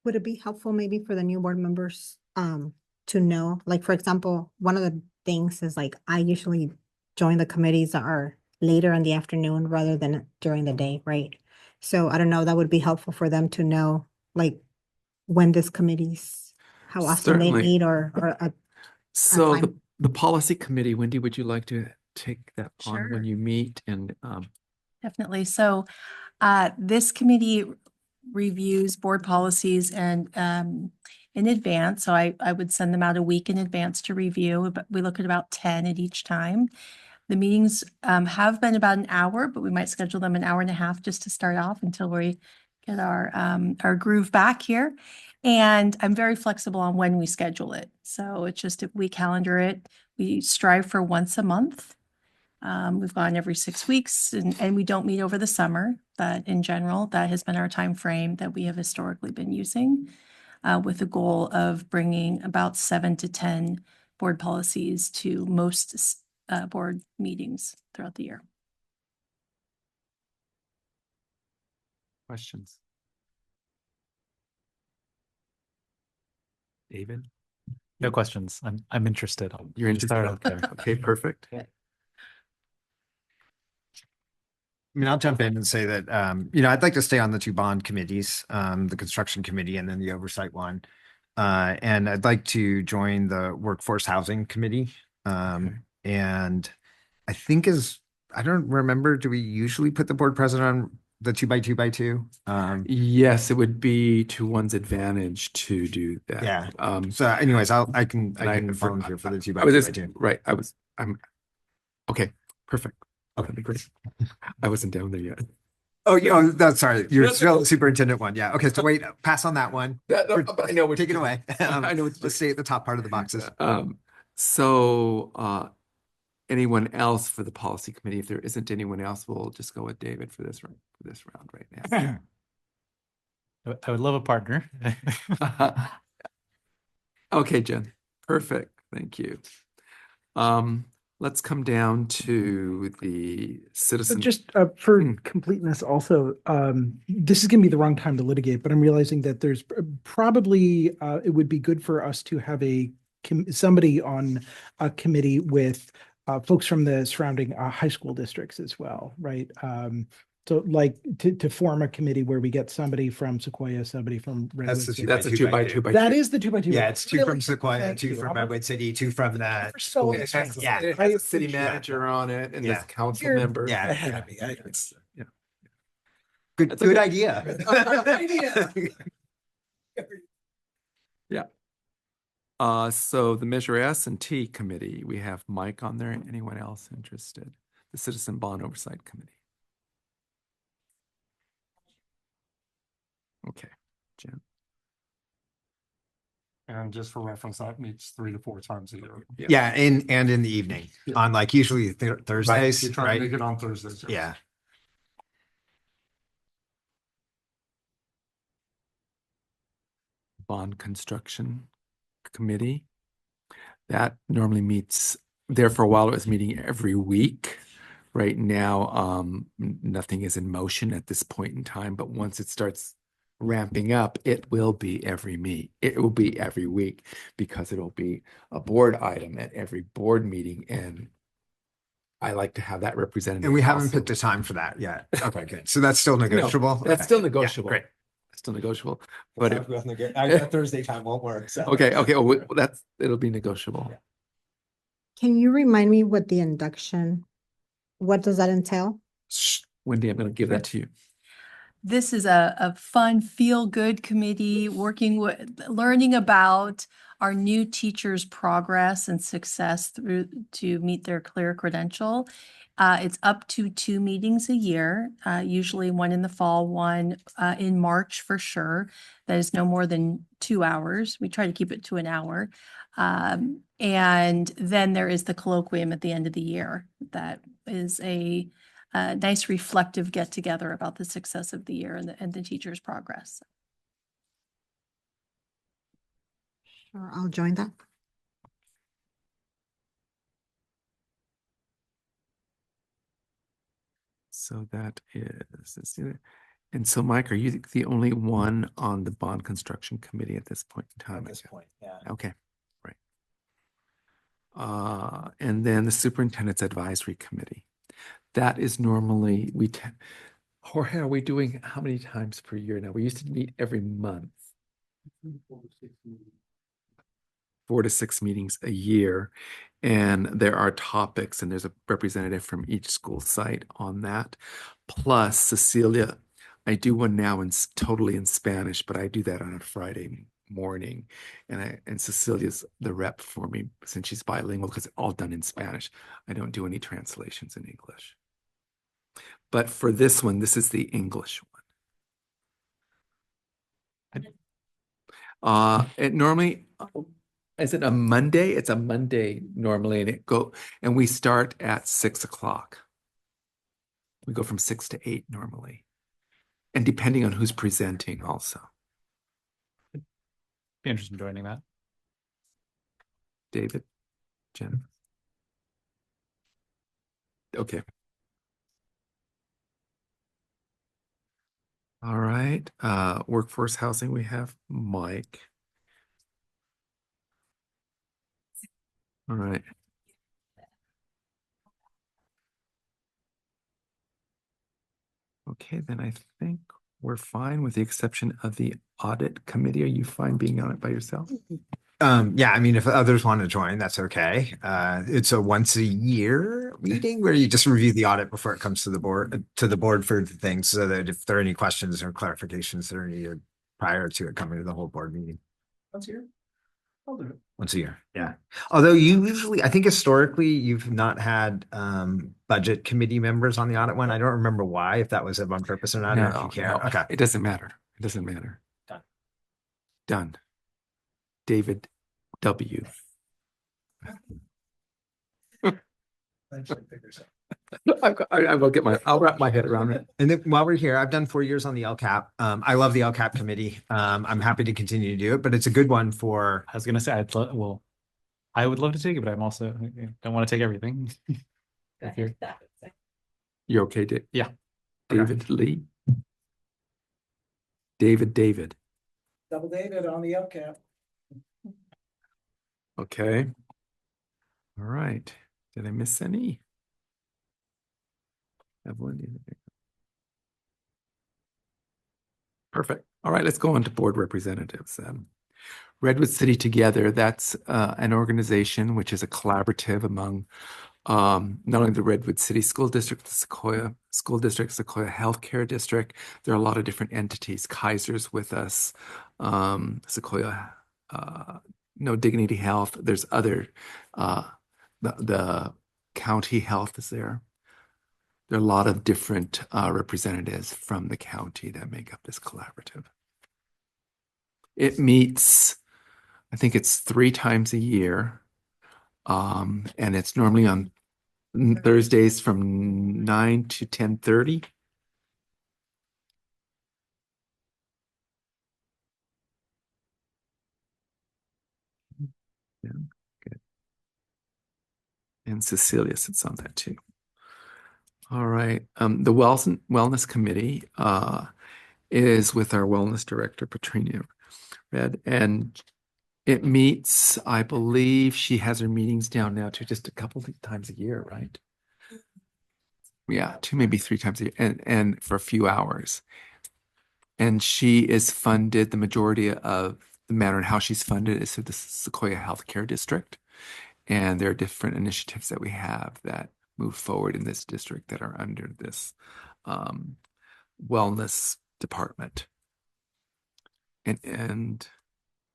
Would it be helpful maybe for the new board members to know, like, for example, one of the things is like, I usually join the committees that are later in the afternoon rather than during the day, right? So I don't know, that would be helpful for them to know, like, when this committees, how often they Certainly. meet or a So time. the policy committee, Wendy, would you like to take that on Sure. when you meet? And Definitely. So this committee reviews board policies and in advance. So I would send them out a week in advance to review, but we look at about 10 at each time. The meetings have been about an hour, but we might schedule them an hour and a half just to start off until we get our groove back here. And I'm very flexible on when we schedule it. So it's just if we calendar it, we strive for once a month. We've gone every 6 weeks and we don't meet over the summer, but in general, that has been our time frame that we have historically been using with the goal of bringing about 7 to 10 board policies to most board meetings throughout the year. questions? David? No questions. I'm interested. You're Just interested? start out there. Okay, perfect. I mean, I'll jump in and say that, I'd like to stay on the two bond committees, the construction committee and then the oversight one. And I'd like to join the workforce housing committee. And I think I don't remember, do we usually put the board president on the 2x2x2? Yes, it would be to one's advantage to do that. Yeah. So anyways, I can volunteer for the 2x2x2. Right. I'm okay. Perfect. Okay, that'd be great. I wasn't down there yet. Oh, yeah. That's sorry. You're still the superintendent one. Yeah. Okay. So wait, pass on that one. But I know. Take it away. I know. Let's stay at the top part of the boxes. So anyone else for the policy committee? If there isn't anyone else, we'll just go with David for this round right now. I would love a partner. Okay, Jen. Perfect. Thank you. Let's come down to the citizen. Just for completeness also, this is going to be the wrong time to litigate, but I'm realizing that there's probably, it would be good for us to have somebody on a committee with folks from the surrounding high school districts as well, right? So like to form a committee where we get somebody from Sequoia, somebody from Redwood. That's a 2x2x2. That is the 2x2. Yeah, it's two Really? from Sequoia, Thank two you. from Redwood City, two from the So school district. Yeah. It has a city manager on it and there's council members. Yeah. Happy. Yeah. Good, good idea. Yeah. So the Measure S and T committee, we have Mike on there. Anyone else interested? The Citizen Bond Oversight Committee. Okay, Jen. And just for reference, that meets 3 to 4 times a year. Yeah, and in the evening on like usually Thursdays, We try right? to make it on Thursdays. yes. Yeah. Bond Construction Committee. That normally meets, there for a while it was meeting every week. Right now, nothing is in motion at this point in time, but once it starts ramping up, it will be it will be every week because it'll be a board item at every board meeting, and I like to have that represented. And we haven't picked a time for that yet. Okay, good. So that's still negotiable? That's Okay. still Yeah, negotiable. great. That's still negotiable, but That Thursday time won't work. So. okay. Well, it'll be negotiable. Can you remind me what the induction, what does that entail? Wendy, I'm going to give that to you. This is a fun, feel-good committee working with, learning about our new teachers' progress and success through to meet their clear credential. It's up to 2 meetings a year, usually one in the fall, one in March for sure. That is no more than 2 hours. We try to keep it to an hour. And then there is the colloquium at the end of the year. That is a nice reflective get together about the success of the year and the teacher's progress. Sure, I'll join that. So that is, and so Mike, are you the only one on the bond construction committee at this point in time? At this point, yeah. Okay, right. And then the superintendent's advisory committee. That is normally, Jorge, are we doing how many times per year now? We used to meet every month. 4 to 6 meetings a year. And there are topics, and there's a representative from each school site on that. Plus, Cecilia, I do one now totally in Spanish, but I do that on a Friday morning. And Cecilia's the rep for me since she's bilingual because it's all done in Spanish. I don't do any translations in English. But for this one, this is the English one. It normally, is it a Monday? It's a Monday normally, and we start at 6 o'clock. We go from 6 to 8 normally. And depending on who's presenting also. Be interested in joining that. David, Jen. Okay. All right. Workforce housing, we have Mike. All right. Okay, then I think we're fine with the exception of the audit committee. Are you fine being on it by yourself? Yeah, I mean, if others want to join, that's okay. It's a once a year meeting where you just review the audit before it comes to the board for the things, so that if there are any questions or clarifications that are needed prior to it coming to the whole board meeting. Once a year? I'll do it. Once a year, yeah. Although you usually, I think historically, you've not had budget committee members on the audit one. I don't remember why, if that was on purpose or not, or if you care. No, Okay. it doesn't matter. It doesn't matter. Done. David W. I'll wrap my head around it. And then while we're here, I've done 4 years on the LCAP. I love the LCAP committee. I'm happy to continue to do it, but it's a good one for. I was gonna say, I would love to take it, but I'm also don't want to take everything. You're okay, Dave? Yeah. David Lee. David. Double David on the LCAP. Okay. All right. Did I miss any? Evelyn. Perfect. All right, let's go on to board representatives. Redwood City Together, that's an organization which is a collaborative among not only the Redwood City School District, the Sequoia School District, Sequoia Healthcare District. There are a lot of different entities. Kaiser's with us, Sequoia, no Dignity Health. There's other, the county health is there. There are a lot of different representatives from the county that make up this collaborative. It meets, I think it's 3 times a year. And it's normally on Thursdays from 9 to 10:30. Yeah, good. And Cecilia sits on that too. All right. The Wellness Committee is with our Wellness Director, Patricia Red, and it meets, I believe she has her meetings down now to just a couple of times a year, right? Yeah, 2, maybe 3 times a year, and for a few hours. And she is funded, the majority of the matter and how she's funded is through the Sequoia Healthcare District. And there are different initiatives that we have that move forward in this district that are under this wellness department. And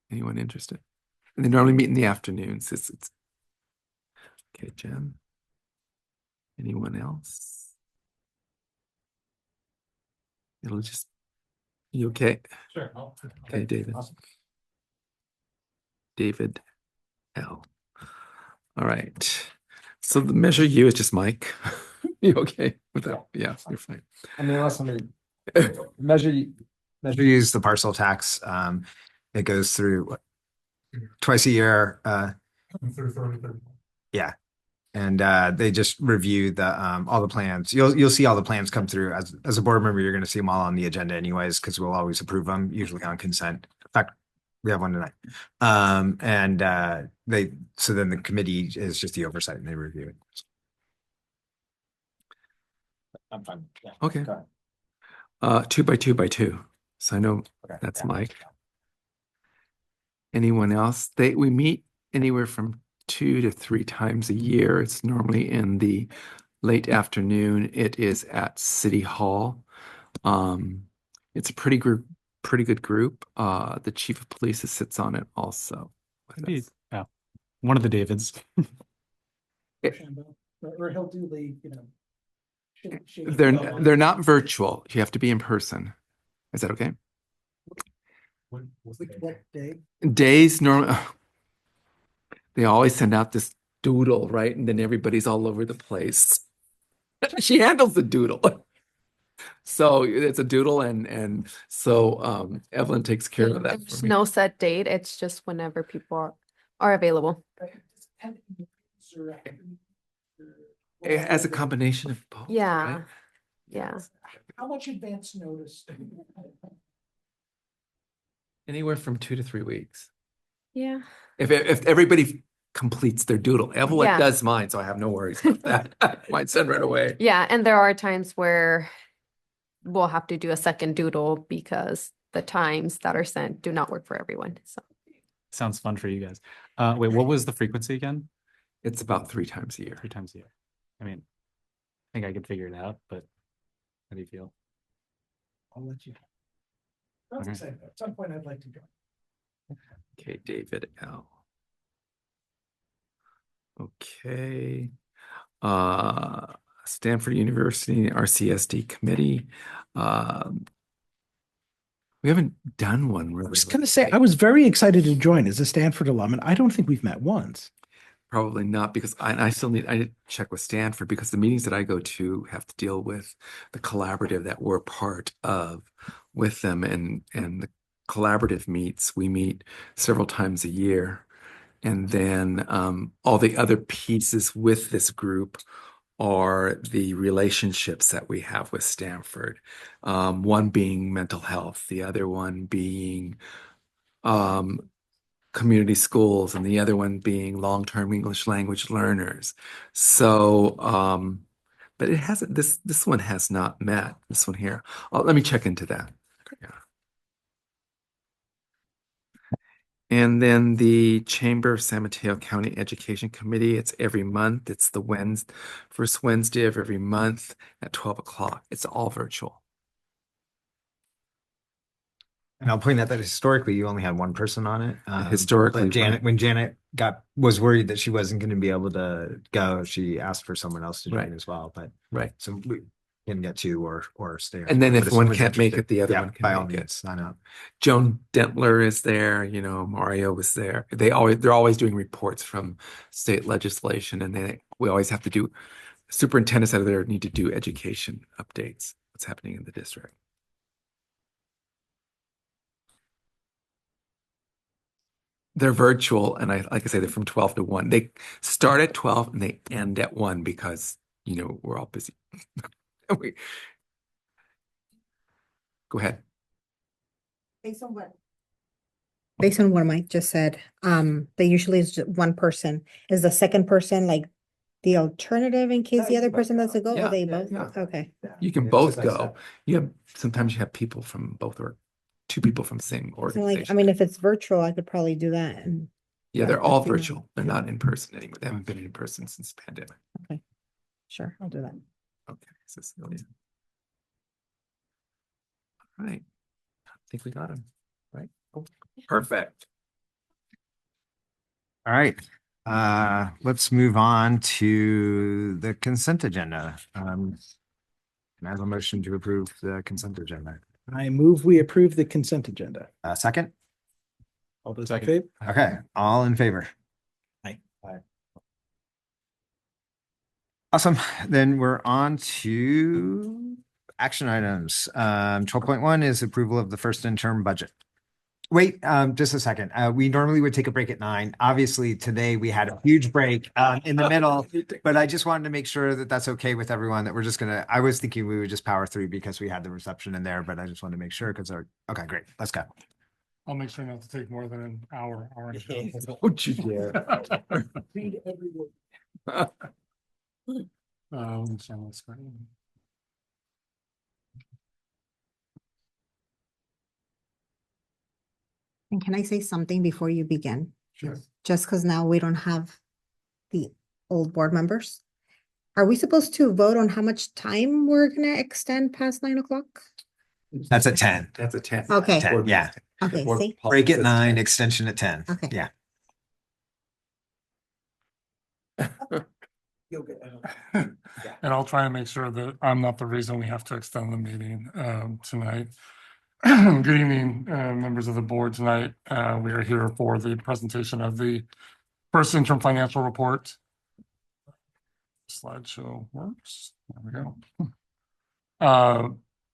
anyone interested? And they normally meet in the afternoons. It's okay, Jen. Anyone else? It'll just, you okay? Sure. Okay, David. Awesome. David L. All right. So the Measure U is just Mike. You okay with that? Yeah, you're fine. I mean, unless somebody measure use the parcel tax. It goes through what, twice a year. Yeah. And they just review the all the plans. You'll see all the plans come through. As a board member, you're going to see them all on the agenda anyways, because we'll always approve them, usually on consent. In fact, we have one tonight. So then the committee is just the oversight and they review it. I'm fine. Yeah. Okay. Go ahead. 2 by 2 by 2. So I know that's Mike. Anyone else? We meet anywhere from 2 to 3 times a year. It's normally in the late afternoon. It is at City Hall. It's a pretty good group. The chief of police sits on it also. Maybe, yeah, one of the Davids. Or he'll do the, They're not virtual. You have to be in person. Is that okay? What day? Days normally, they always send out this doodle, right? And then everybody's all over the place. She handles the doodle. So it's a doodle, and so Evelyn takes care of that There's for me. no set date. It's just whenever people are available. As a combination of both. Yeah. Right? Yeah. How much advance notice? Anywhere from 2 to 3 weeks. Yeah. If everybody completes their doodle, Evelyn Yeah. does mine, so I have no worries about that. Might send right away. Yeah. And there are times where we'll have to do a second doodle because the times that are sent do not work for everyone. So Sounds fun for you guys. Wait, what was the frequency again? It's about 3 times a year. 3 times a year. I mean, I think I could figure it out, but how do you feel? I'll let you. That's Okay. exciting. At some point, I'd like to go. Okay, David L. Okay. Stanford University RCSD committee. We haven't done one really. I was going to say, I was very excited to join as a Stanford alum, and I don't think we've met once. Probably not, because I still need to check with Stanford, because the meetings that I go to have to deal with the collaborative that we're part of with them, and the collaborative we meet several times a year. And then all the other pieces with this group are the relationships that we have with Stanford. One being mental health, the other one being community schools, and the other one being long-term English language learners. So, but it hasn't, this one has not met, this one here. Let me check into that. Yeah. And then the Chamber of San Mateo County Education Committee, it's every month. It's the first Wednesday of every month at 12 o'clock. It's all virtual. And I'll point out that historically you only had one person on it. Historically, but Janet, right. when Janet was worried that she wasn't going to be able to go, she asked for someone else to join Right. as well. But Right. so we can get two or stay. And then But if one someone's can't make interested, it, the other yeah, one can by all make it. means, sign up. Joan Dentler is there, Mario was there. They're always doing reports from state legislation, and we always have to do, superintendents out of there need to do education updates, what's happening in the district. They're virtual, and like I say, they're from 12 to 1. They start at 12 and they end at 1 because, we're all busy. Go ahead. Based on what Mike just said, they usually is just one person. Is the second person like the alternative in case the other person doesn't go, or they both? Yeah. Okay. You can both go. Sometimes you have people from both, or two people from the same So organization. like, if it's virtual, I could probably do that. And Yeah, they're all let you know. virtual. They're not in person anymore. They haven't been in person since the pandemic. Okay, sure, I'll do that. Okay, Cecilia. All right. I think we got him, right? Oh, perfect. All right. Let's move on to the consent agenda. Can I have a motion to approve the consent agenda? I move we approve the consent agenda. Second? All those in favor? Okay, all in favor? Aye. Awesome. Then we're on to action items. 12.1 is approval of the first interim budget. Wait, just a second. We normally would take a break at 9. Obviously, today we had a huge break in the middle, but I just wanted to make sure that that's okay with everyone, that we're just I was thinking we would just power through because we had the reception in there, but I just wanted to make sure because okay, great. Let's go. I'll make sure not to take more than an hour and a half. Don't you dare. Read every word. Let me share my screen. And can I say something before you begin? Sure. Just because now we don't have the old board members. Are we supposed to vote on how much time we're gonna extend past 9 o'clock? That's at 10. That's a 10. Okay. 10, yeah. Okay, see? Break at 9, extension at 10. Okay. Yeah. And I'll try and make sure that I'm not the reason we have to extend the meeting tonight. Good evening, members of the board. Tonight, we are here for the presentation of the first interim financial report. Slideshow works. There we go.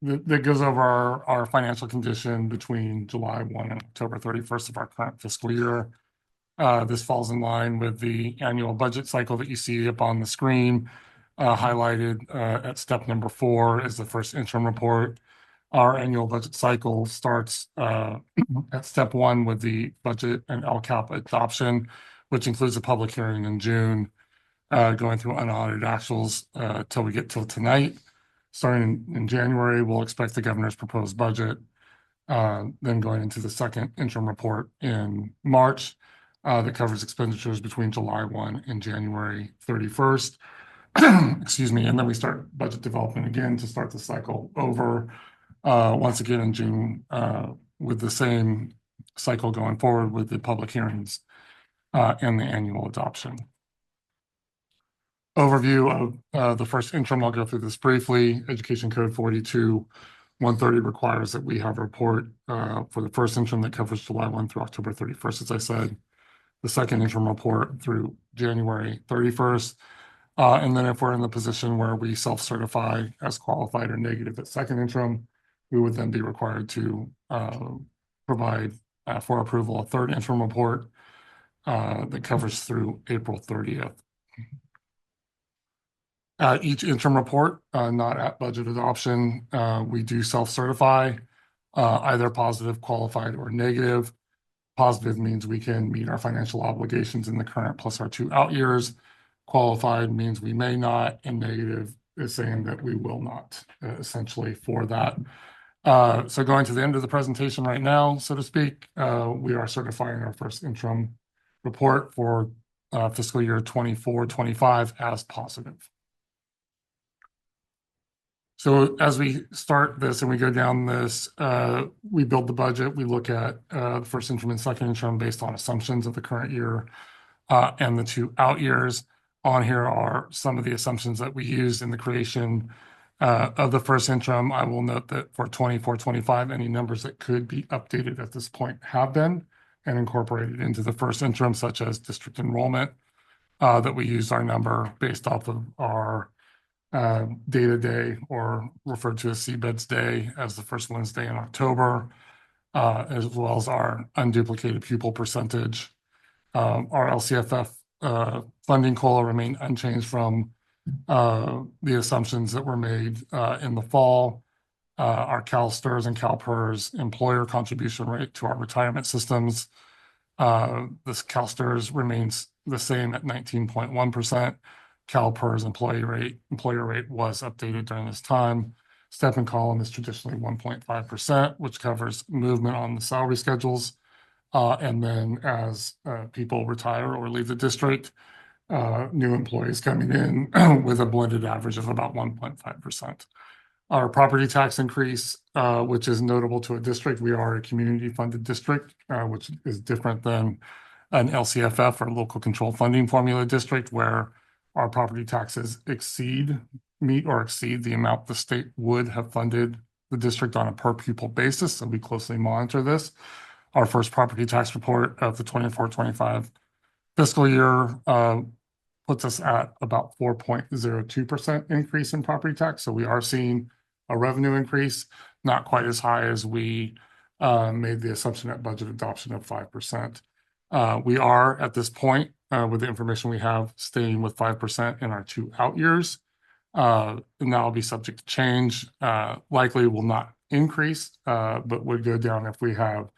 That goes over our financial condition between July 1 and October 31st of our current fiscal year. This falls in line with the annual budget cycle that you see up on the screen. Highlighted at step number 4 is the first interim report. Our annual budget cycle starts at step 1 with the budget and LCAP adoption, which includes a public hearing in June, going through unaudited actuals till we get till tonight. Starting in January, we'll expect the governor's proposed budget. Then going into the second interim report in March that covers expenditures between July 1 and January 31st. Excuse me. And then we start budget development again to start the cycle over once again in June with the same cycle going forward with the public hearings and the annual adoption. Overview of the first interim, I'll go through this briefly. Education Code 42-130 requires that we have a report for the first interim that covers July 1 through October 31st, as I said. The second interim report through January 31st. And then if we're in the position where we self-certify as qualified or negative at second interim, we would then be required to provide for approval a third interim report that covers through April 30th. Each interim report, not at budget adoption, we do self-certify, either positive, qualified, or negative. Positive means we can meet our financial obligations in the current plus our 2 out years. Qualified means we may not, and negative is saying that we will not, essentially for that. So going to the end of the presentation right now, so to speak, we are certifying our first interim report for fiscal year 24-25 as positive. So as we start this and we go down this, we build the budget, we look at the first interim and second interim based on assumptions of the current year and the 2 out years. On here are some of the assumptions that we used in the creation of the first interim. I will note that for 24-25, any numbers that could be updated at this point have been and incorporated into the first interim, such as district enrollment, that we used our number based off of our data day, or referred to as CBEDS Day, as the first Wednesday in October, as well as our unduplicated pupil percentage. Our LCFF funding COLA remained unchanged from the assumptions that were made in the fall. Our CalSTRS and CalPERS employer contribution rate to our retirement systems. This CalSTRS remains the same at 19.1%. CalPERS employer rate was updated during this time. Step and column is traditionally 1.5%, which covers movement on the salary schedules. And then as people retire or leave the district, new employees coming in with a blended average of about 1.5%. Our property tax increase, which is notable to a district, we are a community funded district, which is different than an LCFF or local control funding formula district, where our property taxes meet or exceed the amount the state would have funded the district on a per pupil basis. So we closely monitor this. Our first property tax report of the 24-25 fiscal year puts us at about 4.02% increase in property tax. So we are seeing a revenue increase, not quite as high as we made the assumption at budget adoption of 5%. We are at this point, with the information we have, staying with 5% in our 2 out years. And that'll be subject to change. Likely will not increase, but would go down if we have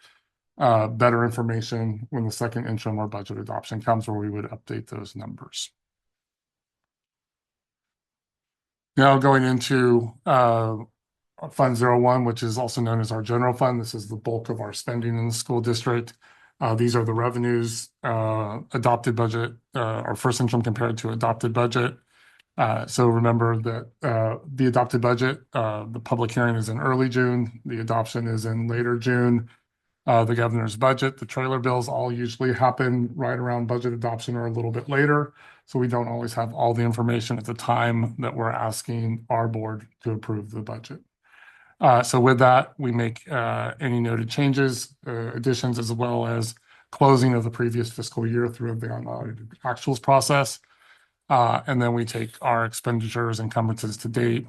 better information when the second interim or budget adoption comes, where we would update those numbers. Now going into Fund 01, which is also known as our general fund. This is the bulk of our spending in the school district. These are the revenues, adopted budget, or first interim compared to adopted budget. So remember that the adopted budget, the public hearing is in early June. The adoption is in later June. The governor's budget, the trailer bills all usually happen right around budget adoption or a little bit later. So we don't always have all the information at the time that we're asking our board to approve the budget. So with that, we make any noted changes, additions, as well as closing of the previous fiscal year through the unaudited actuals process. And then we take our expenditures and encumbrances to date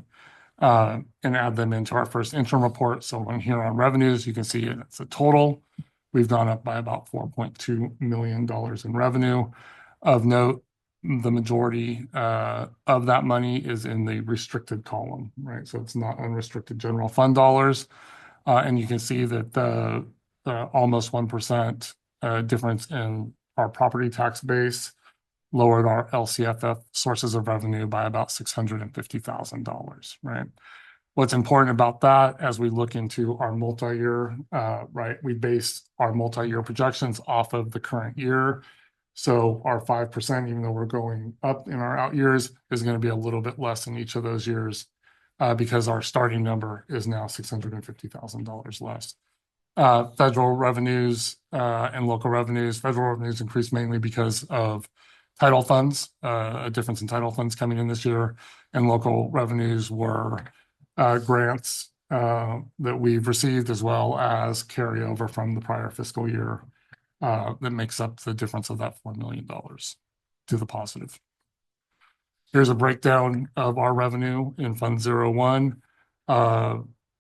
and add them into our first interim report. So when here on revenues, you can see it's a total. We've gone up by about $4.2 million in revenue. Of note, the majority of that money is in the restricted column, right? So it's not unrestricted general fund dollars. And you can see that the almost 1% difference in our property tax base lowered our LCFF sources of revenue by about $650,000, right? What's important about that, as we look into our multi-year, right, we base our multi-year projections off of the current year. So our 5%, even though we're going up in our out years, is going to be a little bit less in each of those years because our starting number is now $650,000 less. Federal revenues and local revenues. Federal revenues increased mainly because of title funds, a difference in title funds coming in this year, and local revenues were grants that we've received, as well as carryover from the prior fiscal year that makes up the difference of that $4 million to the positive. Here's a breakdown of our revenue in Fund 01,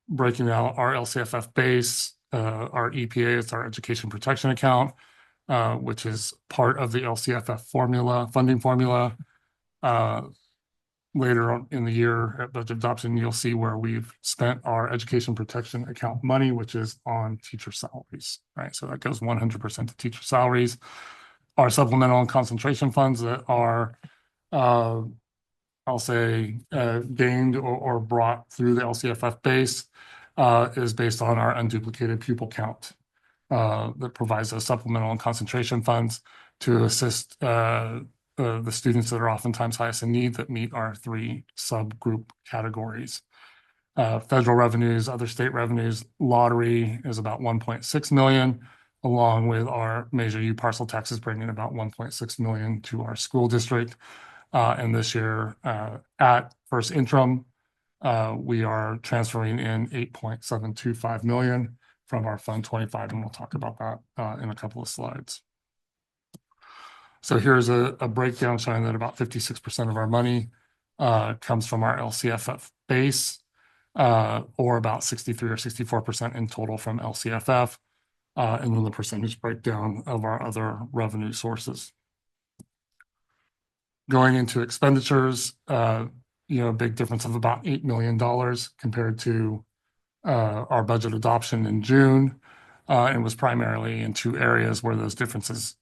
breaking out our LCFF base, our EPA, it's our education protection account, which is part of the LCFF formula, funding formula. Later on in the year at budget adoption, you'll see where we've spent our education protection account money, which is on teacher salaries, right? So that goes 100% to teacher salaries. Our supplemental and concentration funds that are, I'll say, gained or brought through the LCFF base is based on our unduplicated pupil count that provides us supplemental and concentration funds to assist the students that are oftentimes highest in need that meet our 3 subgroup categories. Federal revenues, other state revenues, lottery is about 1.6 million, along with our Measure U parcel taxes bringing about 1.6 million to our school district. And this year, at first interim, we are transferring in 8.725 million from our Fund 25, and we'll talk about that in a couple of slides. So here's a breakdown showing that about 56% of our money comes from our LCFF base, or about 63 or 64% in total from LCFF, and then the percentage breakdown of our other revenue sources. Going into expenditures, a big difference of about $8 million compared to our budget adoption in June, and was primarily in 2 areas where those differences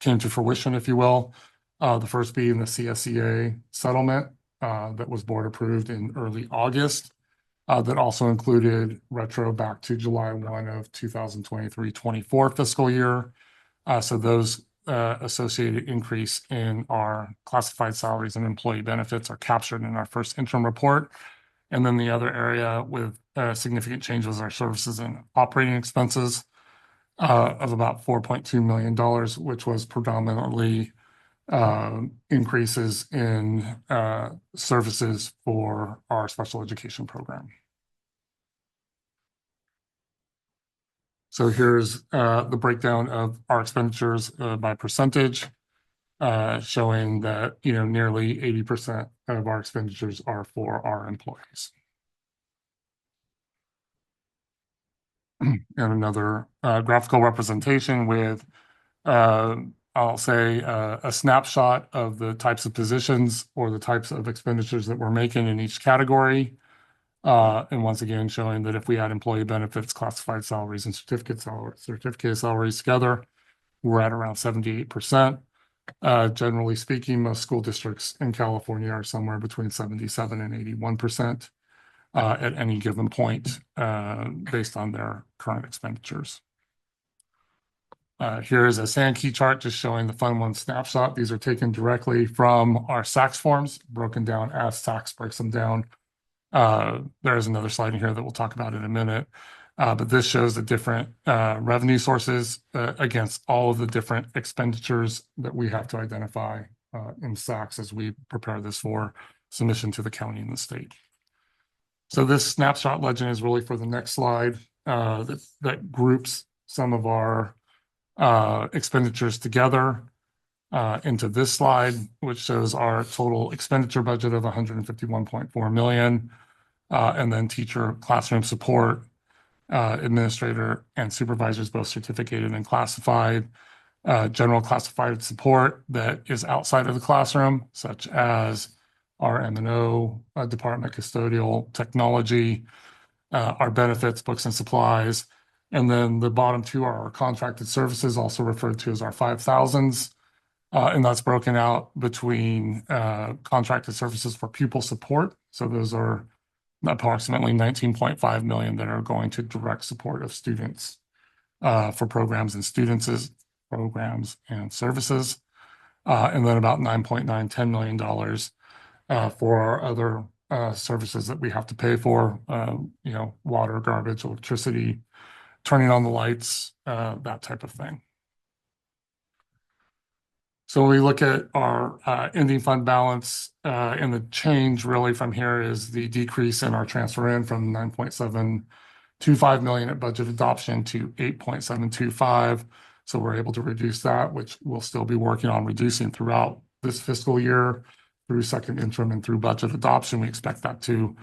came to fruition, if you will. The first being the CSEA settlement that was board approved in early August, that also included retro back to July 1 of 2023-24 fiscal year. So those associated increase in our classified salaries and employee benefits are captured in our first interim report. And then the other area with significant changes are services and operating expenses of about $4.2 million, which was predominantly increases in services for our special education program. So here's the breakdown of our expenditures by percentage, showing that nearly 80% of our expenditures are for our employees. And another graphical representation with, I'll say, a snapshot of the types of positions or the types of expenditures that we're making in each category. And once again, showing that if we add employee benefits, classified salaries, and certificate salaries together, we're at around 78%. Generally speaking, most school districts in California are somewhere between 77 and 81% at any given point based on their current expenditures. Here is a Sankey chart just showing the Fund 1 snapshot. These are taken directly from our SACS forms, broken down as SACS breaks them down. There's another slide in here that we'll talk about in a minute. But this shows the different revenue sources against all of the different expenditures that we have to identify in SACS as we prepare this for submission to the county and the state. So this snapshot legend is really for the next slide that groups some of our expenditures together into this slide, which shows our total expenditure budget of $151.4 million, and then teacher classroom support, administrator and supervisors, both certificated and classified, general classified support that is outside of the classroom, such as our M&O department, custodial, technology, our benefits, books and supplies. And then the bottom 2 are our contracted services, also referred to as our 5,000s. And that's broken out between contracted services for pupil support. So those are approximately 19.5 million that are going to direct support of students for programs and programs and services. And then about $10 million for our other services that we have to pay for, water, garbage, electricity, turning on the lights, that type of thing. So when we look at our ending fund balance, and the change really from here is the decrease in our transfer in from 9.725 million at budget adoption to 8.725. So we're able to reduce that, which we'll still be working on reducing throughout this fiscal year through second interim and through budget adoption. We expect that to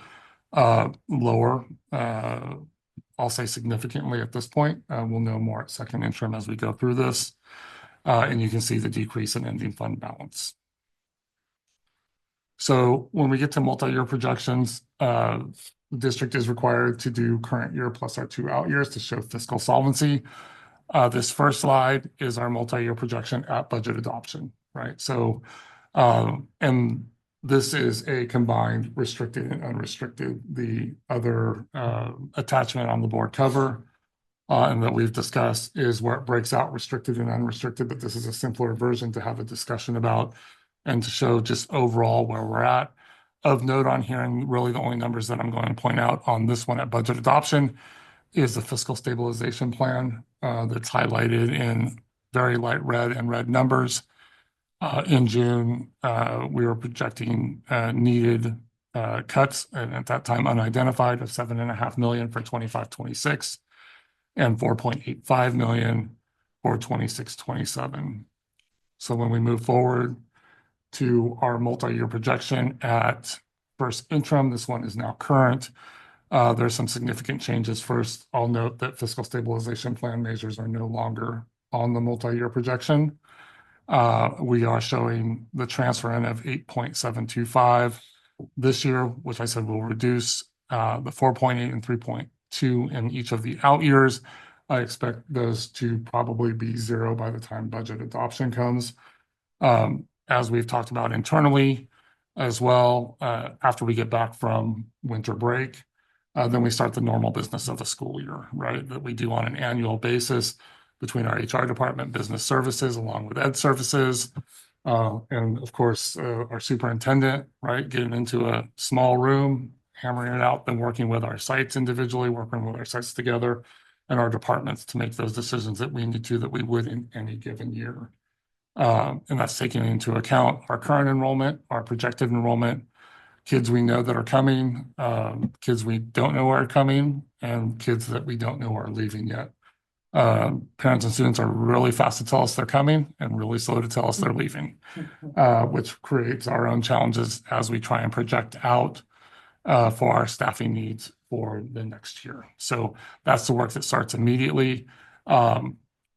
lower, I'll say significantly at this point. We'll know more at second interim as we go through this. And you can see the decrease in ending fund balance. So when we get to multi-year projections, the district is required to do current year plus our 2 out years to show fiscal solvency. This first slide is our multi-year projection at budget adoption, right? So, and this is a combined restricted and unrestricted. The other attachment on the board cover and that we've discussed is where it breaks out restricted and unrestricted, but this is a simpler version to have a discussion about and to show just overall where we're at. Of note on here, and really the only numbers that I'm going to point out on this one at budget adoption is the fiscal stabilization plan that's highlighted in very light red and red numbers. In June, we were projecting needed cuts, and at that time unidentified, of $7.5 million for 25-26 and 4.85 million for 26-27. So when we move forward to our multi-year projection at first interim, this one is now current. There's some significant changes. First, I'll note that fiscal stabilization plan measures are no longer on the multi-year projection. We are showing the transfer in of 8.725 this year, which I said will reduce the 4.8 and 3.2 in each of the out years. I expect those to probably be zero by the time budget adoption comes. As we've talked about internally as well, after we get back from winter break, then we start the normal business of the school year, right? That we do on an annual basis between our HR department, business services, along with ed services. And of course, our superintendent, right? Getting into a small room, hammering it out, then working with our sites individually, working with our sites together and our departments to make those decisions that we need to, that we would in any given year. And that's taking into account our current enrollment, our projected enrollment, kids we know that are coming, kids we don't know are coming, and kids that we don't know are leaving yet. Parents and students are really fast to tell us they're coming and really slow to tell us they're leaving, which creates our own challenges as we try and project out for our staffing needs for the next year. So that's the work that starts immediately.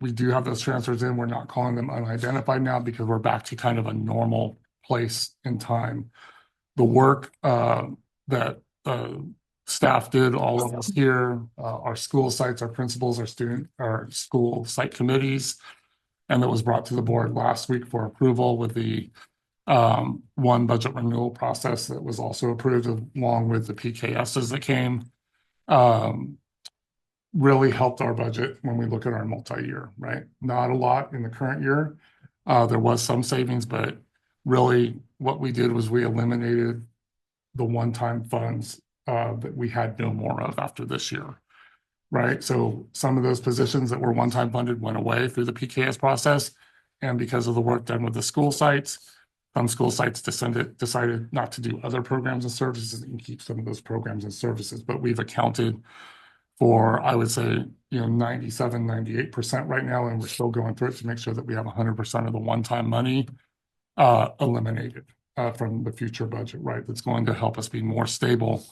We do have those transfers in. We're not calling them unidentified now because we're back to kind of a normal place in time. The work that staff did, all of us here, our school sites, our principals, our school site committees, and that was brought to the board last week for approval with the one budget renewal process that was also approved along with the PKSs that came. Really helped our budget when we look at our multi-year, right? Not a lot in the current year. There was some savings, but really what we did was we eliminated the one-time funds that we had no more of after this year, right? So some of those positions that were one-time funded went away through the PKS process. And because of the work done with the school sites, some school sites decided not to do other programs and services and keep some of those programs and services. But we've accounted for, I would say, 97, 98% right now, and we're still going through it to make sure that we have 100% of the one-time money eliminated from the future budget, right? That's going to help us be more stable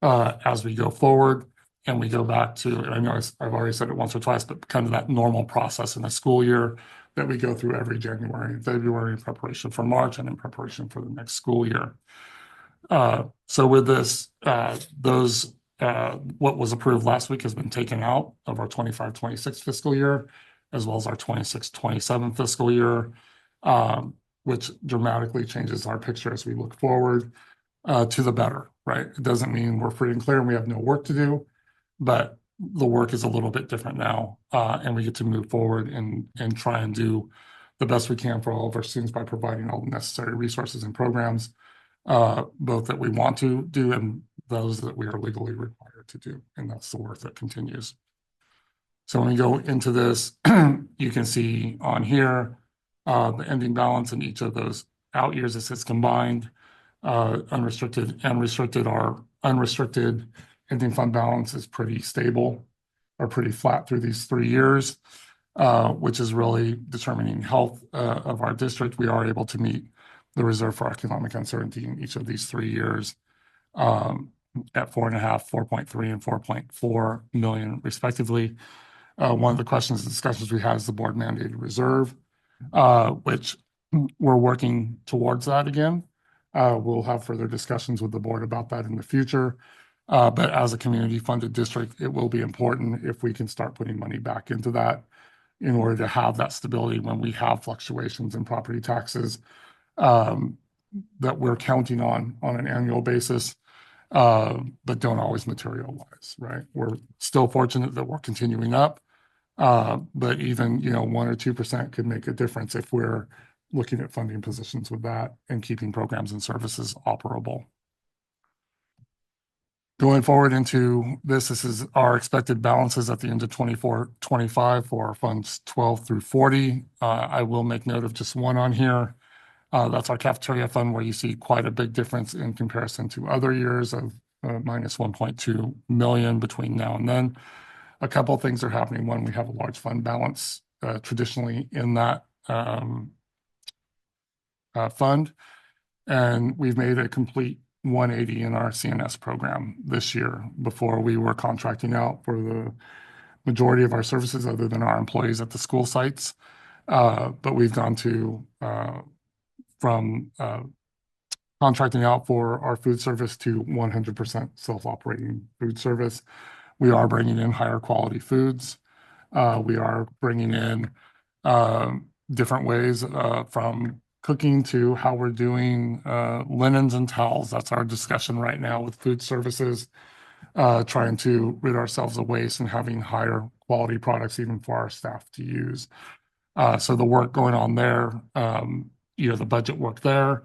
as we go forward. And we go back to, I know I've already said it once or twice, but kind of that normal process in a school year that we go through every January and February in preparation for March and in preparation for the next school year. So with this, what was approved last week has been taken out of our 25-26 fiscal year, as well as our 26-27 fiscal year, which dramatically changes our picture as we look forward to the better, right? It doesn't mean we're free and clear and we have no work to do, but the work is a little bit different now, and we get to move forward and try and do the best we can for all of our students by providing all the necessary resources and programs, both that we want to do and those that we are legally required to do. And that's the work that continues. So when we go into this, you can see on here, the ending balance in each of those out years. It says combined, unrestricted and restricted. Our unrestricted ending fund balance is pretty stable or pretty flat through these 3 years, which is really determining health of our district. We are able to meet the reserve for economic uncertainty in each of these 3 years at 4.5, 4.3, and 4.4 million respectively. One of the questions and discussions we had is the board mandated reserve, which we're working towards that again. We'll have further discussions with the board about that in the future. But as a community funded district, it will be important if we can start putting money back into that in order to have that stability when we have fluctuations in property taxes. that we're counting on an annual basis, but don't always materialize, right? We're still fortunate that we're continuing up, but even, 1 or 2% could make a difference if we're looking at funding positions with that and keeping programs and services operable. Going forward into this is our expected balances at the end of 24-25 for our funds 12 through 40. I will make note of just one on here. That's our cafeteria fund, where you see quite a big difference in comparison to other years of minus 1.2 million between now and then. A couple of things are happening. One, we have a large fund balance traditionally in that fund, and we've made a complete 180 in our CNS program this year. Before, we were contracting out for the majority of our services other than our employees at the school sites. But we've gone to from contracting out for our food service to 100% self-operating food service. We are bringing in higher quality foods. We are bringing in different ways from cooking to how we're doing linens and towels. That's our discussion right now with food services, trying to rid ourselves of waste and having higher quality products even for our staff to use. So the work going on there, the budget work there,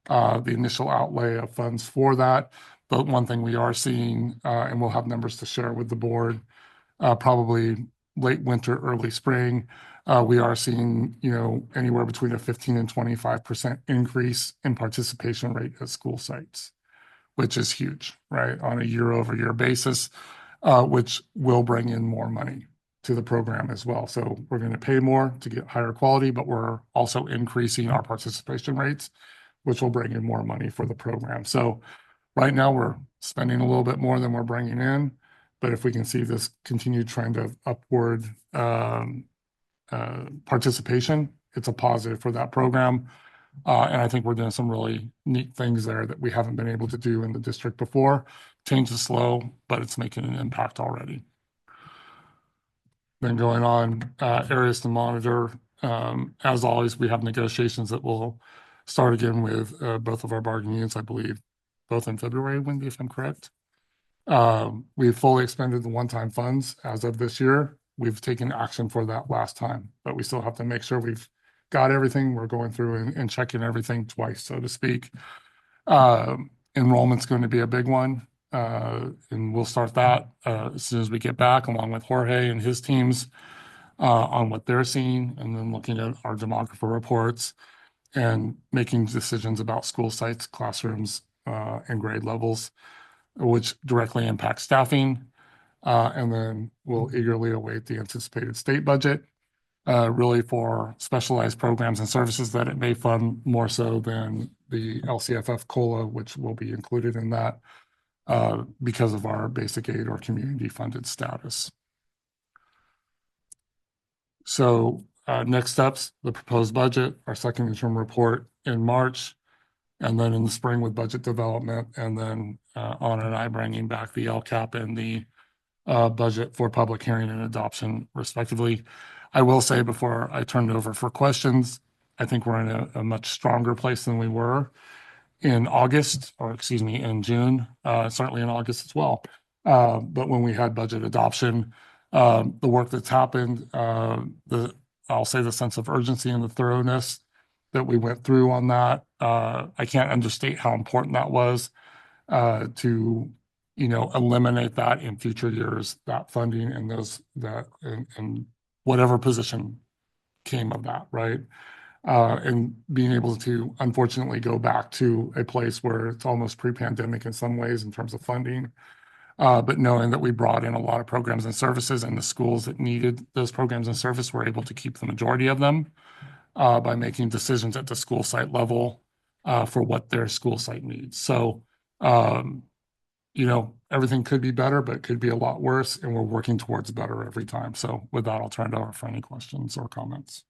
the initial outlay of funds for that. But one thing we are seeing, and we'll have numbers to share with the board, probably late winter, early spring, we are seeing, anywhere between a 15 and 25% increase in participation rate at school sites, which is huge, right? On a year-over-year basis, which will bring in more money to the program as well. So we're going to pay more to get higher quality, but we're also increasing our participation rates, which will bring in more money for the program. So right now we're spending a little bit more than we're bringing in, but if we can see this continued trend of upward participation, it's a positive for that program. And I think we're doing some really neat things there that we haven't been able to do in the district before. Change is slow, but it's making an impact already. Then going on, areas to monitor. As always, we have negotiations that will start again with both of our bargaining units, I believe, both in February, Wendy, if I'm correct. We've fully expended the one-time funds as of this year. We've taken action for that last time, but we still have to make sure we've got everything. We're going through and checking everything twice, so to speak. Enrollment's going to be a big one, and we'll start that as soon as we get back, along with Jorge and his teams on what they're seeing, and then looking at our demographer reports and making decisions about school sites, classrooms, and grade levels, which directly impacts staffing. And then we'll eagerly await the anticipated state budget, really for specialized programs and services that it may fund more so than the LCFF COLA, which will be included in that because of our basic aid or community funded status. So next steps, the proposed budget, our second interim report in March, and then in the spring with budget development, and then Anna and I bringing back the LCAP and the budget for public hearing and adoption, respectively. I will say before I turn it over for questions, I think we're in a much stronger place than we were in August, or excuse me, in June, certainly in August as well. But when we had budget adoption, the work that's happened, I'll say the sense of urgency and the thoroughness that we went through on that, I can't understate how important that was to eliminate that in future years, that funding and those and whatever position came of that, right? And being able to unfortunately go back to a place where it's almost pre-pandemic in some ways in terms of funding, but knowing that we brought in a lot of programs and services, and the schools that needed those programs and services were able to keep the majority of them by making decisions at the school site level for what their school site needs. So everything could be better, but it could be a lot worse, and we're working towards better every time. So with that, I'll turn it over for any questions or comments.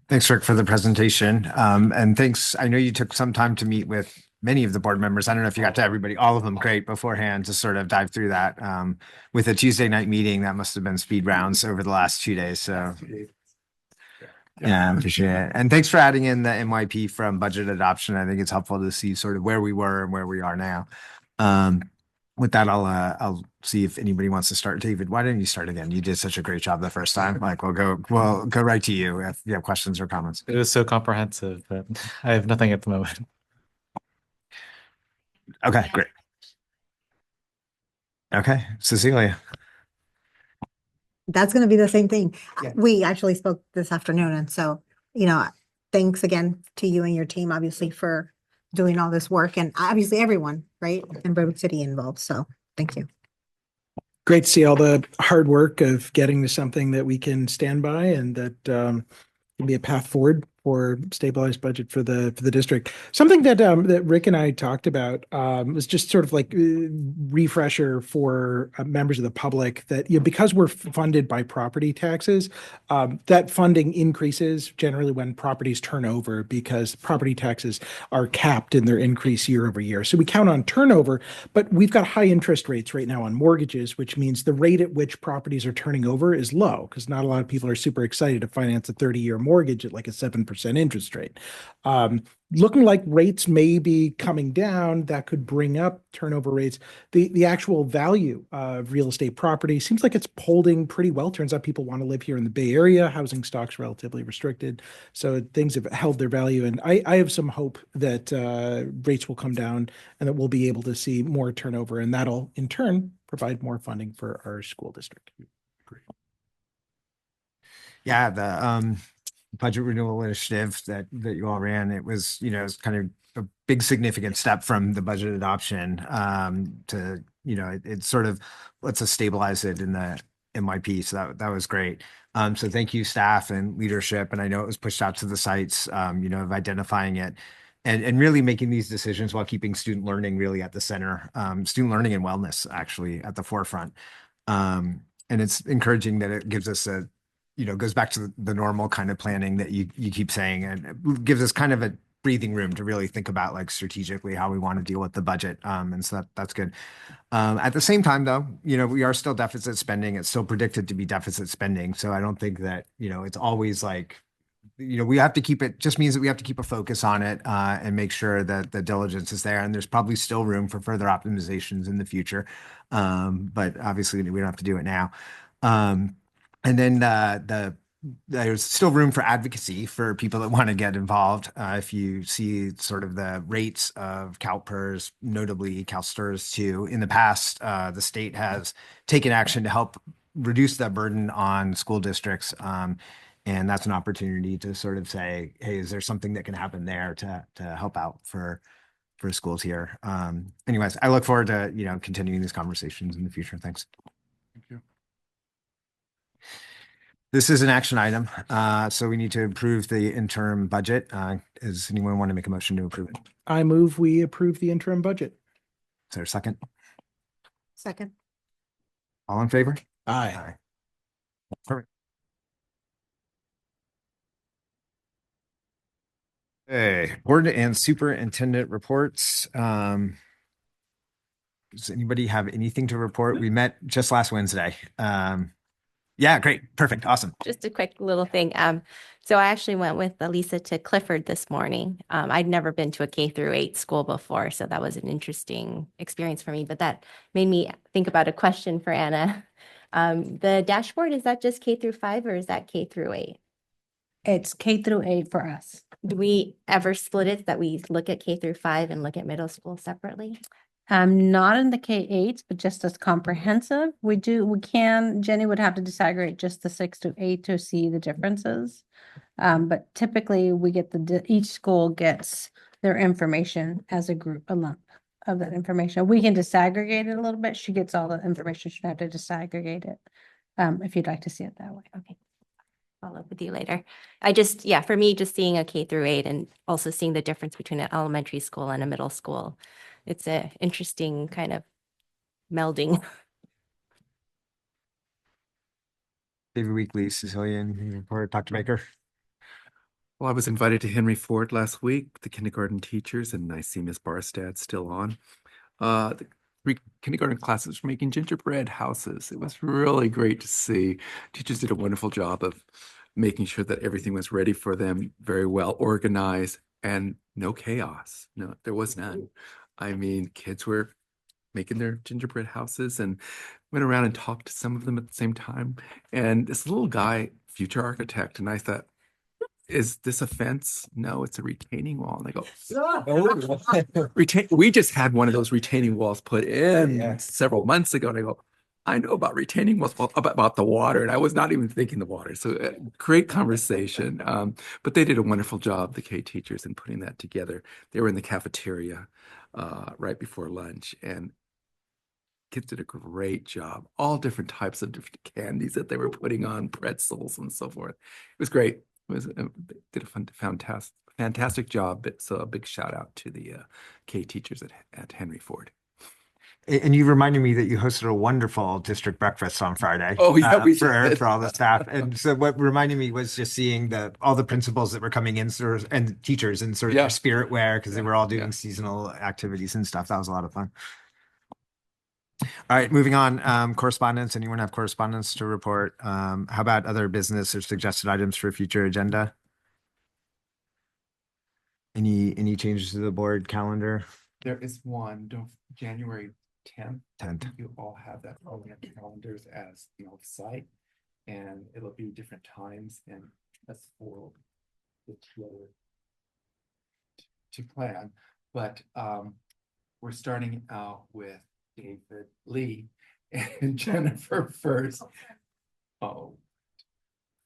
Thanks, Rick, for the presentation. And thanks. I know you took some time to meet with many of the board members. I don't know if you got to everybody, all of them, great, beforehand to sort of dive through that. With a Tuesday night meeting, that must have been speed rounds over the last 2 days. So Yeah, I appreciate it. And thanks for adding in the MYP from budget adoption. I think it's helpful to see sort of where we were and where we are now. With that, I'll see if anybody wants to start. David, why don't you start again? You did such a great job the first time. Like, we'll go right to you if you have questions or comments. It was so comprehensive, but I have nothing at the moment. Okay, great. Okay, Cecilia. That's going to be the same thing. Yeah. We actually spoke this afternoon. And so, thanks again to you and your team, obviously, for doing all this work and obviously everyone, right, in Berwick City involved. So thank you. Great to see all the hard work of getting to something that we can stand by and that can be a path forward for stabilized budget for the district. Something that that Rick and I talked about was just sort of like refresher for members of the public that because we're funded by property taxes, that funding increases generally when properties turn over because property taxes are capped in their increase year over year. So we count on turnover, but we've got high interest rates right now on mortgages, which means the rate at which properties are turning over is low because not a lot of people are super excited to finance a 30-year mortgage at like a 7% interest rate. Looking like rates may be coming down, that could bring up turnover rates. The actual value of real estate property seems like it's holding pretty well. Turns out people want to live here in the Bay Area. Housing stock's relatively restricted. So things have held their value. And I have some hope that rates will come down and that we'll be able to see more turnover. And that'll in turn provide more funding for our school district. Yeah, the budget renewal initiative that you all ran, it was, it's kind of a big significant step from the budget adoption to, it sort of lets us stabilize it in the MYP. So that was great. So thank you, staff and leadership. And I know it was pushed out to the sites, of identifying it and really making these decisions while keeping student learning really at the center, student learning and wellness actually at the forefront. And it's encouraging that it gives us goes back to the normal kind of planning that you keep saying, and it gives us kind of a breathing room to really think about like strategically how we want to deal with the budget. And so that's good. At the same time, though, we are still deficit spending. It's still predicted to be deficit spending. So I don't think that, it's always like, we have to keep it, just means that we have to keep a focus on it and make sure that the diligence is there. And there's probably still room for further optimizations in the future. But obviously we don't have to do it now. And then there's still room for advocacy for people that want to get involved. If you see sort of the rates of CalPERS, notably CalSTRS too, in the past, the state has taken action to help reduce that burden on school districts. And that's an opportunity to sort of say, hey, is there something that can happen there to help out for schools here? Anyways, I look forward to, continuing these conversations in the future. Thanks. Thank you. This is an action item, so we need to approve the interim budget. Does anyone want to make a motion to approve it? I move we approve the interim budget. Is there a second? Second. All in favor? Aye. Perfect. Okay, board and superintendent reports. Does anybody have anything to report? We met just last Wednesday. Yeah, great. Perfect. Awesome. Just a quick little thing. So I actually went with Elisa to Clifford this morning. I'd never been to a K-8 school before, so that was an interesting experience for me. But that made me think about a question for Anna. The dashboard, is that just K-5 or is that K-8? It's K-8 for us. Do we ever split it that we look at K-5 and look at middle school separately? Not in the K-8s, but just as comprehensive. We can, Jenny would have to disaggregate just the 6 to 8 to see the differences. But typically we get each school gets their information as a group, a lump of that information. We can disaggregate it a little bit. She gets all the information. She'd have to disaggregate it. If you'd like to see it that way. Okay. Follow up with you later. For me, just seeing a K-8 and also seeing the difference between an elementary school and a middle school, it's an interesting kind of melding. David Weekly, Sicilian report, Dr. Baker. Well, I was invited to Henry Ford last week, the kindergarten teachers, and I see Miss Barstad still on. The 3 kindergarten classes were making gingerbread houses. It was really great to see. Teachers did a wonderful job of making sure that everything was ready for them, very well organized, and no chaos. No, there was none. I mean, kids were making their gingerbread houses and went around and talked to some of them at the same time. And this little guy, future architect, and I thought, is this a fence? No, it's a retaining wall. And I go, we just had one of those retaining walls put in several months ago. And I go, I know about retaining walls, well, about the water. And I was not even thinking the water. So great conversation. But they did a wonderful job, the K teachers, in putting that together. They were in the cafeteria right before lunch, and kids did a great job. All different types of different candies that they were putting on, pretzels and so forth. It was great. It was did a fantastic job. So a big shout out to the K teachers at Henry Ford. And you reminded me that you hosted a wonderful district breakfast on Friday. Oh, yeah, we did. For all the staff. And so what reminded me was just seeing all the principals that were coming in and teachers in sort of their spirit wear, because they were all doing seasonal activities and stuff. That was a lot of fun. All right, moving on. Correspondence. Anyone have correspondence to report? How about other business or suggested items for a future agenda? Any changes to the board calendar? There is one, January 10th. 10th. You all have that on your calendars as the site, and it'll be different times, and that's for the together to plan. But we're starting out with David Lee and Jennifer first. Oh.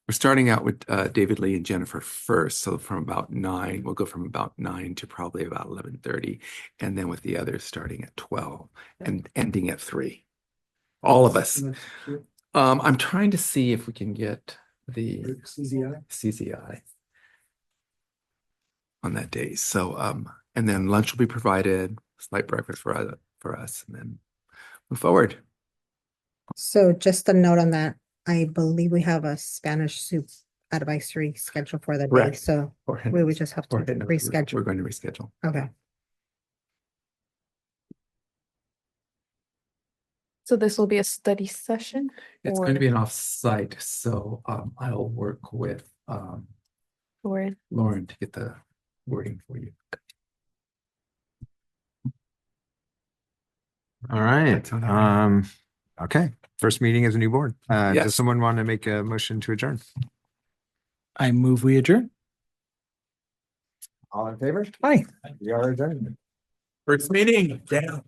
We're starting out with David Lee and Jennifer first. So from about 9, we'll go from about 9 to probably about 11:30. And then with the others starting at 12 and ending at 3. All of us. I'm trying to see if we can get the CZI on that day. So, and then lunch will be provided, slight breakfast for us, and then move forward. So just a note on that, I believe we have a Spanish soup advisory scheduled for the day, Correct. so we would just have to We're reschedule. going to reschedule. Okay. So this will be a study session? It's or- going to be an off-site, so I'll work with Lauren to get the wording for you. All right. Okay. First meeting as a new board. Yes. Does someone want to make a motion to adjourn? I move we adjourn. All in favor? Aye. We are adjourned. First meeting. Down.